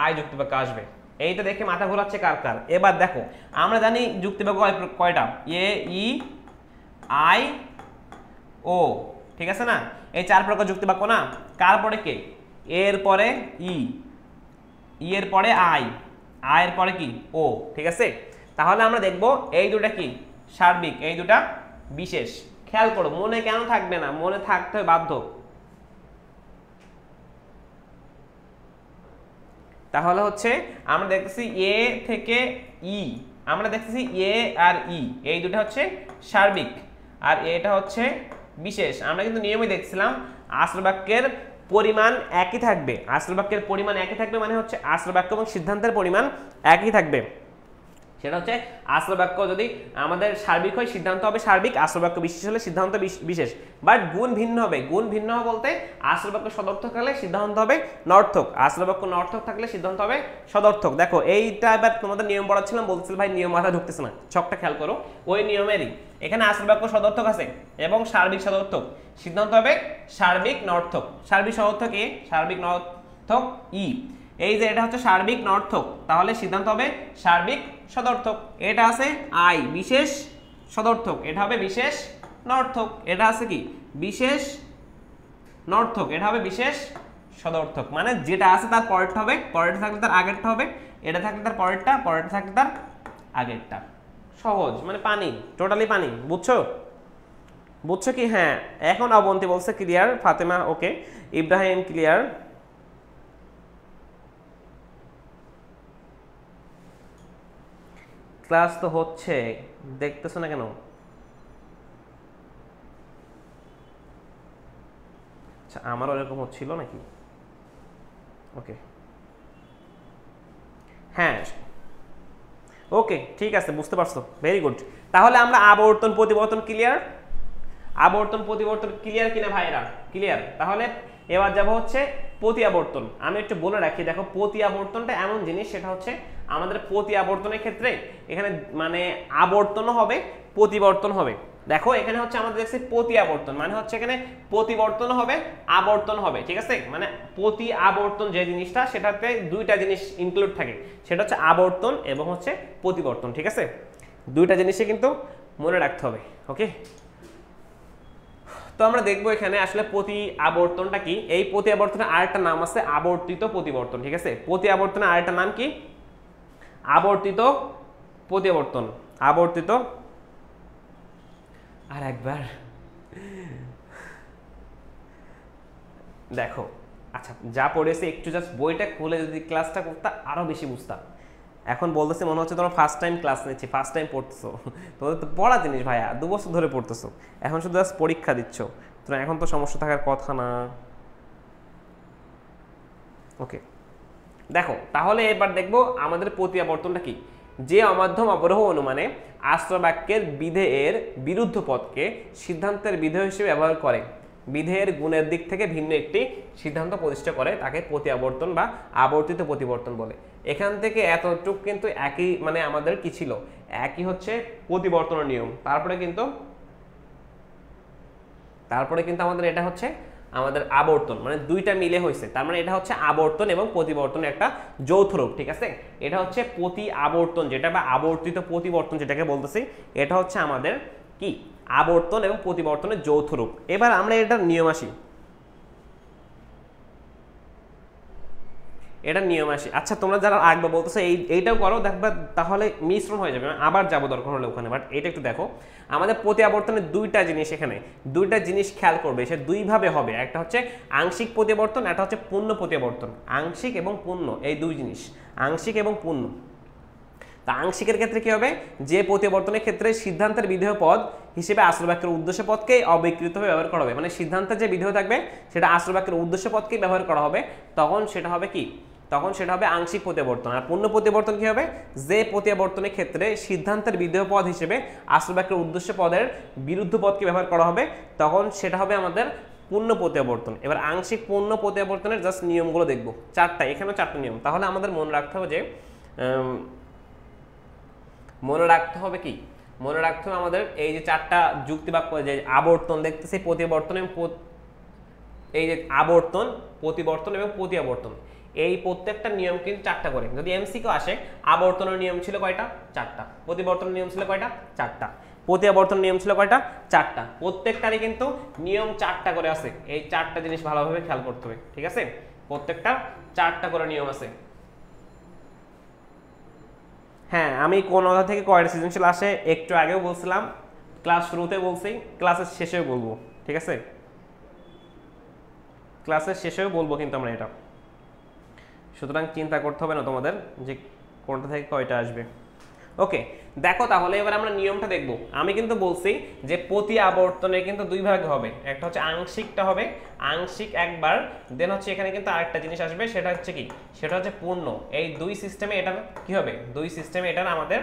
আই যুক্তি বাক্য আসবে। এইটা দেখে মাথা ঘোরাচ্ছে কার কার? এবার দেখো আমরা জানি যুক্তি বাক্য কয়টা, এ ই আই ও, ঠিক আছে না? এই 4 প্রকার যুক্তি বাক্য না? কার পরে কে? এর পরে ই, ই এর পরে আই, আই এর পরে কি, ও, ঠিক আছে? তাহলে আমরা দেখব এই দুটা কি সার্বিক, এই দুটা বিশেষ। খেয়াল করো, মনে কেন থাকবে না? মনে থাকতে হয় বাধ্য। তাহলে হচ্ছে আমরা দেখতেছি এ থেকে ই, আমরা দেখতেছি এ আর ই এই দুটো হচ্ছে সার্বিক, আর এটা হচ্ছে বিশেষ। আমরা কিন্তু নিয়মে দেখছিলাম আসল বাক্যের পরিমাণ একই থাকবে, আসল বাক্যের পরিমাণ একই থাকবে মানে হচ্ছে আসল বাক্য এবং সিদ্ধান্তের পরিমাণ একই থাকবে। সেটা হচ্ছে আসল বাক্য যদি আমাদের সার্বিক হয় সিদ্ধান্ত হবে সার্বিক, আসল বাক্য বিশেষ হলে সিদ্ধান্ত বিশেষ। বাট গুণ ভিন্ন হবে, গুণ ভিন্ন হবে বলতে আসল বাক্য সদর্থক থাকলে সিদ্ধান্ত হবে নর্থক, আসল বাক্য নর্থক থাকলে সিদ্ধান্ত হবে সদর্থক। দেখো এইটা এবার তোমাদের নিয়ম পড়াচ্ছিলাম, বলছিল ভাই নিয়ম মাথা ঢুকতেছে না, ছকটা খেয়াল করো। ওই নিয়মেরই এখানে আসল বাক্য সদর্থক আছে এবং সার্বিক সদর্থক, সিদ্ধান্ত হবে সার্বিক নর্থক। সার্বিক সদর্থক এ, সার্বিক নর্থক ই। এই যে এটা হচ্ছে সার্বিক নর্থক, তাহলে সিদ্ধান্ত হবে সার্বিক সদর্থক। এটা আছে আই বিশেষ সদর্থক, এটা হবে বিশেষ নর্থক। এটা আছে কি বিশেষ নর্থক, এটা হবে বিশেষ সদর্থক। মানে যেটা আছে তার পরেরটা হবে, পরেরটা থাকলে তার আগেরটা হবে, এটা থাকলে তার পরেরটা, পরেরটা থাকলে তার আগেরটা। সহজ, মানে পানি, টোটালি পানি। বুঝছো? বুঝছো কি? হ্যাঁ। এখন অবন্তী বলছে ক্লিয়ার, ফাতেমা ওকে, ইব্রাহিম ক্লিয়ার। ক্লাস তো হচ্ছে, দেখতেছো না কেন? আচ্ছা, আমারও এরকম হচ্ছিল নাকি? ওকে, হ্যাঁ ওকে ঠিক আছে, বুঝতে পারছো, ভেরি গুড। তাহলে আমরা আবর্তন প্রতিবর্তন ক্লিয়ার, আবর্তন প্রতিবর্তন ক্লিয়ার কিনা ভাইরা? ক্লিয়ার। তাহলে এবার যাব হচ্ছে প্রতি আবর্তন। আমি একটু বলে রাখি, দেখো প্রতি আবর্তনটা এমন জিনিস, সেটা হচ্ছে আমাদের প্রতি আবর্তনের ক্ষেত্রে এখানে মানে আবর্তনও হবে প্রতিবর্তন হবে। দেখো এখানে হচ্ছে আমাদের দেখছি প্রতি আবর্তন মানে হচ্ছে এখানে প্রতিবর্তন হবে আবর্তন হবে, ঠিক আছে? মানে প্রতি আবর্তন যে জিনিসটা, সেটাতে দুইটা জিনিস ইনক্লুড থাকে, সেটা হচ্ছে আবর্তন এবং হচ্ছে প্রতিবর্তন, ঠিক আছে? দুইটা জিনিসই কিন্তু মনে রাখতে হবে। ওকে, তো আমরা দেখবো এখানে আসলে প্রতি আবর্তনটা কি। এই প্রতি আবর্তনের আরেকটা নাম আছে আবর্তিত প্রতিবর্তন, ঠিক আছে? প্রতি আবর্তনের আরেকটা নাম কি? আবর্তিত প্রতিবর্তন। আবর্তিত, আর একবার দেখো, আচ্ছা যা পড়েছে একটু জাস্ট বইটা খুলে যদি ক্লাসটা করতে আরো বেশি বুঝতাম। এখন বলতেছে মনে হচ্ছে তোমরা ফার্স্ট টাইম ক্লাস নিচ্ছি, ফার্স্ট টাইম পড়তেছো। তোমাদের তো পড়া জিনিস ভাইয়া, 2 বছর ধরে পড়তেছো, এখন শুধু জাস্ট পরীক্ষা দিচ্ছ, তো এখন তো সমস্যা থাকার কথা না। ওকে, দেখো তাহলে এবার দেখবো আমাদের প্রতি আবর্তনটা কি। যে অমাধ্যম অবরোহ অনুমানে আশ্রয় বাক্যের বিধেয়ের বিরুদ্ধ পদকে সিদ্ধান্তের বিধেয় হিসেবে ব্যবহার করে, বিধেয়ের গুণের দিক থেকে ভিন্ন একটি সিদ্ধান্ত প্রতিষ্ঠা করে, তাকে প্রতি আবর্তন বা আবর্তিত প্রতিবর্তন বলে। এখান থেকে এতটুকু কিন্তু একই, মানে আমাদের কি ছিল, একই হচ্ছে প্রতিবর্তনের নিয়ম। তারপরে কিন্তু আমাদের এটা হচ্ছে আমাদের আবর্তন, মানে দুইটা মিলে হয়েছে, তার মানে এটা হচ্ছে আবর্তন এবং পরিবর্তনের একটা যৌথ রূপ, ঠিক আছে? এটা হচ্ছে প্রতি আবর্তন যেটা, বা আবর্তিত প্রতিবর্তন যেটাকে বলতেছি, এটা হচ্ছে আমাদের কি আবর্তন এবং প্রতিবর্তনের যৌথ রূপ। এবার আমরা এটার নিয়ম আসি, এটা নিয়ম আসি। আচ্ছা তোমরা যারা আগে বলতেছো এইটাও করো, দেখবা তাহলে মিশ্রণ হয়ে যাবে, আবার যাবো দরকার হলে ওখানে। বাট এটা একটু দেখো, আমাদের প্রতি আবর্তনের দুইটা জিনিস, এখানে দুইটা জিনিস খেয়াল করবে, সে দুইভাবে হবে। একটা হচ্ছে আংশিক প্রতিবর্তন, একটা হচ্ছে পূর্ণ প্রতিবর্তন। আংশিক এবং পূর্ণ, এই দুই জিনিস, আংশিক এবং পূর্ণ। তা আংশিকের ক্ষেত্রে কি হবে, যে প্রতিবর্তনের ক্ষেত্রে সিদ্ধান্তের বিধেয় পদ হিসেবে আশ্রয় বাক্যের উদ্দেশ্য পদকে অবিকৃতভাবে ব্যবহার করা হবে, মানে সিদ্ধান্তের যে বিধেয় থাকবে সেটা আশ্রয় বাক্যের উদ্দেশ্য পদকেই ব্যবহার করা হবে, তখন সেটা হবে কি, তখন সেটা হবে আংশিক প্রতিবর্তন। আর পূর্ণ প্রতিবর্তন কি হবে, যে প্রতিবর্তনের ক্ষেত্রে সিদ্ধান্তের বিধেয় পদ হিসেবে আশ্রয় বাক্যের উদ্দেশ্য পদের বিরুদ্ধ পদকে ব্যবহার করা হবে, তখন সেটা হবে আমাদের পূর্ণ প্রত্যাবর্তন। এবার আংশিক পূর্ণ প্রত্যাবর্তনের জাস্ট নিয়মগুলো দেখব, চারটা, এখানেও চারটা নিয়ম। তাহলে আমাদের মনে রাখতে হবে যে মনে রাখতে হবে কি, মনে রাখতে হবে আমাদের এই যে চারটা যুক্তিবাক্য, যে আবর্তন দেখতেছি, প্রতিবর্তন এবং এই যে আবর্তন, প্রতিবর্তন এবং প্রত্যাবর্তন, এই প্রত্যেকটা নিয়ম কিন্তু চারটা করে। যদি এমসিকিউ আসে, আবর্তনের নিয়ম ছিল কয়টা? চারটা। প্রতিবর্তনের নিয়ম ছিল কয়টা? চারটা। প্রত্যাবর্তন নিয়ম ছিল কয়টা? চারটা। প্রত্যেকটারই কিন্তু নিয়ম চারটা করে আছে। এই চারটা জিনিস ভালোভাবে খেয়াল করতে হবে, ঠিক আছে? প্রত্যেকটা চারটা করে নিয়ম আছে। হ্যাঁ, আমি কোন অধ্যায় থেকে কয়টা সৃজনশীল আসে একটু আগেও বলছিলাম, ক্লাস শুরুতে বলছি, ক্লাসের শেষেও বলবো, ঠিক আছে? ক্লাসের শেষেও বলবো কিন্তু আমরা এটা, সুতরাং চিন্তা করতে হবে না তোমাদের যে কোনটা থেকে কয়টা আসবে। ওকে, দেখো তাহলে এবার আমরা নিয়মটা দেখব। আমি কিন্তু বলছি যে প্রতি আবর্তনে কিন্তু দুই ভাগ হবে, একটা হচ্ছে আংশিকটা হবে, আংশিক একবার, দেন হচ্ছে এখানে কিন্তু আরেকটা জিনিস আসবে, সেটা হচ্ছে কি, সেটা হচ্ছে পূর্ণ। এই দুই সিস্টেমে এটার কি হবে, দুই সিস্টেমে এটার আমাদের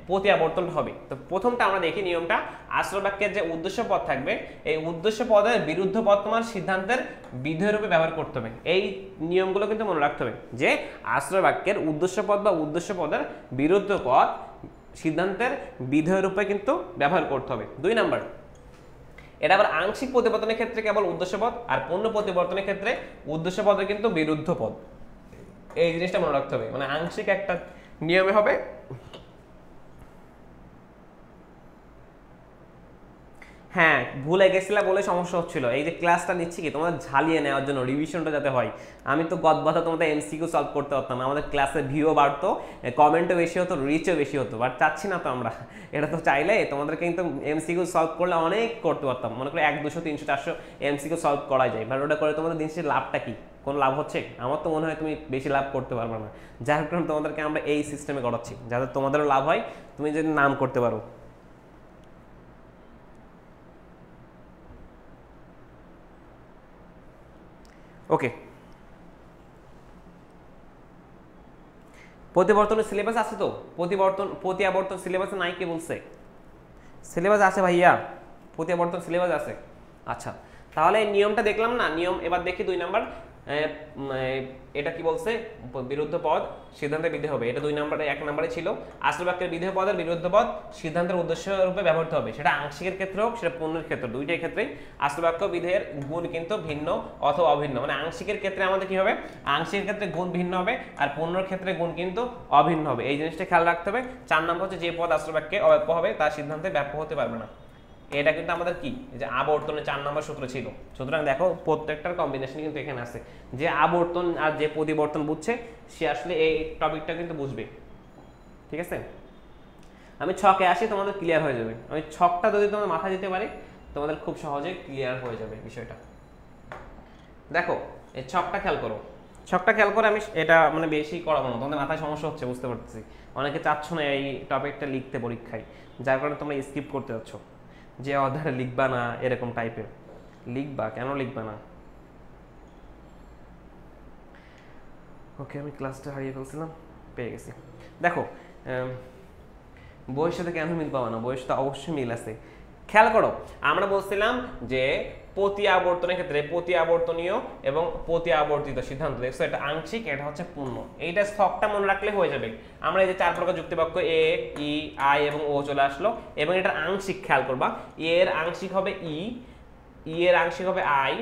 প্রতি আবর্তন হবে। তো প্রথমটা আমরা দেখি নিয়মটা, আশ্রয় বাক্যের যে উদ্দেশ্য পদ থাকবে, এই উদ্দেশ্য পদের বিরুদ্ধ পদ তোমার সিদ্ধান্তের বিধেয় রূপে ব্যবহার করতে হবে। এই নিয়মগুলো কিন্তু মনে রাখতে হবে যে আশ্রয় বাক্যের উদ্দেশ্য পদ বা উদ্দেশ্য পদের বিরুদ্ধ পদ সিদ্ধান্তের বিধেয় রূপে কিন্তু ব্যবহার করতে হবে। 2 নাম্বার, এটা আবার আংশিক প্রতিবর্তনের ক্ষেত্রে কেবল উদ্দেশ্য পদ, আর পূর্ণ প্রতিবর্তনের ক্ষেত্রে উদ্দেশ্য পদের কিন্তু বিরুদ্ধ পদ। এই জিনিসটা মনে রাখতে হবে, মানে আংশিক একটা নিয়মে হবে। হ্যাঁ, ভুলে গেছিলা বলে সমস্যা হচ্ছিল। এই যে ক্লাসটা নিচ্ছি কি তোমাদের ঝালিয়ে নেওয়ার জন্য, রিভিশনটা যাতে হয়। আমি তো গদবাধা তোমাদের এমসিকিউ সলভ করতে পারতাম, আমাদের ক্লাসে ভিউও বাড়তো, কমেন্টও বেশি হতো, রিচও বেশি হতো, বাট চাচ্ছি না তো আমরা। এটা তো চাইলে তোমাদের কিন্তু এমসিকিউ সলভ করলে অনেক করতে পারতাম, মনে করে 100, 200, 300, 400 এমসিকিউ সলভ করা যায়, বাট ওটা করে তোমাদের দিনের লাভটা কি, কোনো লাভ হচ্ছে? আমার তো মনে হয় তুমি বেশি লাভ করতে পারবে না, যার কারণে তোমাদেরকে আমরা এই সিস্টেমে করাচ্ছি, যাতে তোমাদেরও লাভ হয়, তুমি যদি নাম করতে পারো। ওকে, প্রতিবর্তনের সিলেবাস আছে তো? প্রত্যাবর্তন সিলেবাসে নাই, কে বলছে? সিলেবাস আছে ভাইয়া, প্রত্যাবর্তন সিলেবাস আছে। আচ্ছা, তাহলে এই নিয়মটা দেখলাম না, নিয়ম এবার দেখি 2 নাম্বার। এটা কি বলছে, বিরুদ্ধ পদ সিদ্ধান্তের বিধেয় হবে, এটা 2 নাম্বারে, 1 নাম্বারে ছিল আশ্রয় বাক্যের বিধেয় পদের বিরুদ্ধ পদ সিদ্ধান্তের উদ্দেশ্য রূপে ব্যবহৃত হবে, সেটা আংশিকের ক্ষেত্রে হোক, সেটা পূর্ণের ক্ষেত্রে, দুইটাই ক্ষেত্রেই আশ্রয় বাক্য বিধেয়ের গুণ কিন্তু ভিন্ন অথবা অভিন্ন। মানে আংশিকের ক্ষেত্রে আমাদের কি হবে, আংশিকের ক্ষেত্রে গুণ ভিন্ন হবে, আর পূর্ণের ক্ষেত্রে গুণ কিন্তু অভিন্ন হবে। এই জিনিসটা খেয়াল রাখতে হবে। 4 নম্বর হচ্ছে যে পদ আশ্রয় বাক্যে অব্যাপ্য হবে তার সিদ্ধান্তে ব্যাপ্য হতে পারবে না। এটা কিন্তু আমাদের কি, যে আবর্তনের 4 নম্বর সূত্র ছিল। সুতরাং দেখো প্রত্যেকটার কম্বিনেশন কিন্তু এখানে আছে, যে আবর্তন আর যে প্রতিবর্তন বুঝছে সে আসলে এই টপিকটা কিন্তু বুঝবে, ঠিক আছে? আমি ছকে আসি, তোমাদের ক্লিয়ার হয়ে যাবে। আমি ছকটা যদি তোমার মাথায় দিতে পারি, তোমাদের খুব সহজে ক্লিয়ার হয়ে যাবে বিষয়টা। দেখো এই ছকটা খেয়াল করো, ছকটা খেয়াল করে আমি এটা মানে বেশি করাবো না, তোমাদের মাথায় সমস্যা হচ্ছে বুঝতে পারতেছি, অনেকে চাচ্ছ না এই টপিকটা লিখতে পরীক্ষায়, যার কারণে তোমরা স্কিপ করতে যাচ্ছ, যে অধ্যায়ে লিখবা না এরকম টাইপের। লিখবা, কেন লিখবা না? ওকে, আমি ক্লাসটা হারিয়ে ফেলছিলাম, পেয়ে গেছি। দেখো বইয়ের সাথে কেন মিল পাবা না, বইয়ের সাথে অবশ্যই মিল আছে। খেয়াল করো, আমরা বলছিলাম যে প্রতি আবর্তনের ক্ষেত্রে প্রতি আবর্তনীয় এবং প্রতি আবর্তিত সিদ্ধান্ত, দেখছো এটা আংশিক, এটা হচ্ছে পূর্ণ। এইটা ছকটা মনে রাখলে হয়ে যাবে। আমরা এই যে 4 প্রকার যুক্তিবাক্য এ, ই, আই এবং ও চলে আসলো, এবং এটার আংশিক খেয়াল করবা, এর আংশিক হবে ই, এর আংশিক হবে আই,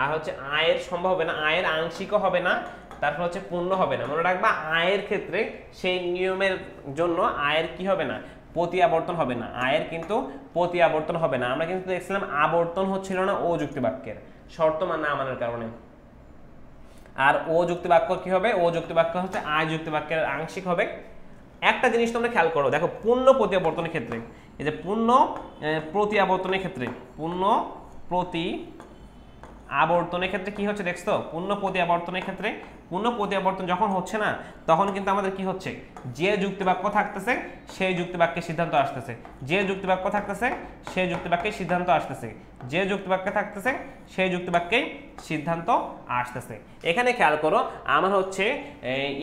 আর হচ্ছে আয়ের সম্ভব হবে না, আয়ের আংশিকও হবে না, তারপর হচ্ছে পূর্ণ হবে না। মনে রাখবা আয়ের ক্ষেত্রে সেই নিয়মের জন্য আয়ের কি হবে না, প্রতি আবর্তন হবে না, আয়ের কিন্তু প্রতি আবর্তন হবে না। আমরা কিন্তু দেখছিলাম আবর্তন হচ্ছিল না ও যুক্তি বাক্যের, শর্ত না মানার কারণে। আর ও যুক্তি বাক্য কি হবে, ও যুক্তি বাক্য হচ্ছে আয় যুক্তি বাক্যের আংশিক হবে। একটা জিনিস তোমরা খেয়াল করো, দেখো পূর্ণ প্রতি আবর্তনের ক্ষেত্রে, এই যে পূর্ণ প্রতি আবর্তনের ক্ষেত্রে, পূর্ণ প্রতি আবর্তনের ক্ষেত্রে কি হচ্ছে দেখছো, পূর্ণ প্রতি আবর্তনের ক্ষেত্রে পূর্ণ প্রত্যাবর্তন যখন হচ্ছে না তখন কিন্তু আমাদের কি হচ্ছে, যে যুক্তিবাক্য থাকতেছে সেই যুক্তিবাক্যের সিদ্ধান্ত আসতেছে, যে যুক্তিবাক্য থাকতেছে সেই যুক্তিবাক্যের সিদ্ধান্ত আসতেছে, যে যুক্তিবাক্য থাকতেছে সেই যুক্তিবাক্যেই সিদ্ধান্ত আসতেছে। এখানে খেয়াল করো আমার হচ্ছে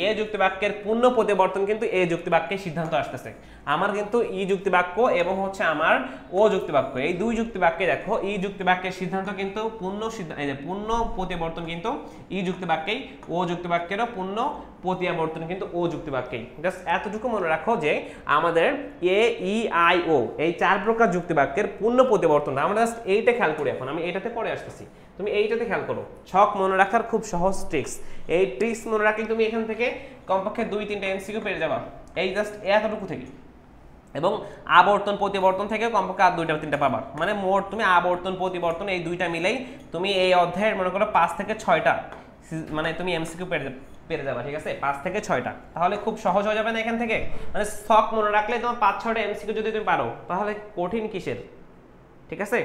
এ যুক্তিবাক্যের পূর্ণ প্রতিবর্তন কিন্তু এ যুক্তিবাক্যের সিদ্ধান্ত আসতেছে। আমার কিন্তু ই যুক্তিবাক্য এবং হচ্ছে আমার ও যুক্তিবাক্য, এই দুই যুক্তিবাক্যে দেখো ই যুক্তিবাক্যের সিদ্ধান্ত কিন্তু পূর্ণ প্রতিবর্তন কিন্তু ই যুক্তিবাক্যেই, ও যুক্তিবাক্যেরও পূর্ণ প্রত্যাবর্তন কিন্তু ও যুক্তিবাক্যেই। জাস্ট এতটুকু মনে রাখো যে আমাদের এ ই আই ও এই 4 প্রকার যুক্তিবাক্যের পূর্ণ প্রতিবর্তন, আমরা জাস্ট এইটা খেয়াল করি। এখন আমি এইটাতে পরে আসতেছি, তুমি এইটাতে খেয়াল করো। ছক মনে রাখার খুব সহজ ট্রিক্স, এই ট্রিক্স মনে রাখলে তুমি এখান থেকে কমপক্ষে 2-3টা এমসিকিউ পেয়ে যাবা, এই জাস্ট এতটুকু থেকে। এবং আবর্তন প্রতিবর্তন থেকে কমপক্ষে আর 2-3টা পাবা, মানে মোট তুমি আবর্তন প্রতিবর্তন এই দুইটা মিলেই তুমি এই অধ্যায়ের মনে করো 5 থেকে 6টা মানে তুমি এমসিকিউ পেরে যাবা, ঠিক আছে, 5 থেকে 6টা। তাহলে খুব সহজ হয়ে যাবে না এখান থেকে, মানে ছক মনে রাখলে তোমার 5-6টা এমসিকিউ যদি তুমি পারো তাহলে কঠিন কিসের, ঠিক আছে।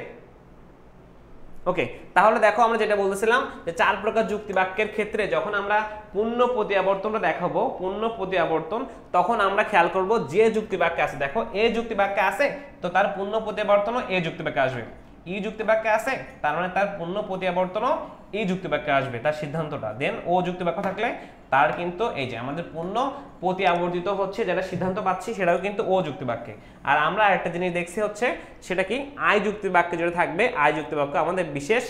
ওকে, তাহলে দেখো আমরা যেটা বলতেছিলাম যে 4 প্রকার যুক্তিবাক্যের ক্ষেত্রে যখন আমরা পূর্ণ প্রত্যাবর্তনটা দেখাবো, পূর্ণ প্রত্যাবর্তন, তখন আমরা খেয়াল করব যে যুক্তিবাক্যে আছে, দেখো এ যুক্তিবাক্যে আছে তো তার পূর্ণ প্রত্যাবর্তনও এ যুক্তিবাক্যে আসবে, ই যুক্তিবাক্যে আছে তার মানে তার পূর্ণ প্রত্যাবর্তনও এই যুক্তিবাক্যে আসবে, তার সিদ্ধান্তটা। দেন ও যুক্তিবাক্য থাকলে তার কিন্তু এই যে আমাদের পূর্ণ প্রতিআবর্তিত হচ্ছে যেটা সিদ্ধান্ত পাচ্ছি সেটাও কিন্তু ও যুক্তিবাক্যে। আর আমরা একটা জিনিস দেখছি হচ্ছে সেটা কি, আই যুক্তিবাক্যে যেটা থাকবে, আই যুক্তিবাক্য আমাদের বিশেষ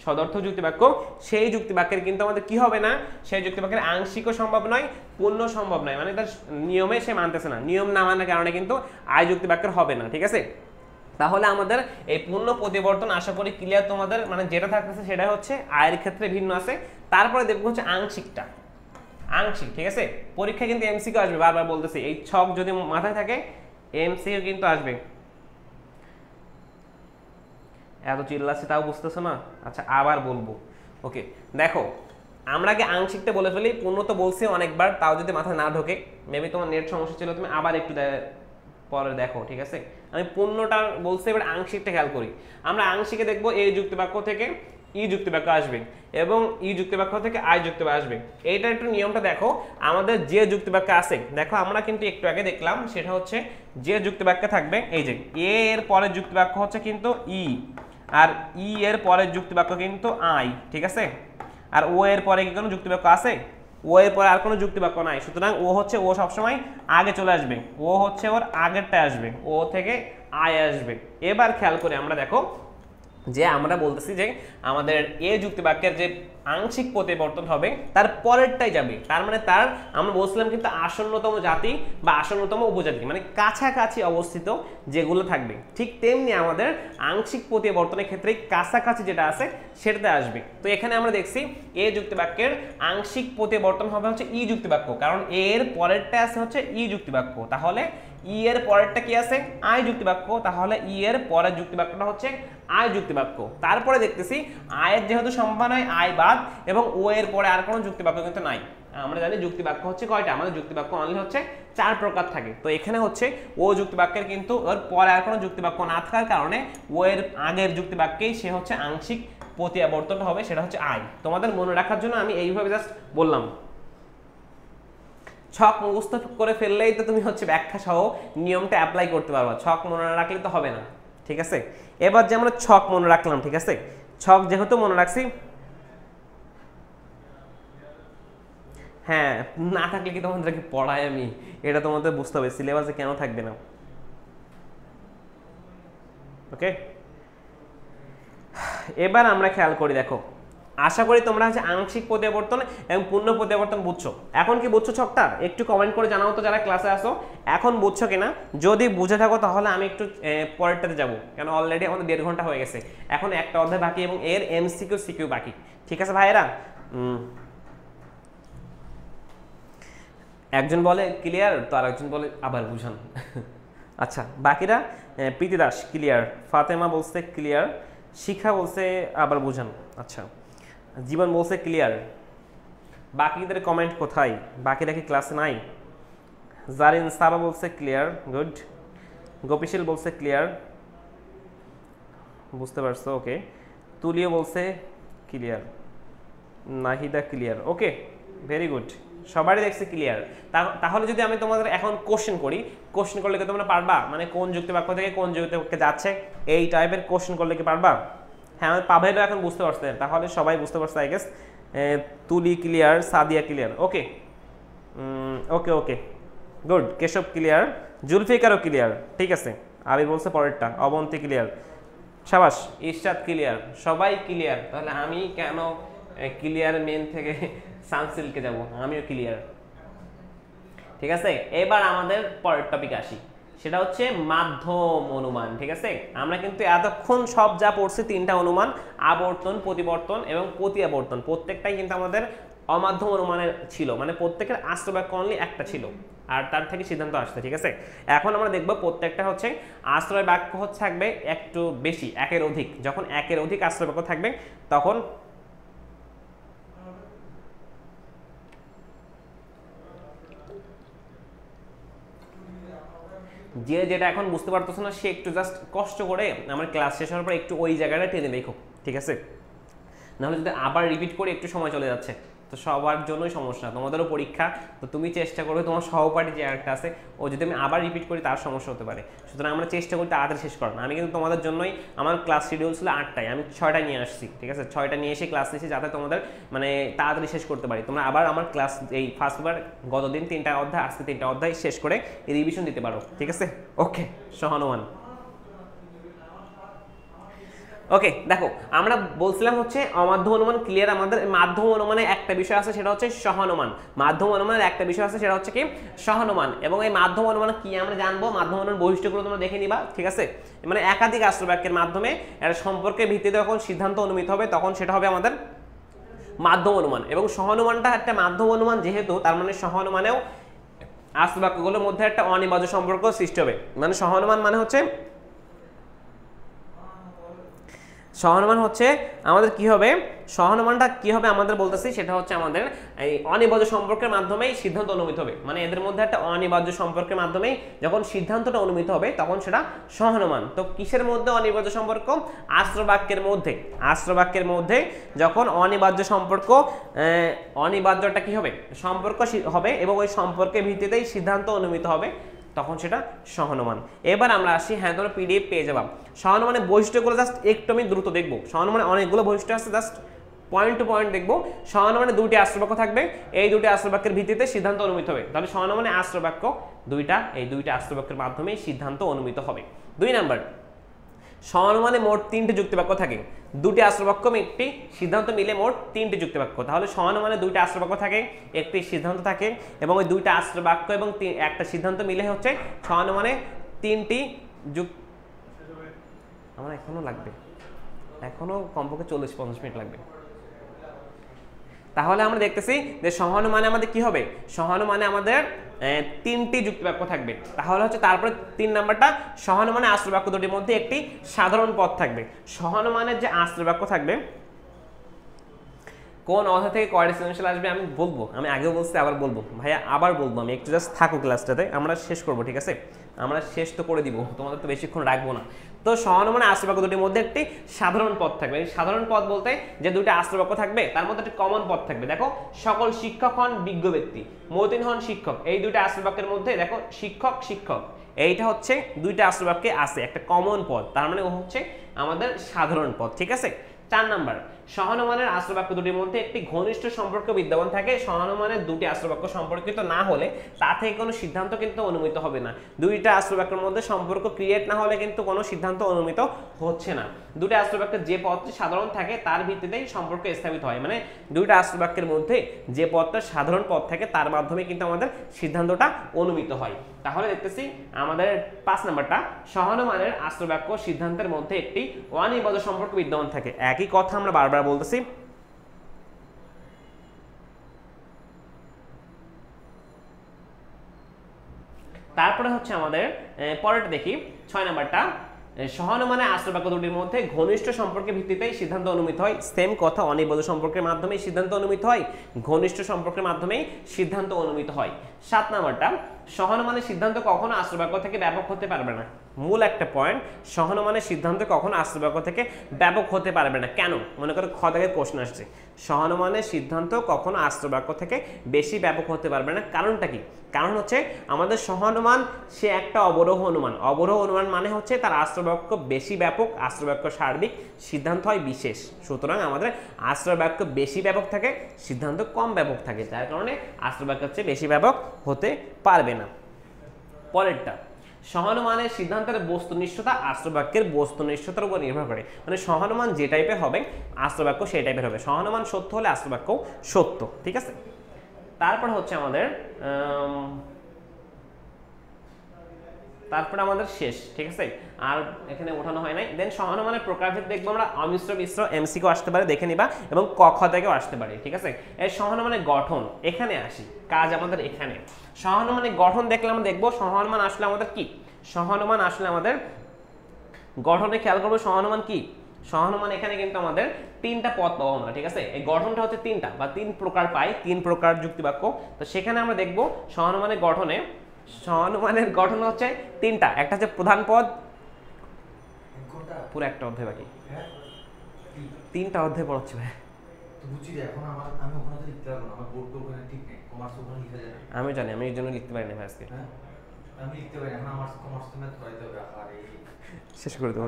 সদর্থ যুক্তিবাক্য, সেই যুক্তিবাক্যের কিন্তু আমাদের কি হবে না, সেই যুক্তিবাক্যের আংশিকও সম্ভব নয়, পূর্ণ সম্ভব নয়, মানে তার নিয়মে সে মানতেছে না, নিয়ম না মানার কারণে কিন্তু আই যুক্তিবাক্যের হবে না, ঠিক আছে। তাহলে আমাদের এই পূর্ণ প্রতিবর্তন আশা করি ক্লিয়ার তোমাদের, মানে যেটা থাকতেছে সেটা হচ্ছে আয়ের ক্ষেত্রে ভিন্ন আছে। তারপরে দেখবো হচ্ছে আংশিকটা, আংশিক, ঠিক আছে। পরীক্ষায় কিন্তু এমসিকিউ আসবে, বারবার বলতেছি, এই ছক যদি মাথায় থাকে এমসিকিউ কিন্তু আসবে। এত চিল্লাচ্ছি তাও বুঝতেছো না, আচ্ছা আবার বলবো। ওকে, দেখো আমরা আগে আংশিকটা বলে ফেলি, পূর্ণ তো বলছি অনেকবার, তাও যদি মাথায় না ঢোকে, মেবি তোমার নেট সমস্যা ছিল, তুমি আবার একটু পরে দেখো, ঠিক আছে। আমি পূর্ণটা বলছি, এবার আংশিকটা খেয়াল করি। আমরা আংশিকে দেখবো এই যুক্তিবাক্য থেকে ই যুক্তিবাক্য আসবে এবং ই যুক্তিবাক্য থেকে আই যুক্তিবাক্য আসবে। এইটা একটু নিয়মটা দেখো, আমাদের যে যুক্তিবাক্য আছে, দেখো আমরা কিন্তু একটু আগে দেখলাম সেটা হচ্ছে যে যুক্তিবাক্য থাকবে, এই যে এ এর পরের যুক্তিবাক্য হচ্ছে কিন্তু ই, আর ই এর পরের যুক্তিবাক্য কিন্তু আই, ঠিক আছে। আর ও এর পরে কি কোনো যুক্তিবাক্য আছে? ও এর পরে আর কোনো যুক্তিবাক্য নাই, সুতরাং ও হচ্ছে, ও সবসময় আগে চলে আসবে, ও হচ্ছে ওর আগেরটা আসবে, ও থেকে আয় আসবে। এবার খেয়াল করে আমরা দেখো যে আমরা বলতেছি যে আমাদের এ যুক্তিবাক্যের যে আংশিক প্রতিবর্তন হবে তার পরেরটাই যাবে, তার মানে তার আমরা বলছিলাম কিন্তু আসন্নতম জাতি বা আসন্নতম উপজাতি, মানে কাছাকাছি অবস্থিত যেগুলো থাকবে, ঠিক তেমনি আমাদের আংশিক প্রতিবর্তনের ক্ষেত্রে কাছাকাছি যেটা আছে সেটাতে আসবে। তো এখানে আমরা দেখছি এ যুক্তিবাক্যের আংশিক প্রতিবর্তন হবে হচ্ছে ই যুক্তিবাক্য, কারণ এর পরেরটা আছে হচ্ছে ই যুক্তিবাক্য, তাহলে ই এর পরেরটা কি আছে, আই যুক্তিবাক্য, তাহলে ই এর পরের যুক্তিবাক্যটা হচ্ছে আই যুক্তিবাক্য। তারপরে দেখতেছি আয়ের যেহেতু সম্ভাবনা নাই, আই বাদ, এবং ও এর পরে আর কোনো যুক্তিবাক্য কিন্তু নাই। আমরা জানি যুক্তিবাক্য হচ্ছে কয়টা, আমাদের যুক্তিবাক্য অনলি হচ্ছে 4 প্রকার থাকে। তো এখানে হচ্ছে ও যুক্তিবাক্যের কিন্তু ওর পরে আর কোনো যুক্তিবাক্য না থাকার কারণে ও এর আগের যুক্তিবাক্যেই সে হচ্ছে আংশিক প্রতিবর্তনটা হবে, সেটা হচ্ছে আই। তোমাদের মনে রাখার জন্য আমি এইভাবে জাস্ট বললাম। ছক মুখস্থ করে ফেললেই তো তুমি হচ্ছে ব্যাখ্যা সহ নিয়মটা অ্যাপ্লাই করতে পারবা, ছক মনে না রাখলে তো হবে না, ঠিক আছে। এবার যে আমরা ছক মনে রাখলাম, ঠিক আছে, ছক যেহেতু মনে রাখছি, হ্যাঁ না থাকলে কি তোমাদেরকে পড়াই আমি, এটা তোমাদের বুঝতে হবে, সিলেবাসে কেন থাকবে না। ওকে, এবার আমরা খেয়াল করি, দেখো আশা করি তোমরা হচ্ছে আংশিক প্রতিবর্তন এবং পূর্ণ প্রতিবর্তন বুঝছো। এখন কি বুঝছো ছকটা? একটু কমেন্ট করে জানাও তো যারা ক্লাসে আসো, এখন বুঝছো কিনা। যদি বুঝে থাকো তাহলে আমি একটু পরেরটাতে যাবো, কেন অলরেডি আমাদের 1.5 ঘন্টা হয়ে গেছে, এখন একটা অধ্যায় বাকি এবং এর এমসিকিউ সিকিউ বাকি, ঠিক আছে ভাইয়েরা। একজন বলে ক্লিয়ার, তো আর একজন বলে আবার বুঝান। আচ্ছা বাকিরা, প্রীতি দাস ক্লিয়ার, ফাতেমা বলছে ক্লিয়ার, শিখা বলছে আবার বুঝান, আচ্ছা জীবন বলছে ক্লিয়ার। বাকিদের কমেন্ট কোথায়? বাকিরা কি ক্লাসে নাই? জারিন সাবা বলছে ক্লিয়ার, গুড। গোপিশীল বলছে ক্লিয়ার, বুঝতে পারছো, ওকে। তুলিও বলছে clear, Nahida clear, okay very good, সবারই দেখছি ক্লিয়ার। তাহলে যদি আমি তোমাদের এখন কোশ্চেন করি, কোশ্চেন করলে কি তোমরা পারবা? মানে কোন যুক্তি বাক্য থেকে কোন যুক্তি বাক্যে যাচ্ছে এই টাইপের কোশ্চেন করলে কি পারবা? হ্যাঁ, আমি পাভেলও এখন বুঝতে পারছেন, তাহলে সবাই বুঝতে পারছে I guess. Tuli clear, Sadia clear, okay okay okay good. Keshav clear, জুলফিকারও ক্লিয়ার, ঠিক আছে। আবির বলছে পরেরটা, অবন্তী ক্লিয়ার, সাবাস। ইরশাদ ক্লিয়ার, সবাই ক্লিয়ার। তাহলে আমি কেন ক্লিয়ার মেন থেকে সানসিল্কে যাব? আমিও ক্লিয়ার, ঠিক আছে। এবার আমাদের পরের টপিক আসি, সেটা হচ্ছে মাধ্যম অনুমান, ঠিক আছে। আমরা কিন্তু এতক্ষণ সব যা পড়ছি তিনটা অনুমান, আবর্তন, প্রতিবর্তন এবং প্রতি আবর্তন, প্রত্যেকটাই কিন্তু আমাদের অমাধ্যম অনুমানের ছিল, মানে প্রত্যেকের আশ্রয় বাক্য অনলি একটা ছিল আর তার থেকে সিদ্ধান্ত আসছে, ঠিক আছে। এখন আমরা দেখব প্রত্যেকটা হচ্ছে আশ্রয় বাক্য হচ্ছে থাকবে একটু বেশি, একের অধিক। যখন একের অধিক আশ্রয় বাক্য থাকবে তখন যে যেটা এখন বুঝতে পারতেছ না সে একটু জাস্ট কষ্ট করে আমার ক্লাস শেষ হওয়ার পর একটু ওই জায়গাটা টেনে দেখো, ঠিক আছে। নাহলে যদি আবার রিপিট করে একটু সময় চলে যাচ্ছে, তো সবার জন্যই সমস্যা, তোমাদেরও পরীক্ষা। তো তুমি চেষ্টা করবে, তোমার সহপাঠী যে একটা আছে ও যদি আমি আবার রিপিট করি তার সমস্যা হতে পারে। সুতরাং আমরা চেষ্টা করি তাড়াতাড়ি শেষ করার। আমি কিন্তু তোমাদের জন্যই, আমার ক্লাস শিডিউল ছিল 8টায়, আমি 6টায় নিয়ে আসছি, ঠিক আছে। 6টা নিয়ে এসে ক্লাস নিয়েছি যাতে তোমাদের মানে তাড়াতাড়ি শেষ করতে পারি। তোমরা আবার আমার ক্লাস এই ফার্স্ট পেপার গতদিন 3টা অধ্যায়, আজকে 3টা অধ্যায় শেষ করে রিভিশন দিতে পারো, ঠিক আছে। ওকে, সহানুমান। ওকে, দেখো আমরা বলছিলাম হচ্ছে অমাধ্যম অনুমান ক্লিয়ার। আমাদের মাধ্যম অনুমানে একটা বিষয় আছে সেটা হচ্ছে সহানুমান। মাধ্যম অনুমানের একটা বিষয় আছে সেটা হচ্ছে কি সহানুমান। এবং এই মাধ্যম অনুমান কি আমরা জানবো, মাধ্যম অনুমান বৈশিষ্ট্যগুলো তোমরা দেখে নিবা, ঠিক আছে। মানে একাধিক আশ্রয় বাক্যের মাধ্যমে একটা সম্পর্কের ভিত্তিতে যখন সিদ্ধান্ত অনুমিত হবে তখন সেটা হবে আমাদের মাধ্যম অনুমান। এবং সহানুমানটা একটা মাধ্যম অনুমান যেহেতু, তার মানে সহানুমানেও আশ্রয় বাক্যগুলোর মধ্যে একটা অনিবার্য সম্পর্ক সৃষ্টি হবে। মানে সহানুমান মানে হচ্ছে, সহানুমান হচ্ছে আমাদের কি হবে, সহানুমানটা কি হবে আমাদের বলতেছি, সেটা হচ্ছে আমাদের এই অনিবার্য সম্পর্কের মাধ্যমেই সিদ্ধান্ত অনুমিত হবে। মানে এদের মধ্যে একটা অনিবার্য সম্পর্কের মাধ্যমেই যখন সিদ্ধান্তটা অনুমিত হবে তখন সেটা সহানুমান। তো কিসের মধ্যে অনিবার্য সম্পর্ক? আশ্রয় বাক্যের মধ্যে। আশ্রয় বাক্যের মধ্যে যখন অনিবার্য সম্পর্ক, অনিবার্যটা কি হবে, সম্পর্ক হবে এবং ওই সম্পর্কের ভিত্তিতেই সিদ্ধান্ত অনুমিত হবে, তখন সেটা সহানুমান। এবার আমরা আসি, হ্যাঁ তোমরা পিডিএফ পেয়ে যাবা। সহানুমানের বৈশিষ্ট্যগুলো জাস্ট একটু আমি দ্রুত দেখবো। সহানুমানে অনেকগুলো বৈশিষ্ট্য আছে, জাস্ট পয়েন্ট টু পয়েন্ট দেখবো। সহানুমানে দুটি আশ্রয় বাক্য থাকবে, এই দুটি আশ্রয় বাক্যের ভিত্তিতে সিদ্ধান্ত অনুমিত হবে। তাহলে সহানুমানে আশ্রয় বাক্য দুইটা, এই দুইটা আশ্রয় বাক্যের মাধ্যমে সিদ্ধান্ত অনুমিত হবে। 2 নাম্বার, সহানুমানে মোট 3টি যুক্তিবাক্য থাকে, দুটি আশ্রয় বাক্য একটি সিদ্ধান্ত মিলে মোট 3টি যুক্তিবাক্য। তাহলে সহানুমানে 2টা আশ্রয় বাক্য থাকে, একটি সিদ্ধান্ত থাকে এবং ওই 2টা আশ্রয় বাক্য এবং একটা সিদ্ধান্ত মিলে হচ্ছে সহানুমানে 3টি যুক্তি। আমার এখনো লাগবে, এখনো কমপক্ষে 40-50 মিনিট লাগবে। তাহলে আমরা দেখতেছি যে সহানুমানে আমাদের কি হবে, সহানুমানে আমাদের 3টি যুক্তিবাক্য থাকবে। তাহলে হচ্ছে তারপরে 3 নাম্বারটা, সহানুমানে আশ্রয় বাক্য দুটির মধ্যে একটি সাধারণ পদ থাকবে। সহানুমানের যে আশ্রয় বাক্য থাকবে কোন অধ্যায় থেকে কয়টা সৃজনশীল আসবে আমি বলবো, আমি আগেও বলছি আবার বলবো ভাইয়া, আবার বলবো আমি, একটু জাস্ট থাকো ক্লাসটাতে, আমরা শেষ করবো, ঠিক আছে। আমরা শেষ তো করে দিব, তোমাদের তো বেশিক্ষণ রাখবো না। তো সহানুমানে আশ্রয় বাক্য দুটির মধ্যে একটি সাধারণ পদ থাকবে। এই সাধারণ পদ বলতে যে দুইটা আশ্রয় বাক্য থাকবে তার মধ্যে একটি কমন পদ থাকবে। দেখো, সকল শিক্ষক হন বিজ্ঞ ব্যক্তি, মতিন হন শিক্ষক, এই দুইটা আশ্রয় বাক্যের মধ্যে দেখো শিক্ষক শিক্ষক এইটা হচ্ছে দুইটা আশ্রয় বাক্যে আছে একটা কমন পদ, তার মানে ও হচ্ছে আমাদের সাধারণ পদ, ঠিক আছে। 4 নাম্বার, সহানুমানের আশ্রয় বাক্য দুটির মধ্যে একটি ঘনিষ্ঠ সম্পর্ক বিদ্যমান থাকে। সহানুমানের দুটি আশ্রয় বাক্য সম্পর্কিত না হলে তা থেকে কোনো সিদ্ধান্ত কিন্তু অনুমিত হবে না। দুইটা আশ্রয় বাক্যের মধ্যে সম্পর্ক ক্রিয়েট না হলে কিন্তু কোনো সিদ্ধান্ত অনুমিত হচ্ছে না। দুটি আশ্রয় বাক্যের যে পদটি সাধারণ থাকে তার ভিত্তিতেই সম্পর্ক স্থাপিত হয়। মানে দুইটা আশ্রয় বাক্যের মধ্যে যে পদটা সাধারণ পদ থাকে তার মাধ্যমে কিন্তু আমাদের সিদ্ধান্তটা অনুমিত হয়। তাহলে দেখতেছি আমাদের 5 নাম্বারটা, সহানুমানের আশ্রয় বাক্য সিদ্ধান্তের মধ্যে একটি অনিবার্য সম্পর্ক বিদ্যমান থাকে। একই কথা আমরা বারবার বলতেছি। তারপরে হচ্ছে আমাদের পরেরটা দেখি, 6 নাম্বারটা, সহানুমানে আশ্রয় বাক্য দুটির মধ্যে ঘনিষ্ঠ সম্পর্কের ভিত্তিতেই সিদ্ধান্ত অনুমিত হয়। সেম কথা, অনিবার্য সম্পর্কের মাধ্যমে সিদ্ধান্ত অনুমিত হয়, ঘনিষ্ঠ সম্পর্কের মাধ্যমেই সিদ্ধান্ত অনুমিত হয়। 7 নাম্বারটা, সহানুমানের সিদ্ধান্ত কখনো আশ্রয় বাক্য থেকে ব্যাপক হতে পারবে না। মূল একটা পয়েন্ট, সহানুমানের সিদ্ধান্ত কখনো আশ্রয় বাক্য থেকে ব্যাপক হতে পারবে না। কেন? মনে করো খ থেকে প্রশ্ন আসছে, সহানুমানের সিদ্ধান্ত কখনো আশ্রয় বাক্য থেকে বেশি ব্যাপক হতে পারবে না। কারণটা কি? কারণ হচ্ছে আমাদের সহানুমান সে একটা অবরোহ অনুমান। অবরোহ অনুমান মানে হচ্ছে তার আশ্রয় বাক্য বেশি ব্যাপক, আশ্রয় বাক্য সার্বিক, সিদ্ধান্ত হয় বিশেষ। সুতরাং আমাদের আশ্রয় বাক্য বেশি ব্যাপক থাকে, সিদ্ধান্ত কম ব্যাপক থাকে, যার কারণে আশ্রয় বাক্যের চেয়ে বেশি ব্যাপক হতে পারবে না। পরেরটা, সহানুমানের সিদ্ধান্তের বস্তুনিষ্ঠতা আশ্রয় বাক্যের বস্তুনিষ্ঠতার উপর নির্ভর করে। মানে সহানুমান যে টাইপের হবে আশ্রয় বাক্য সেই টাইপের হবে। সহানুমান সত্য হলে আশ্রয় বাক্য সত্য। ঠিক আছে, তারপর হচ্ছে আমাদের শেষ। ঠিক আছে, আর এখানে ওঠানো হয় নাই। দেন সহানুমানের প্রকারভেদ দেখবো আমরা, অমিশ্র মিশ্র এমসিকিউ আসতে পারে, দেখে নিবা, এবং ক খ থেকেও আসতে পারে। ঠিক আছে, এই সহানুমানের গঠন এখানে আসি, কাজ আমাদের এখানে। সহানুমানের গঠন দেখলে আমরা দেখবো সহানুমান আসলে আমাদের কি, সহানুমান আসলে আমাদের গঠনে খেয়াল করবো সহানুমান কি। সহানুমান এখানে কিন্তু আমাদের 3টা পদ পাবো আমরা। ঠিক আছে, এই গঠনটা হচ্ছে 3টা বা 3 প্রকার পাই, 3 প্রকার যুক্তিবাক্য। তো সেখানে আমরা দেখবো সহানুমানের গঠনে, সহানুমানের গঠন হচ্ছে 3টা। একটা হচ্ছে প্রধান পদ, পুরো একটা অধ্যায় বাকি, 3টা অধ্যায় পড়াচ্ছি ভাই। আমি জানি, আমি এই জন্য লিখতে পারি না ভাই আজকে। শেষ করে দেবো,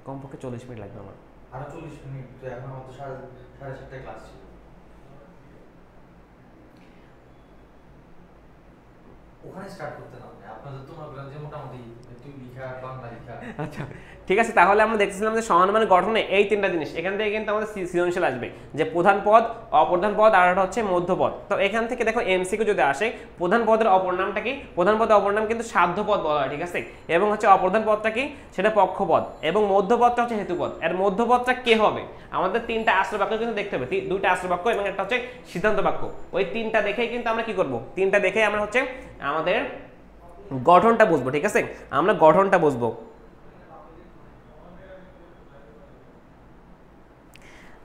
কমপক্ষে 40 মিনিট লাগবে আমার। আরো 40 মিনিট তো এখন আমার তো 7:30টায় ক্লাস ছিল। ওখানে স্টার্ট করতে না আপনাদের তো মনে করেন যে মোটামুটি একটু লেখা বাংলা লেখা। আচ্ছা ঠিক আছে, তাহলে আমরা দেখতেছিলাম যে সহানুমানের গঠনে এই 3টা জিনিস, এখান থেকে কিন্তু আমাদের সৃজনশীল আসবে, যে প্রধান পদ, অপ্রধান পদ, আর একটা হচ্ছে মধ্যপদ। তো এখান থেকে দেখো এমসিকিউ যদি আসে, প্রধান পদের অপর নামটা কি? প্রধান পদের অপর নাম কিন্তু সাধ্যপদ বলা হয়। ঠিক আছে, এবং হচ্ছে অপ্রধান পদটা কি? সেটা পক্ষপদ, এবং মধ্যপদটা হচ্ছে হেতুপদ। এর মধ্যপদটা কে হবে? আমাদের 3টা আশ্রয় বাক্য কিন্তু দেখতে হবে, 2টা আশ্রয় বাক্য এবং একটা হচ্ছে সিদ্ধান্ত বাক্য। ওই 3টা দেখেই কিন্তু আমরা কি করব, 3টা দেখেই আমরা হচ্ছে আমাদের গঠনটা বুঝবো। ঠিক আছে, আমরা গঠনটা বুঝবো।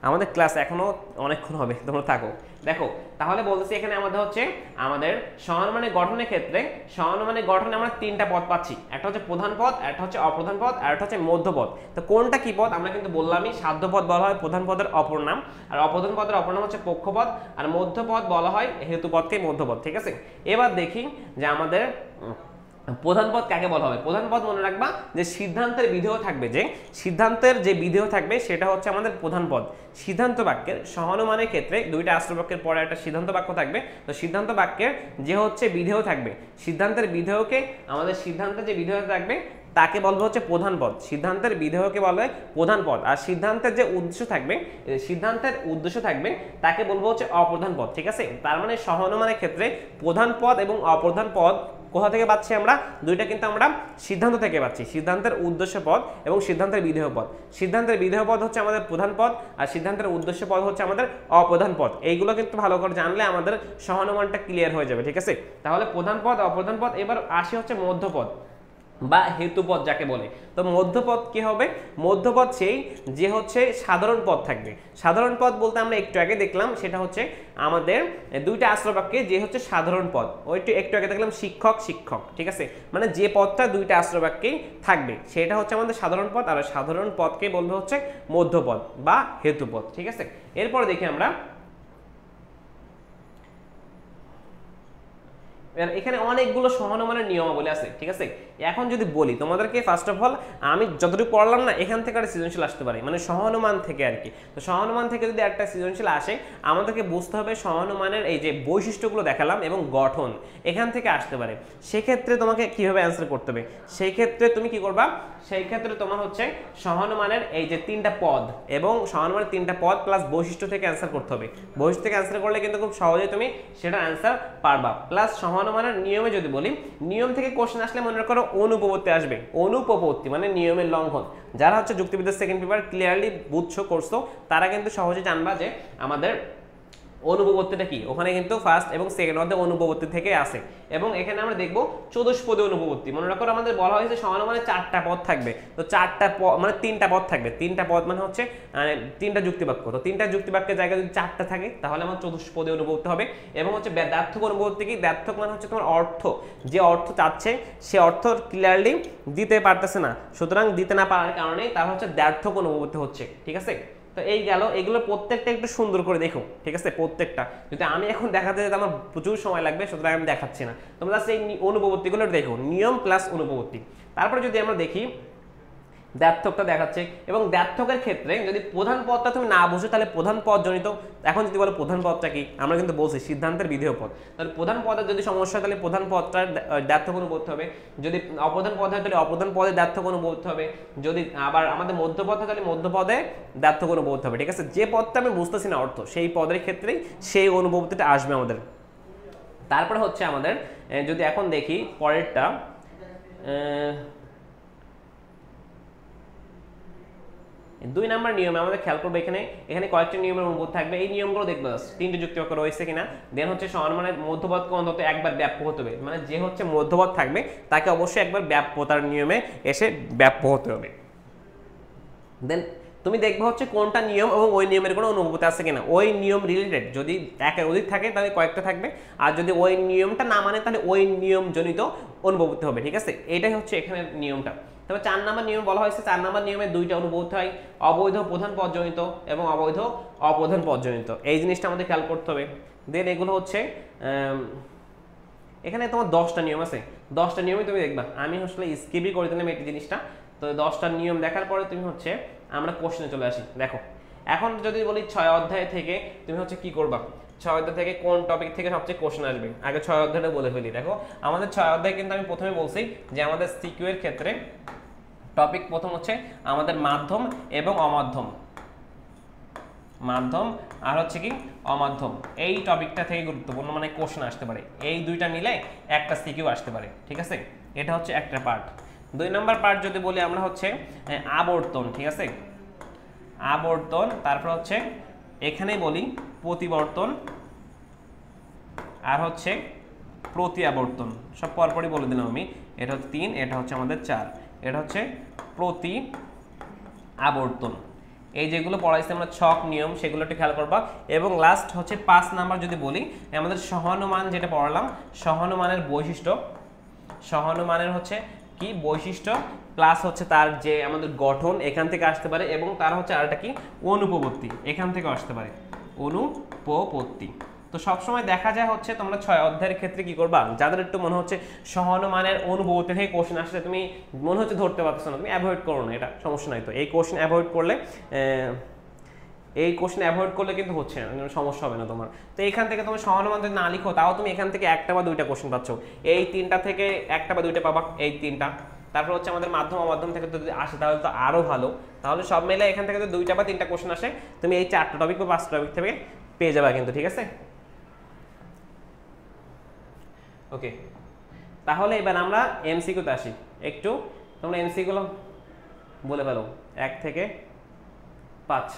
আমাদের ক্লাস এখনো অনেকক্ষণ হবে, তোমরা থাকো। দেখো তাহলে বলতেছি এখানে আমাদের হচ্ছে আমাদের সহানুমানের গঠনের ক্ষেত্রে, সহানুমানের গঠনে আমরা 3টা পদ পাচ্ছি, একটা হচ্ছে প্রধান পদ, একটা হচ্ছে অপ্রধান পদ, আর একটা হচ্ছে মধ্যপদ। তো কোনটা কি পদ আমরা কিন্তু বললামই, সাধ্যপদ বলা হয় প্রধান পদের অপর নাম, আর অপ্রধান পদের অপর নাম হচ্ছে পক্ষপদ, আর মধ্যপদ বলা হয় হেতুপদকে মধ্যপদ। ঠিক আছে, এবার দেখি যে আমাদের প্রধান পদ কাকে বলা হবে। প্রধান পদ মনে রাখবা যে সিদ্ধান্তের বিধেয় থাকবে, যে সিদ্ধান্তের যে বিধেয় থাকবে সেটা হচ্ছে আমাদের প্রধান পদ। সিদ্ধান্ত বাক্যের সহানুমানের ক্ষেত্রে 2টা আশ্রয় বাক্যের পরে একটা সিদ্ধান্ত বাক্য থাকবে। তো সিদ্ধান্ত বাক্যের যে হচ্ছে বিধেয় থাকবে, সিদ্ধান্তের বিধেয়কে আমাদের সিদ্ধান্তের যে বিধেয় থাকবে তাকে বলবো হচ্ছে প্রধান পদ। সিদ্ধান্তের বিধেয়কে বলা হয় প্রধান পদ। আর সিদ্ধান্তের যে উদ্দেশ্য থাকবে, সিদ্ধান্তের উদ্দেশ্য থাকবে তাকে বলবো হচ্ছে অপ্রধান পদ। ঠিক আছে, তার মানে সহানুমানের ক্ষেত্রে প্রধান পদ এবং অপ্রধান পদ কোথা থেকে পাচ্ছি আমরা? 2টা কিন্তু আমরা সিদ্ধান্ত থেকে পাচ্ছি, সিদ্ধান্তের উদ্দেশ্য পদ এবং সিদ্ধান্তের বিধেয় পদ। সিদ্ধান্তের বিধেয় পদ হচ্ছে আমাদের প্রধান পদ, আর সিদ্ধান্তের উদ্দেশ্য পদ হচ্ছে আমাদের অপ্রধান পদ। এইগুলো কিন্তু ভালো করে জানলে আমাদের সহানুমানটা ক্লিয়ার হয়ে যাবে। ঠিক আছে, তাহলে প্রধান পদ, অপ্রধান পদ। এবার আসি হচ্ছে মধ্যপদ বা হেতুপদ যাকে বলে। তো মধ্যপদ কি হবে? মধ্যপদ সেই যে হচ্ছে সাধারণ পদ থাকবে। সাধারণ পদ বলতে আমরা একটু আগে দেখলাম সেটা হচ্ছে আমাদের 2টা আশ্রয় বাক্যে যে হচ্ছে সাধারণ পদ, ওইটা একটু আগে দেখলাম শিক্ষক শিক্ষক। ঠিক আছে, মানে যে পদটা 2টা আশ্রয় বাক্যেই থাকবে সেটা হচ্ছে আমাদের সাধারণ পদ, আর সাধারণ পদকে বলবে হচ্ছে মধ্যপদ বা হেতুপদ। ঠিক আছে, এরপর দেখি আমরা এখানে অনেকগুলো সহানুমানের নিয়মাবলী আছে। ঠিক আছে, এখন যদি বলি তোমাদেরকে, ফার্স্ট অফ অল আমি যতটুকু পড়লাম না এখান থেকে একটা সৃজনশীল আসতে পারে, মানে সহানুমান থেকে আর কি। তো সহানুমান থেকে যদি একটা সৃজনশীল আসে আমাদেরকে বুঝতে হবে সহানুমানের এই যে বৈশিষ্ট্যগুলো দেখালাম এবং গঠন এখান থেকে আসতে পারে। সেক্ষেত্রে তোমাকে কিভাবে অ্যান্সার করতে হবে? সেই ক্ষেত্রে তুমি কি করবা? সেই ক্ষেত্রে তোমার হচ্ছে সহানুমানের এই যে 3টা পদ এবং সহানুমানের 3টা পদ প্লাস বৈশিষ্ট্য থেকে অ্যান্সার করতে হবে। বৈশিষ্ট্য থেকে অ্যান্সার করলে কিন্তু খুব সহজেই তুমি সেটা অ্যান্সার পারবা। প্লাস সহানুমানের নিয়মে যদি বলি, নিয়ম থেকে কোশ্চেন আসলে মনে করো অনুপপত্তি আসবে। অনুপপত্তি মানে নিয়মের লঙ্ঘন। যারা হচ্ছে যুক্তিবিদ্যার সেকেন্ড পেপার ক্লিয়ারলি বুঝছো করছো তারা কিন্তু সহজে জানবা যে আমাদের অনুপবর্তীটা কি, ওখানে কিন্তু ফার্স্ট এবং সেকেন্ড অর্ধে অনুপবর্তী থেকে আসে। এবং এখানে আমরা দেখব চতুষ্পদী অনুপবর্তী। মনে রাখো আমাদের বলা হয়েছে সমানুমানে 4টা পদ থাকবে, তো 4টা মানে 3টা পদ থাকবে, 3টা পদ মানে হচ্ছে 3টা যুক্তিবাক্য। তো 3টা যুক্তিবাক্যের জায়গায় যদি 4টা থাকে তাহলে আমার চতুষ্পদী অনুপবর্তী হবে। এবং হচ্ছে দ্ব্যর্থক অনুপবর্তী কি, দ্ব্যর্থক মানে হচ্ছে তোমার অর্থ, যে অর্থ চাচ্ছে সে অর্থ ক্লিয়ারলি দিতে পারতেছে না, সুতরাং দিতে না পারার কারণে তার হচ্ছে দ্ব্যর্থক অনুপবর্তী হচ্ছে। ঠিক আছে, তো এই গেল, এগুলো প্রত্যেকটা একটু সুন্দর করে দেখো। ঠিক আছে, প্রত্যেকটা যদি আমি এখন দেখাতে যেতে আমার প্রচুর সময় লাগবে, সুতরাং আমি দেখাচ্ছি না, তোমরা সেই অনুপবর্তীগুলো দেখো, নিয়ম প্লাস অনুপবর্তী। তারপরে যদি আমরা দেখি দ্ব্যর্থকটা দেখাচ্ছে, এবং দ্ব্যর্থকের ক্ষেত্রে যদি প্রধান পদটা তুমি না বুঝো তাহলে প্রধান পদ জনিত, এখন যদি বলো প্রধান পদটা কি, আমরা কিন্তু বলছি সিদ্ধান্তের বিধেয় পদ, তাহলে প্রধান পদের যদি সমস্যা হয় তাহলে প্রধান পদটার দ্ব্যর্থক অনুপবর্তী হবে, যদি অপ্রধান পদ হয় তাহলে অপ্রধান পদে দ্ব্যর্থক অনুপবর্তী হবে, যদি আবার আমাদের মধ্যপদ হয় তাহলে মধ্যপদে দ্ব্যর্থক অনুপবর্তী হবে। ঠিক আছে, যে পদটা আমি বুঝতেছি না অর্থ, সেই পদের ক্ষেত্রেই সেই অনুপবর্তীটা আসবে আমাদের। তারপরে হচ্ছে আমাদের যদি এখন দেখি পরেরটা, 2 নম্বর নিয়মে আমাদের খেয়াল করবো, এখানে কয়েকটা নিয়মের অনুপবর্তী থাকবে, এই নিয়মগুলো দেখবে, 3টে যুক্তিবাক্য রয়েছে কিনা। দেন হচ্ছে সমানুমানের মধ্যপদকে অন্তত একবার ব্যাপ্য হতে হবে, মানে যে হচ্ছে মধ্যপদ থাকবে তাকে অবশ্যই একবার ব্যাপ্যতার নিয়মে এসে ব্যাপ্য হতে হবে। দেন তুমি দেখবে হচ্ছে কোনটা নিয়ম এবং ওই নিয়মের কোনো অনুপবর্তী আছে কিনা, ওই নিয়ম রিলেটেড যদি একের অধিক থাকে তাহলে কয়েকটা থাকবে, আর যদি ওই নিয়মটা না মানে তাহলে ওই নিয়ম জনিত অনুপবর্তী হবে। ঠিক আছে, এটাই হচ্ছে এখানে নিয়মটা। তবে 4 নম্বর নিয়ম বলা হয়েছে, 4 নম্বর নিয়মে 2টা অনুপবর্তী হয়, অবৈধ প্রধান পদজনিত এবং অবৈধ অপ্রধান পদজনিত, এই জিনিসটা আমাদের খেয়াল করতে হবে। দেন এগুলো হচ্ছে এখানে তোমার 10টা নিয়ম আছে, 10টা নিয়মই তুমি দেখবা, আমি আসলে স্কিপই করে দিলাম এই জিনিসটা। তো 10টা নিয়ম দেখার পরে তুমি হচ্ছে আমরা কোশ্চেনে চলে আসি। দেখো এখন যদি বলি 6 অধ্যায় থেকে তুমি হচ্ছে কি করবা, 6 অধ্যায় থেকে কোন টপিক থেকে সবচেয়ে কোশ্চেন আসবে, আগে 6 অধ্যায়টা বলে ফেলি। দেখো আমাদের 6 অধ্যায় কিন্তু আমি প্রথমে বলছি যে আমাদের সিকিউ এর ক্ষেত্রে টপিক প্রথম হচ্ছে আমাদের মাধ্যম এবং অমাধ্যম, মাধ্যম আর হচ্ছে কি অমাধ্যম, এই টপিকটা থেকে গুরুত্বপূর্ণ মানে কোশ্চেন আসতে পারে, এই দুইটা মিলে একটা সিকিউ আসতে পারে। ঠিক আছে, এটা হচ্ছে একটা পার্ট। 2 নম্বর পার্ট যদি বলি আমরা হচ্ছে আবর্তন। ঠিক আছে, আবর্তন, তারপর হচ্ছে এখানে বলি প্রতিবর্তন আর হচ্ছে প্রতি আবর্তন, সব পরপরই বলে দিলাম আমি। এটা হচ্ছে 3, এটা হচ্ছে আমাদের 4, এটা হচ্ছে প্রতি আবর্তন। এই যেগুলো পড়াইছে আমরা ছক নিয়ম সেগুলো একটু খেয়াল করবা। এবং লাস্ট হচ্ছে 5 নাম্বার যদি বলি আমাদের সহানুমান, যেটা পড়ালাম সহানুমানের বৈশিষ্ট্য, সহানুমানের হচ্ছে কি বৈশিষ্ট্য প্লাস হচ্ছে তার যে আমাদের গঠন এখান থেকে আসতে পারে, এবং তার হচ্ছে আরেকটা কি অনুপবর্তী এখান থেকে আসতে পারে, অনুপবর্তী। তো সবসময় দেখা যায় হচ্ছে তোমরা 6 অধ্যায়ের ক্ষেত্রে কি করবা, যাদের একটু মনে হচ্ছে সহানুমানের অনুপবর্তী থেকে কোশ্চেন আসছে তুমি মনে হচ্ছে ধরতে পারছো না, তুমি অ্যাভয়েড করো না, এটা সমস্যা নাই। তো এই কোশ্চেন অ্যাভয়েড করলে কিন্তু হচ্ছে না, সমস্যা হবে না তোমার। তো এখান থেকে তুমি সহানুমান যদি না লিখো তাও তুমি এখান থেকে একটা বা দুইটা কোশ্চেন পাচ্ছ, এই 3টা থেকে একটা বা দুইটা পাবা, এই 3টা। তারপর হচ্ছে আমাদের মাধ্যম অমাধ্যম থেকে যদি আসে তাহলে তো আরো ভালো, তাহলে সব মিলে এখান থেকে যদি 2টা বা 3টা কোশ্চেন আসে তুমি এই 4টা টপিক বা 5টা টপিক থেকে পেয়ে যাবে কিন্তু। ঠিক আছে, ওকে। তাহলে এবার আমরা এমসিকিউতে আসি, একটু তোমরা এমসিকিউগুলো বলে ফেলো 1 থেকে 5।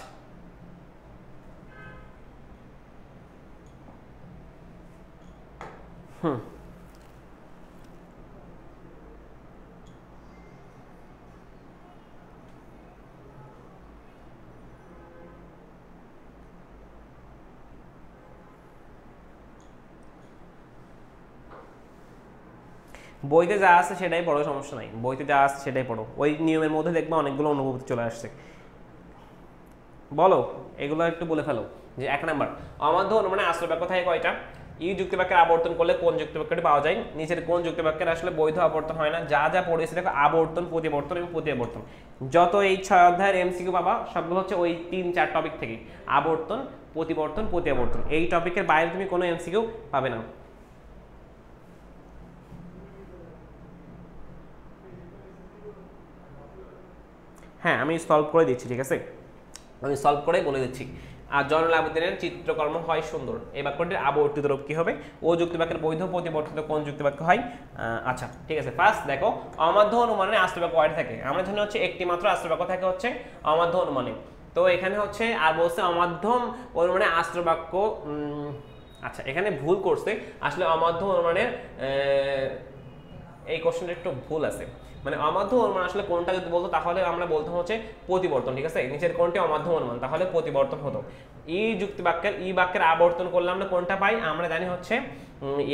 বইতে যা আছে সেটাই পড়ো, সমস্যা নাই, বইতে যা আছে সেটাই পড়ো, ওই নিয়মের মধ্যে দেখবা অনেকগুলো অনুভূতি চলে আসছে। বলো এগুলো একটু বলে ফেলো। যে 1 নাম্বার অমাধ্য অনুমানে আশ্রয় বাক্য থাকে কয়টা, ই যুক্তিবাক্যের আবর্তন করলে কোন যুক্তিবাক্যটি পাওয়া যায়, নিচের কোন যুক্তিবাক্যের আসলে বৈধ আবর্তন হয় না, যা যা পড়েছে দেখো আবর্তন, প্রতিবর্তন এবং প্রতিআবর্তন, যত এই 6 অধ্যায়ের এমসিকিউ পাবা সবগুলো হচ্ছে ওই 3-4 টপিক থেকে, আবর্তন, প্রতিবর্তন, প্রতিআবর্তন, এই টপিকের বাইরে তুমি কোনো এমসিকিউ পাবে না। হ্যাঁ আমি সলভ করে দিচ্ছি, ঠিক আছে, আমি সলভ করে বলে দিচ্ছি। আর জয়নুল আবেদিনের চিত্রকর্ম হয় সুন্দর, এই বাক্যটির আবর্তিত রূপ কি হবে, ও যুক্তিবাক্যের বৈধ প্রতিবর্তিত কোন যুক্তিবাক্য হয়। আচ্ছা ঠিক আছে, ফার্স্ট দেখো অমাধ্য অনুমানে আশ্রয় বাক্য কয়টা থাকে, আমরা জানি হচ্ছে একটি মাত্র আশ্রয় বাক্য থাকে হচ্ছে অমাধ্য অনুমানে। তো এখানে হচ্ছে আর বলছে অমাধ্যম অনুমানে আশ্রয় বাক্য। আচ্ছা এখানে ভুল করছে, আসলে অমাধ্যম অনুমানের এই কোশ্চেনটা একটু ভুল আছে। মানে অমাধ্যম অনুমান আসলে কোনটা যদি বলতো তাহলে আমরা বলতাম হচ্ছে প্রতিবর্তন, ঠিক আছে। নিচের কোনটি অমাধ্যম অনুমান, তাহলে প্রতিবর্তন হতো। ই যুক্তি বাক্যের ই বাক্যের আবর্তন করলে আমরা কোনটা পাই, আমরা জানি হচ্ছে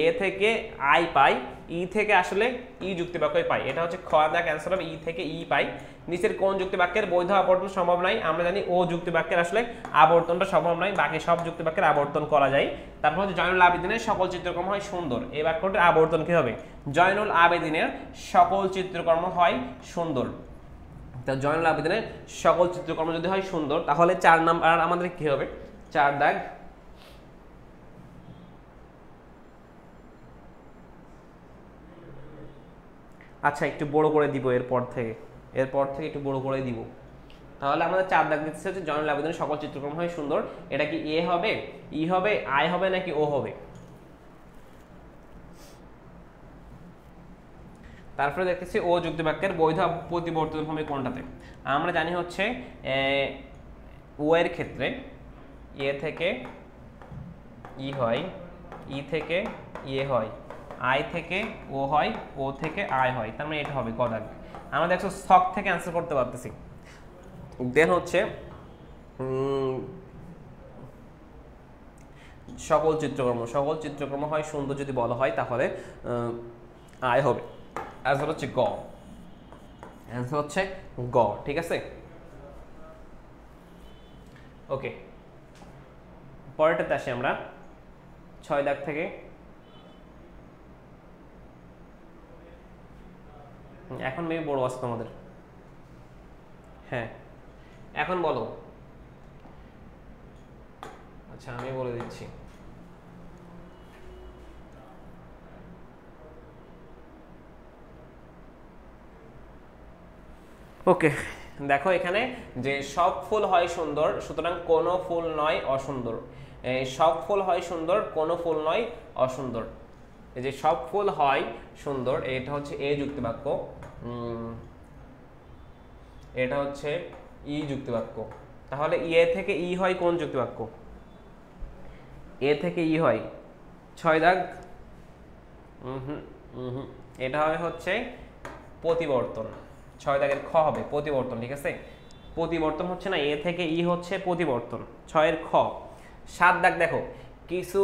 এ থেকে আই পাই, ই থেকে আসলে ই যুক্তি বাক্যই পাই। এটা হচ্ছে খ দাগ অ্যান্সার হবে ই থেকে ই পাই। নিচের কোন যুক্তি বাক্যের বৈধ আবর্তন সম্ভব নাই, আমরা জানি ও যুক্তি বাক্যের আসলে আবর্তনটা সম্ভব নয়, বাকি সব যুক্তি বাক্যের আবর্তন করা যায়। তারপর হচ্ছে জয়নুল আবেদিনের সকল চিত্রকর্ম হয় সুন্দর, এই বাক্যটির আবর্তন কি হবে, জয়নুল আবেদিনের সকল চিত্রকর্ম হয় সুন্দর। তো জয়নুল আবেদিনের সকল চিত্রকর্ম যদি হয় সুন্দর, তাহলে 4 নাম্বার আমাদের কি হবে, 4 দাগ। আচ্ছা একটু বড় করে দিব এরপর থেকে একটু বড় করে দিব। তাহলে আমাদের 4 দাগ দিচ্ছে হচ্ছে জয়নুল আবেদিনের সকল চিত্রকর্ম হয় সুন্দর। এটা কি এ হবে, ই হবে, আই হবে নাকি ও হবে? তারপরে দেখতেছি ও যুক্তি বাক্যের বৈধ প্রতিবর্তন হবে কোনটাতে। আমরা জানি হচ্ছে ও এর ক্ষেত্রে এ থেকে ই হয়, ই থেকে এ হয়, আই থেকে ও হয়, ও থেকে আই হয়, তার মানে এটা হবে ক দাগ। আমরা দেখছো শখ থেকে অ্যান্সার করতে পারতেছি। দেন হচ্ছে সকল চিত্রকর্ম হয় সুন্দর যদি বলা হয় তাহলে আয় হবে। অ্যান্সার হচ্ছে গ, অ্যান্সার হচ্ছে গ, ঠিক আছে। ওকে, পরেরটাতে আসি আমরা 6 দাগ থেকে। এখন মেবি বড় আছে তোমাদের, হ্যাঁ এখন বলো। আচ্ছা আমি বলে দিচ্ছি। ওকে দেখো এখানে যে সব ফুল হয় সুন্দর, সুতরাং কোনো ফুল নয় অসুন্দর। সব ফুল হয় সুন্দর, কোনো ফুল নয় অসুন্দর। এই যে সব ফুল হয় সুন্দর, এটা হচ্ছে এ যুক্তি বাক্য, এটা হচ্ছে ই যুক্তি বাক্য। তাহলে এ থেকে ই হয় কোন যুক্তি বাক্য, এ থেকে ই হয় 6 দাগ। এটা হবে হচ্ছে প্রতিবর্তন, 6 দাগের খ হবে প্রতিবর্তন, ঠিক আছে। প্রতিবর্তন হচ্ছে না, এ থেকে ই হচ্ছে প্রতিবর্তন, 6 এর খ। 7 দাগ দেখো, কিছু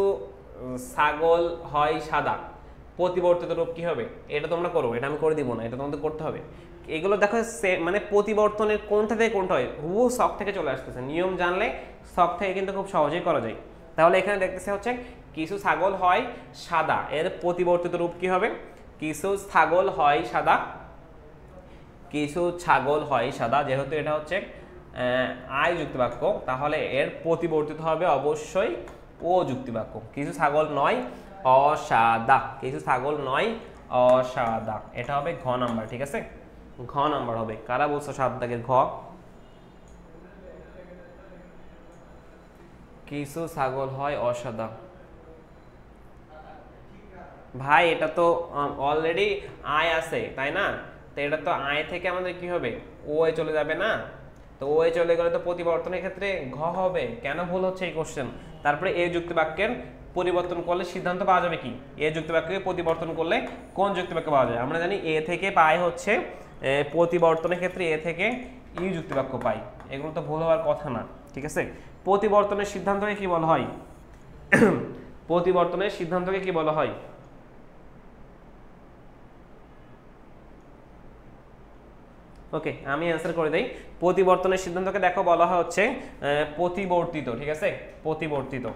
ছাগল হয় সাদা, প্রতিবর্তিত রূপ কি হবে, এটা তোমরা করো, এটা আমি করে দিব না, এটা তোমাদের করতে হবে। এগুলো দেখো মানে প্রতিবর্তনের কোনটা থেকে কোনটা হয়, হুবহু শখ থেকে চলে আসতেছে, নিয়ম জানলে শখ থেকে কিন্তু খুব সহজেই করা যায়। তাহলে এখানে দেখতেছে হচ্ছে কিছু ছাগল হয় সাদা, এর প্রতিবর্তিত রূপ কি হবে, কিছু ছাগল হয় সাদা, কিছু ছাগল হয় সাদা। যেহেতু এটা হচ্ছে আই যুক্তি বাক্য, তাহলে এর প্রতিবর্তিত হবে অবশ্যই ও যুক্তি বাক্য। কিছু ছাগল নয় অসাদা, কিছু ছাগল নয় অসাদা, এটা হবে ঘ নাম্বার, ঠিক আছে। ঘ নাম্বার হবে। কারা বলছো 7 দাগের ঘ, কিছু ছাগল হয় অসাদা। ভাই এটা তো অলরেডি আয় আছে তাই না, তো এটা তো আয় থেকে আমাদের কি হবে, ও এ চলে যাবে না, তো ও এ চলে গেলে তো প্রতিবর্তনের ক্ষেত্রে ঘ হবে। কেন ভুল হচ্ছে এই কোশ্চেন। তারপরে এ যুক্তি বাক্যের পরিবর্তন করলে সিদ্ধান্ত পাওয়া যাবে কি, এ যুক্তি বাক্যকে পরিবর্তন করলে কোন যুক্তি বাক্য পাওয়া যায়। আমরা জানি এ থেকে পাই হচ্ছে প্রতিবর্তনের ক্ষেত্রে এ থেকে ই যুক্তি বাক্য পাই, এগুলো তো ভুল হওয়ার কথা না, ঠিক আছে। প্রতিবর্তনের সিদ্ধান্তকে কি বলা হয়, প্রতিবর্তনের সিদ্ধান্তকে কি বলা হয়, ওকে আমি অ্যান্সার করে দেই। প্রতিবর্তনের সিদ্ধান্তকে দেখো বলা হয় হচ্ছে প্রতিবর্তিত, ঠিক আছে, প্রতিবর্তিত।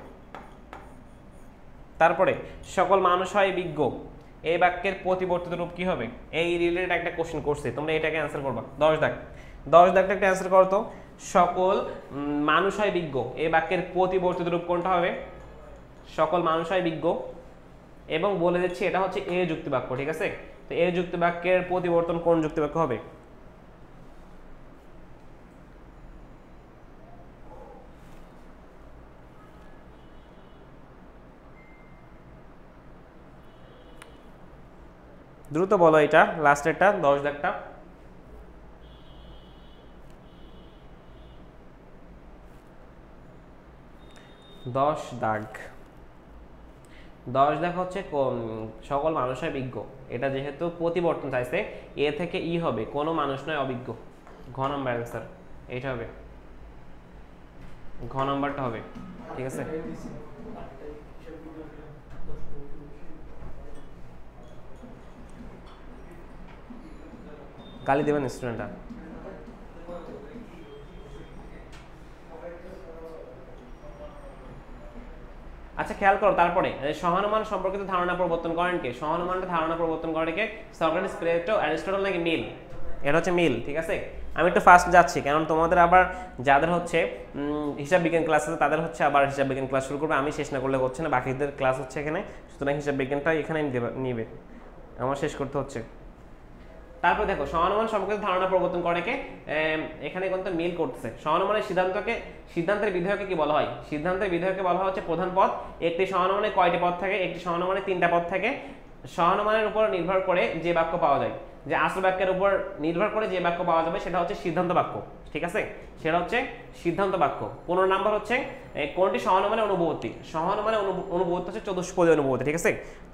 তারপরে সকল মানুষ হয় বিজ্ঞ, এই বাক্যের প্রতিবর্তিত রূপ কি হবে, এই রিলেটেড একটা কোশ্চেন করছে, তোমরা এটাকে অ্যান্সার করবা। 10 দাগ, 10 দাগটা একটা অ্যান্সার করো তো। সকল মানুষ হয় বিজ্ঞ, এই বাক্যের প্রতিবর্তিত রূপ কোনটা হবে, সকল মানুষ হয় বিজ্ঞ। এবং বলে দিচ্ছি এটা হচ্ছে এ যুক্তি বাক্য, ঠিক আছে। তো এ যুক্তি বাক্যের প্রতিবর্তন কোন যুক্তি বাক্য হবে, দ্রুত বলো, এটা লাস্টেরটা 10 দাগটা। 10 দাগ 10 দেখা হচ্ছে সকল মানুষই বিজ্ঞ, এটা যেহেতু প্রতিবর্তন চাইছে এ থেকে ই হবে, কোনো মানুষ নয় অবিজ্ঞ। ঘ নাম্বার অ্যান্সার এইটা হবে, ঘ নাম্বারটা হবে, ঠিক আছে। গালি দেবেন স্টুডেন্টরা। আচ্ছা খেয়াল করো, তারপরে সহানুমান সম্পর্কিত ধারণা প্রবর্তন করেন কে? সহানুমানটা ধারণা প্রবর্তন করে কে? সক্রেটিস, প্লেটো, অ্যারিস্টটল নাকি মিল? এটা হচ্ছে মিল, ঠিক আছে। আমি একটু ফাস্ট যাচ্ছি কারণ তোমাদের আবার যাদের হচ্ছে হিসাব বিজ্ঞান ক্লাস আছে তাদের হচ্ছে আবার হিসাব বিজ্ঞান ক্লাস শুরু করবে, আমি শেষ না করলে হচ্ছে না, বাকিদের ক্লাস হচ্ছে এখানে, সুতরাং হিসাব বিজ্ঞানটা এখানে নিবে, আমার শেষ করতে হচ্ছে। তারপর দেখো সহানুমান সম্পর্কিত ধারণা প্রবর্তন করে কে? এখানে কিন্তু মিল করতেছে। সহানুমানের সিদ্ধান্তের বিধেয়কে কি বলা হয়? সিদ্ধান্তের বিধেয়কে বলা হয় হচ্ছে প্রধান পদ। একটি সহানুমানে কয়টি পদ থাকে? একটি সহানুমানে 3টা পদ থাকে। সহানুমানের উপর নির্ভর করে যে বাক্য পাওয়া যায়, যে আসল বাক্যের উপর নির্ভর করে যে বাক্য পাওয়া যাবে সেটা হচ্ছে সিদ্ধান্ত বাক্য, ঠিক আছে, সেটা হচ্ছে সিদ্ধান্ত বাক্য। 15 নাম্বার হচ্ছে কোনটি সহানুমানের অনুপপত্তি? সহানুমানের অনুপপত্তি হচ্ছে চতুষ্পদী অনুপপত্তি, ঠিক আছে,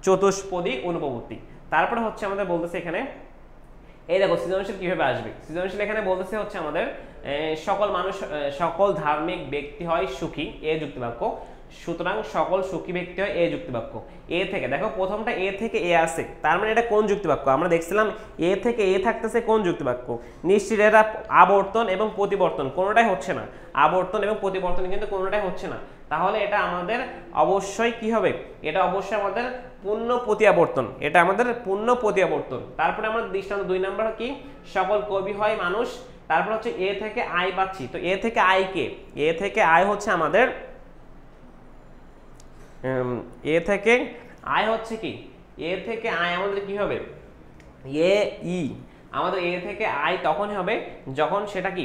চতুষ্পদী অনুপপত্তি। তারপরে হচ্ছে আমাদের বলতেছে এখানে, এই দেখো সৃজনশীল কিভাবে আসবে। সৃজনশীল এখানে বলতেছে হচ্ছে আমাদের সকল ধার্মিক ব্যক্তি হয় সুখী, এ যুক্তিবাক্য। সুতরাং সকল সুখী ব্যক্তি হয়, এ যুক্তিবাক্য। এ থেকে দেখো প্রথমটা এ থেকে এ আসে, তার মানে এটা কোন যুক্তিবাক্য? আমরা দেখছিলাম এ থেকে এ থাকতেছে কোন যুক্তিবাক্য? নিশ্চিত এটা আবর্তন এবং প্রতিবর্তন কোনোটাই হচ্ছে না, আবর্তন এবং প্রতিবর্তন কিন্তু কোনোটাই হচ্ছে না। তাহলে এটা আমাদের অবশ্যই কি হবে? এটা অবশ্যই আমাদের পূর্ণ প্রত্যাবর্তন, এটা আমাদের পূর্ণ প্রত্যাবর্তন। তারপরে আমরা দৃষ্টান্ত 2 নাম্বার কি? সকল কবি হয় মানুষ। তারপর হচ্ছে এ থেকে আই পাচ্ছি, তো এ থেকে আই কে? এ থেকে আই হচ্ছে আমাদের এ থেকে আই হচ্ছে কি? এ থেকে আই আমাদের কি হবে? এ ই আমাদের এ থেকে আই তখনই হবে যখন সেটা কি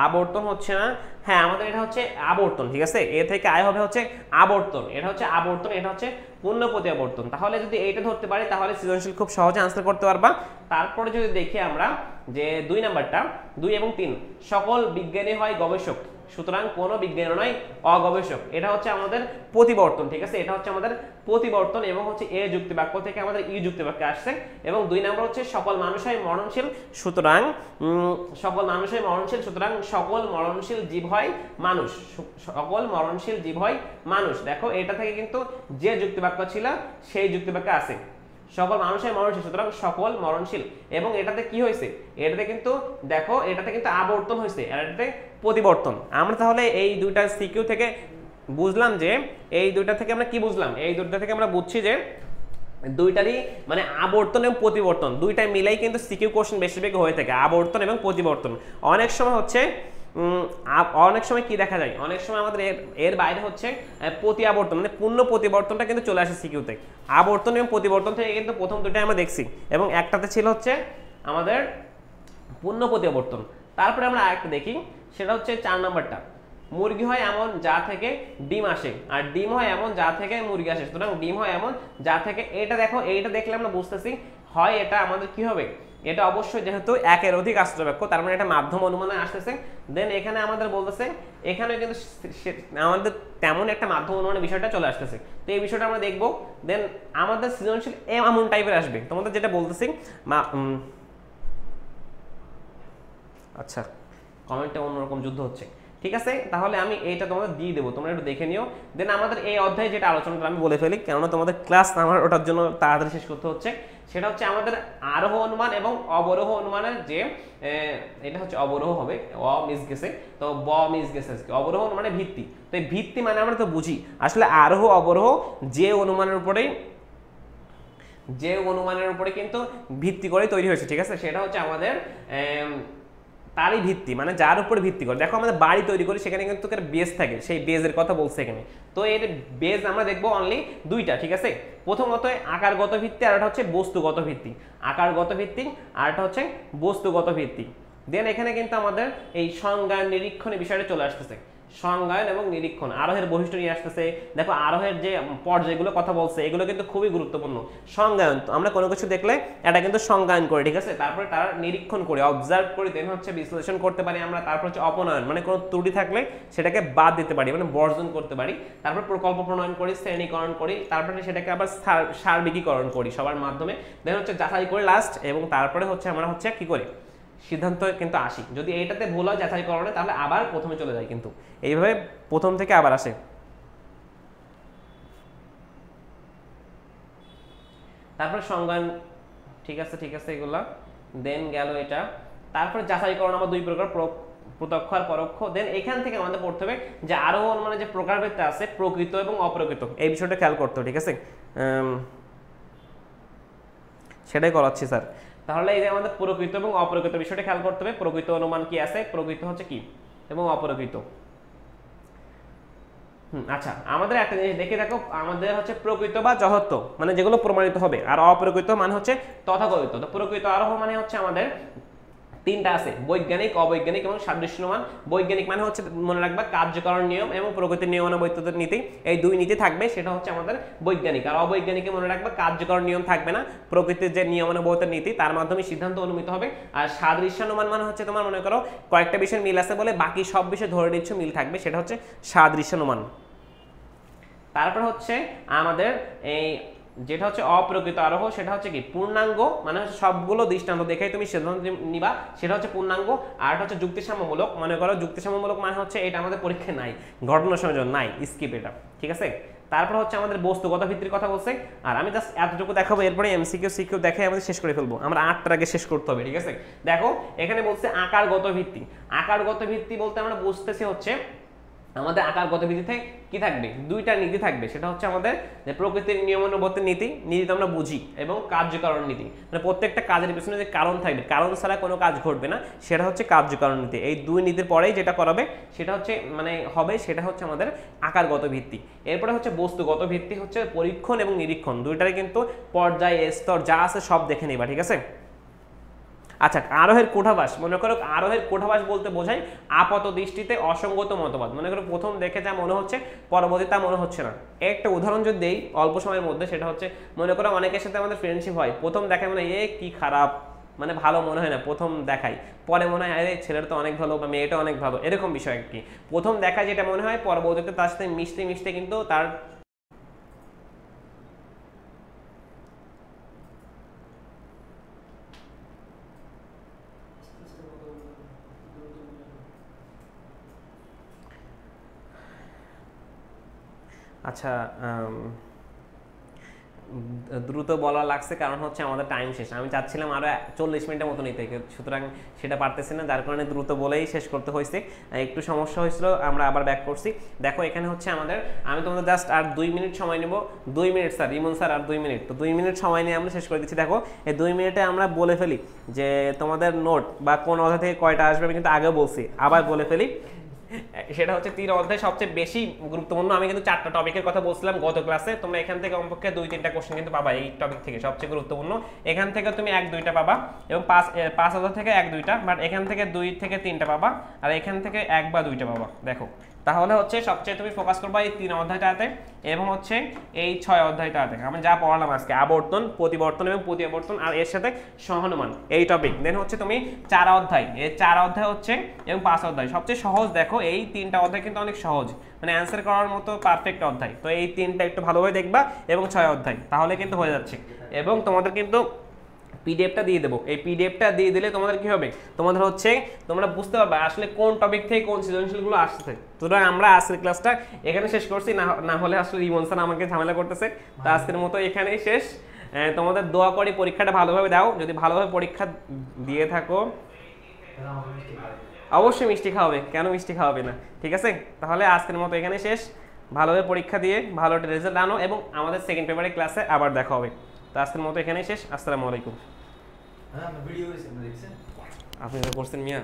আবর্তন হচ্ছে না। হ্যাঁ আমাদের এটা হচ্ছে আবর্তন, ঠিক আছে, এ থেকে আই হবে হচ্ছে আবর্তন, এটা হচ্ছে আবর্তন, এটা হচ্ছে পূর্ণ প্রত্যাবর্তন। তাহলে যদি এইটা ধরতে পারি তাহলে সৃজনশীল খুব সহজে আনসার করতে পারবা। তারপরে যদি দেখি আমরা যে 2 নাম্বারটা 2 এবং 3, সকল বিজ্ঞানী হয় গবেষক, সুতরাং কোনো বিজ্ঞানী নয় অগবেষক, এটা হচ্ছে আমাদের প্রতিবর্তন, ঠিক আছে, এটা হচ্ছে আমাদের প্রতিবর্তন এবং হচ্ছে এ যুক্তিবাক্য থেকে আমাদের ই যুক্তিবাক্য আসছে। এবং 2 নাম্বার হচ্ছে সকল মানুষ হয় মরণশীল, সুতরাং সকল মানুষ হয় মরণশীল, সুতরাং সকল মরণশীল জীব হয় মানুষ, সকল মরণশীল জীব হয় মানুষ। দেখো এটা থেকে কিন্তু যে যুক্তিবাক্য ছিল সেই যুক্তিবাক্য আছে, সকল মানুষই মরণশীল, সুতরাং সকল মরণশীল। এবং এটাতে কি হয়েছে? এটাতে কিন্তু দেখো এটাতে কিন্তু আবর্তন হয়েছে, আর এটাতে প্রতিবর্তন। আমরা তাহলে এই দুইটা সিকিউ থেকে বুঝলাম যে, এই দুইটা থেকে আমরা কি বুঝলাম? এই দুইটা থেকে আমরা বুঝছি যে দুইটারই মানে আবর্তন এবং প্রতিবর্তন দুইটাই মিলাই কিন্তু সিকিউ কোশ্চেন বেশিরভাগ হয়ে থাকে, আবর্তন এবং প্রতিবর্তন। অনেক সময় হচ্ছে অনেক সময় কি দেখা যায়, অনেক সময় আমাদের এর বাইরে হচ্ছে প্রতি আবর্তন মানে পূর্ণ প্রতিবর্তনটা কিন্তু চলে আসে সিকিউতে। আবর্তন এবং প্রতিবর্তন থেকে কিন্তু প্রথম দুটাই আমরা দেখছি, এবং একটাতে ছিল হচ্ছে আমাদের পূর্ণ প্রতিবর্তন। তারপরে আমরা আরেকটা দেখি, সেটা হচ্ছে 4 নাম্বারটা, মুরগি হয় এমন যা থেকে ডিম আসে, আর ডিম হয় এমন যা থেকে মুরগি আসে, সুতরাং ডিম হয় এমন যা থেকে। এটা দেখো, এইটা দেখলে আমরা বুঝতেছি হয় এটা আমাদের কি হবে, এটা অবশ্যই যেহেতু একের অধিক আশ্রয় বাক্য তার মানে এটা মাধ্যম অনুমানে আসতেছে। দেন এখানে আমাদের বলতেছে এখানে কিন্তু আমাদের তেমন একটা মাধ্যম অনুমানের বিষয়টা চলে আসতেছে, তো এই বিষয়টা আমরা দেখবো। দেন আমাদের সৃজনশীল এমন টাইপের আসবে, তোমাদের যেটা বলতেছি আচ্ছা কমেন্টে অন্যরকম যুদ্ধ হচ্ছে, ঠিক আছে, তাহলে আমি এইটা তোমাদের দিয়ে দেবো, তোমরা একটু দেখে নিও। দেন আমাদের এই অধ্যায়ে যেটা আলোচনাটা আমি বলে ফেলি, কেননা তোমাদের ক্লাস আমার ওটার জন্য তাড়াতাড়ি শেষ করতে হচ্ছে। সেটা হচ্ছে আমাদের আরোহ অনুমান এবং অবরোহ অনুমানের যে এটা হচ্ছে অবরোহ হবে, অ মিস গেছে তো ব মিস গেছে, অবরোহ অনুমানের ভিত্তি। তো এই ভিত্তি মানে আমরা তো বুঝি আসলে আরোহ অবরোহ যে অনুমানের উপরে কিন্তু ভিত্তি করে তৈরি হয়েছে, ঠিক আছে, সেটা হচ্ছে আমাদের তারই ভিত্তি মানে যার উপর ভিত্তি করে। দেখো আমাদের বাড়ি তৈরি করি সেখানে কিন্তু বেজ থাকে, সেই বেজের কথা বলছে এখানে। তো এর বেজ আমরা দেখবো অনলি 2টা, ঠিক আছে, প্রথমত আকারগত ভিত্তি আর এটা হচ্ছে বস্তুগত ভিত্তি, আকারগত ভিত্তি আর এটা হচ্ছে বস্তুগত ভিত্তি। দেন এখানে কিন্তু আমাদের এই সংজ্ঞা নিরীক্ষণের বিষয়টা চলে আসতেছে। সংজ্ঞায়ন এবং নিরীক্ষণ। আরোহের বৈশিষ্ট্য নিয়ে আসতেছে। দেখো আরোহের যে পর্যায়গুলো কথা বলছে এগুলো কিন্তু খুবই গুরুত্বপূর্ণ। সংজ্ঞায়ন, আমরা কোনো কিছু দেখলে এটা কিন্তু সংজ্ঞায়ন করি, ঠিক আছে, তারপরে তার নিরীক্ষণ করি, অবজার্ভ করি, দেন হচ্ছে বিশ্লেষণ করতে পারি আমরা, তারপর হচ্ছে অপনয়ন মানে কোনো ত্রুটি থাকলে সেটাকে বাদ দিতে পারি মানে বর্জন করতে পারি, তারপর প্রকল্প প্রণয়ন করি, শ্রেণীকরণ করি, তারপরে সেটাকে আবার সার্বিকীকরণ করি সবার মাধ্যমে, দেন হচ্ছে যাচাই করি লাস্ট, এবং তারপরে হচ্ছে আমরা হচ্ছে কি করি সিদ্ধান্ত কিন্তু আসি। যদি এইটাতে ভুল হয় যাচাইকরণে তাহলে আবার প্রথমে চলে যায়, কিন্তু এইভাবে প্রথম থেকে আবার আসে। তারপর সংজ্ঞান, ঠিক আছে এগুলা, দেন গেল এটা। তারপরে যাচাইকরণ আমার দুই প্রকার, প্রত্যক্ষ আর পরোক্ষ। দেন এখান থেকে আমাদের পড়তে হবে যে আরোহণ মানে যে প্রকারভেদটা আছে প্রকৃত এবং অপ্রকৃত, এই বিষয়টা খেয়াল করতে হবে, ঠিক আছে, সেটাই করাচ্ছি স্যার। তাহলে এই যে আমাদের প্রকৃত এবং অপ্রকৃত বিষয়টা খেয়াল করতে হবে। প্রকৃত অনুমান কি আছে, প্রকৃত হচ্ছে কি এবং অপ্রকৃত। আচ্ছা, আমাদের একটা জিনিস দেখে দেখো, আমাদের হচ্ছে প্রকৃত বা যথার্থ মানে যেগুলো প্রমাণিত হবে, আর অপ্রকৃত মানে হচ্ছে তথাকথিত। তো প্রকৃত আরোহ মানে হচ্ছে আমাদের তিনটা আছে, বৈজ্ঞানিক, অবৈজ্ঞানিক এবং সাদৃশ্যমান। বৈজ্ঞানিক মানে হচ্ছে মনে রাখবা কার্যকরণ নিয়ম এবং প্রকৃতির নিয়মানুবর্তিতার নীতি, এই দুই নীতি থাকবে, সেটা হচ্ছে আমাদের বৈজ্ঞানিক। আর অবৈজ্ঞানিকে মনে রাখবা কার্যকরণ নিয়ম থাকবে না, প্রকৃতির যে নিয়মানুবর্তিতার নীতি তার মাধ্যমে সিদ্ধান্ত অনুমিত হবে। আর সাদৃশ্যানুমান মানে হচ্ছে তোমার মনে করো কয়েকটা বিষয় মিল আছে বলে বাকি সব বিষয় ধরে নিচ্ছ মিল থাকবে, সেটা হচ্ছে সাদৃশ্যানুমান। তারপর হচ্ছে আমাদের এই যেটা হচ্ছে অপ্রকৃত আরোহ, সেটা হচ্ছে কি পূর্ণাঙ্গ মানে হচ্ছে সবগুলো দৃষ্টান্ত দেখেই তুমি সিদ্ধান্ত নিবা, সেটা হচ্ছে পূর্ণাঙ্গ। আর হচ্ছে যুক্তিসাম্যমূলক, মনে করো যুক্তিসাম্যমূলক মানে হচ্ছে এটা আমাদের পরীক্ষায় নাই, ঘটনা সংযোজন নাই, স্কিপ এটা, ঠিক আছে। তারপর হচ্ছে আমাদের বস্তুগত ভিত্তির কথা বলছে, আর আমি জাস্ট এতটুকু দেখাবো, এরপরে এমসিকিউ সিকিউ দেখে আমাদের শেষ করে ফেলবো, আমরা 8টার আগে শেষ করতে হবে, ঠিক আছে। দেখো এখানে বলছে আকারগত ভিত্তি। আকারগত ভিত্তি বলতে আমরা বুঝতেছি হচ্ছে আমাদের আকারগত ভিত্তিতে কি থাকবে, দুইটা নীতি থাকবে, সেটা হচ্ছে আমাদের যে প্রকৃতির নিয়মানুবর্তিতার নীতি, নীতি আমরা বুঝি, এবং কার্যকারণ নীতি মানে প্রত্যেকটা কাজের পিছনে যে কারণ থাকবে, কারণ ছাড়া কোনো কাজ ঘটবে না, সেটা হচ্ছে কার্যকারণ নীতি। এই দুই নীতির পরেই যেটা করাবে সেটা হচ্ছে মানে হবে, সেটা হচ্ছে আমাদের আকারগত ভিত্তি। এরপরে হচ্ছে বস্তুগত ভিত্তি, হচ্ছে পরীক্ষণ এবং নিরীক্ষণ, দুইটারই কিন্তু পর্যায় স্তর যা আছে সব দেখে নিবা, ঠিক আছে। আচ্ছা, আরোহের কোঠাবাস, মনে করো আরোহের কোঠাবাস বলতে বোঝায় আপাত দৃষ্টিতে অসঙ্গত মতবাদ, মনে করো প্রথম দেখে যা মনে হচ্ছে পরবর্তী তা মনে হচ্ছে না। একটা উদাহরণ যদি দেই অল্প সময়ের মধ্যে, সেটা হচ্ছে মনে করো অনেকের সাথে আমাদের ফ্রেন্ডশিপ হয়, প্রথম দেখায় মানে এ কি খারাপ, মানে ভালো মনে হয় না প্রথম দেখাই, পরে মনে হয় আরে ছেলেটা তো অনেক ভালো বা মেয়েটা অনেক ভালো, এরকম বিষয় আর কি। প্রথম দেখায় যেটা মনে হয় পরবর্তীতে তার সাথে মিশতে মিশতে কিন্তু তার আচ্ছা দ্রুত বলা লাগছে কারণ হচ্ছে আমাদের টাইম শেষ, আমি চাচ্ছিলাম আরো 40 মিনিটের মতো নিতে, সুতরাং সেটা পারতেছি না, যার কারণে দ্রুত বলেই শেষ করতে হয়েছে। একটু সমস্যা হয়েছিল, আমরা আবার ব্যাক করছি। দেখো এখানে হচ্ছে আমাদের, আমি তোমাদের জাস্ট আর 2 মিনিট সময় নেব, 2 মিনিট স্যার, ইমন স্যার আর 2 মিনিট, তো 2 মিনিট সময় নিয়ে আমরা শেষ করে দিচ্ছি। দেখো এই 2 মিনিটে আমরা বলে ফেলি যে তোমাদের নোট বা কোন অধ্যায় থেকে কয়টা আসবে, আমি কিন্তু আগেও বলছি, আবার বলে ফেলি, সেটা হচ্ছে 3 অধ্যায় সবচেয়ে বেশি গুরুত্বপূর্ণ। আমি কিন্তু 4টা টপিকের কথা বলছিলাম গত ক্লাসে, তোমরা এখান থেকে কমপক্ষে 2-3টা কোশ্চেন কিন্তু পাবা এই টপিক থেকে, সবচেয়ে গুরুত্বপূর্ণ। এখান থেকে তুমি 1-2টা পাবা, এবং 5 অধ্যায় থেকে 1-2টা, বাট এখান থেকে 2 থেকে 3টা পাবা, আর এখান থেকে 1 বা 2টা পাবা। দেখো তাহলে হচ্ছে সবচেয়ে তুমি ফোকাস করবা এই 3 অধ্যায়টাতে, এবং হচ্ছে এই 6 অধ্যায়টাতে আমি যা পড়ালাম আজকে, আবর্তন, প্রতিবর্তন এবং প্রতিবর্তন, আর এর সাথে সহানুমান, এই টপিক। দেন হচ্ছে তুমি 4 অধ্যায়, এই 4 অধ্যায় হচ্ছে এবং 5 অধ্যায় সবচেয়ে সহজ। দেখো এই 3টা অধ্যায় কিন্তু অনেক সহজ, মানে অ্যান্সার করার মতো পারফেক্ট অধ্যায়, তো এই 3টা একটু ভালোভাবে দেখবা, এবং 6 অধ্যায়, তাহলে কিন্তু হয়ে যাচ্ছে। এবং তোমাদের কিন্তু পিডিএফটা দিয়ে দেবো, এই পিডিএফটা দিয়ে দিলে তোমাদের কি হবে, তোমাদের হচ্ছে তোমরা বুঝতে পারবে আসলে কোন টপিক থেকে কোন সৃজনশীলগুলো আসছে। সুতরাং আমরা আজকের ক্লাসটা এখানে শেষ করছি, না হলে আসলে রিমন স্যার আমাকে ঝামেলা করতেছে, তো আজকের মতো এখানেই শেষ। তোমাদের দোয়া করি পরীক্ষাটা ভালোভাবে দাও, যদি ভালোভাবে পরীক্ষা দিয়ে থাকো অবশ্যই মিষ্টি খাওয়াবে, কেন মিষ্টি খাওয়াবে না, ঠিক আছে। তাহলে আজকের মতো এখানে শেষ, ভালোভাবে পরীক্ষা দিয়ে ভালো একটা রেজাল্ট আনো, এবং আমাদের সেকেন্ড পেপারের ক্লাসে আবার দেখা হবে। তো আজকের মতো এখানেই শেষ, আসসালামু আলাইকুম। হ্যাঁ ভিডিও দেখছেন, আপনি তো করছেন মিয়া।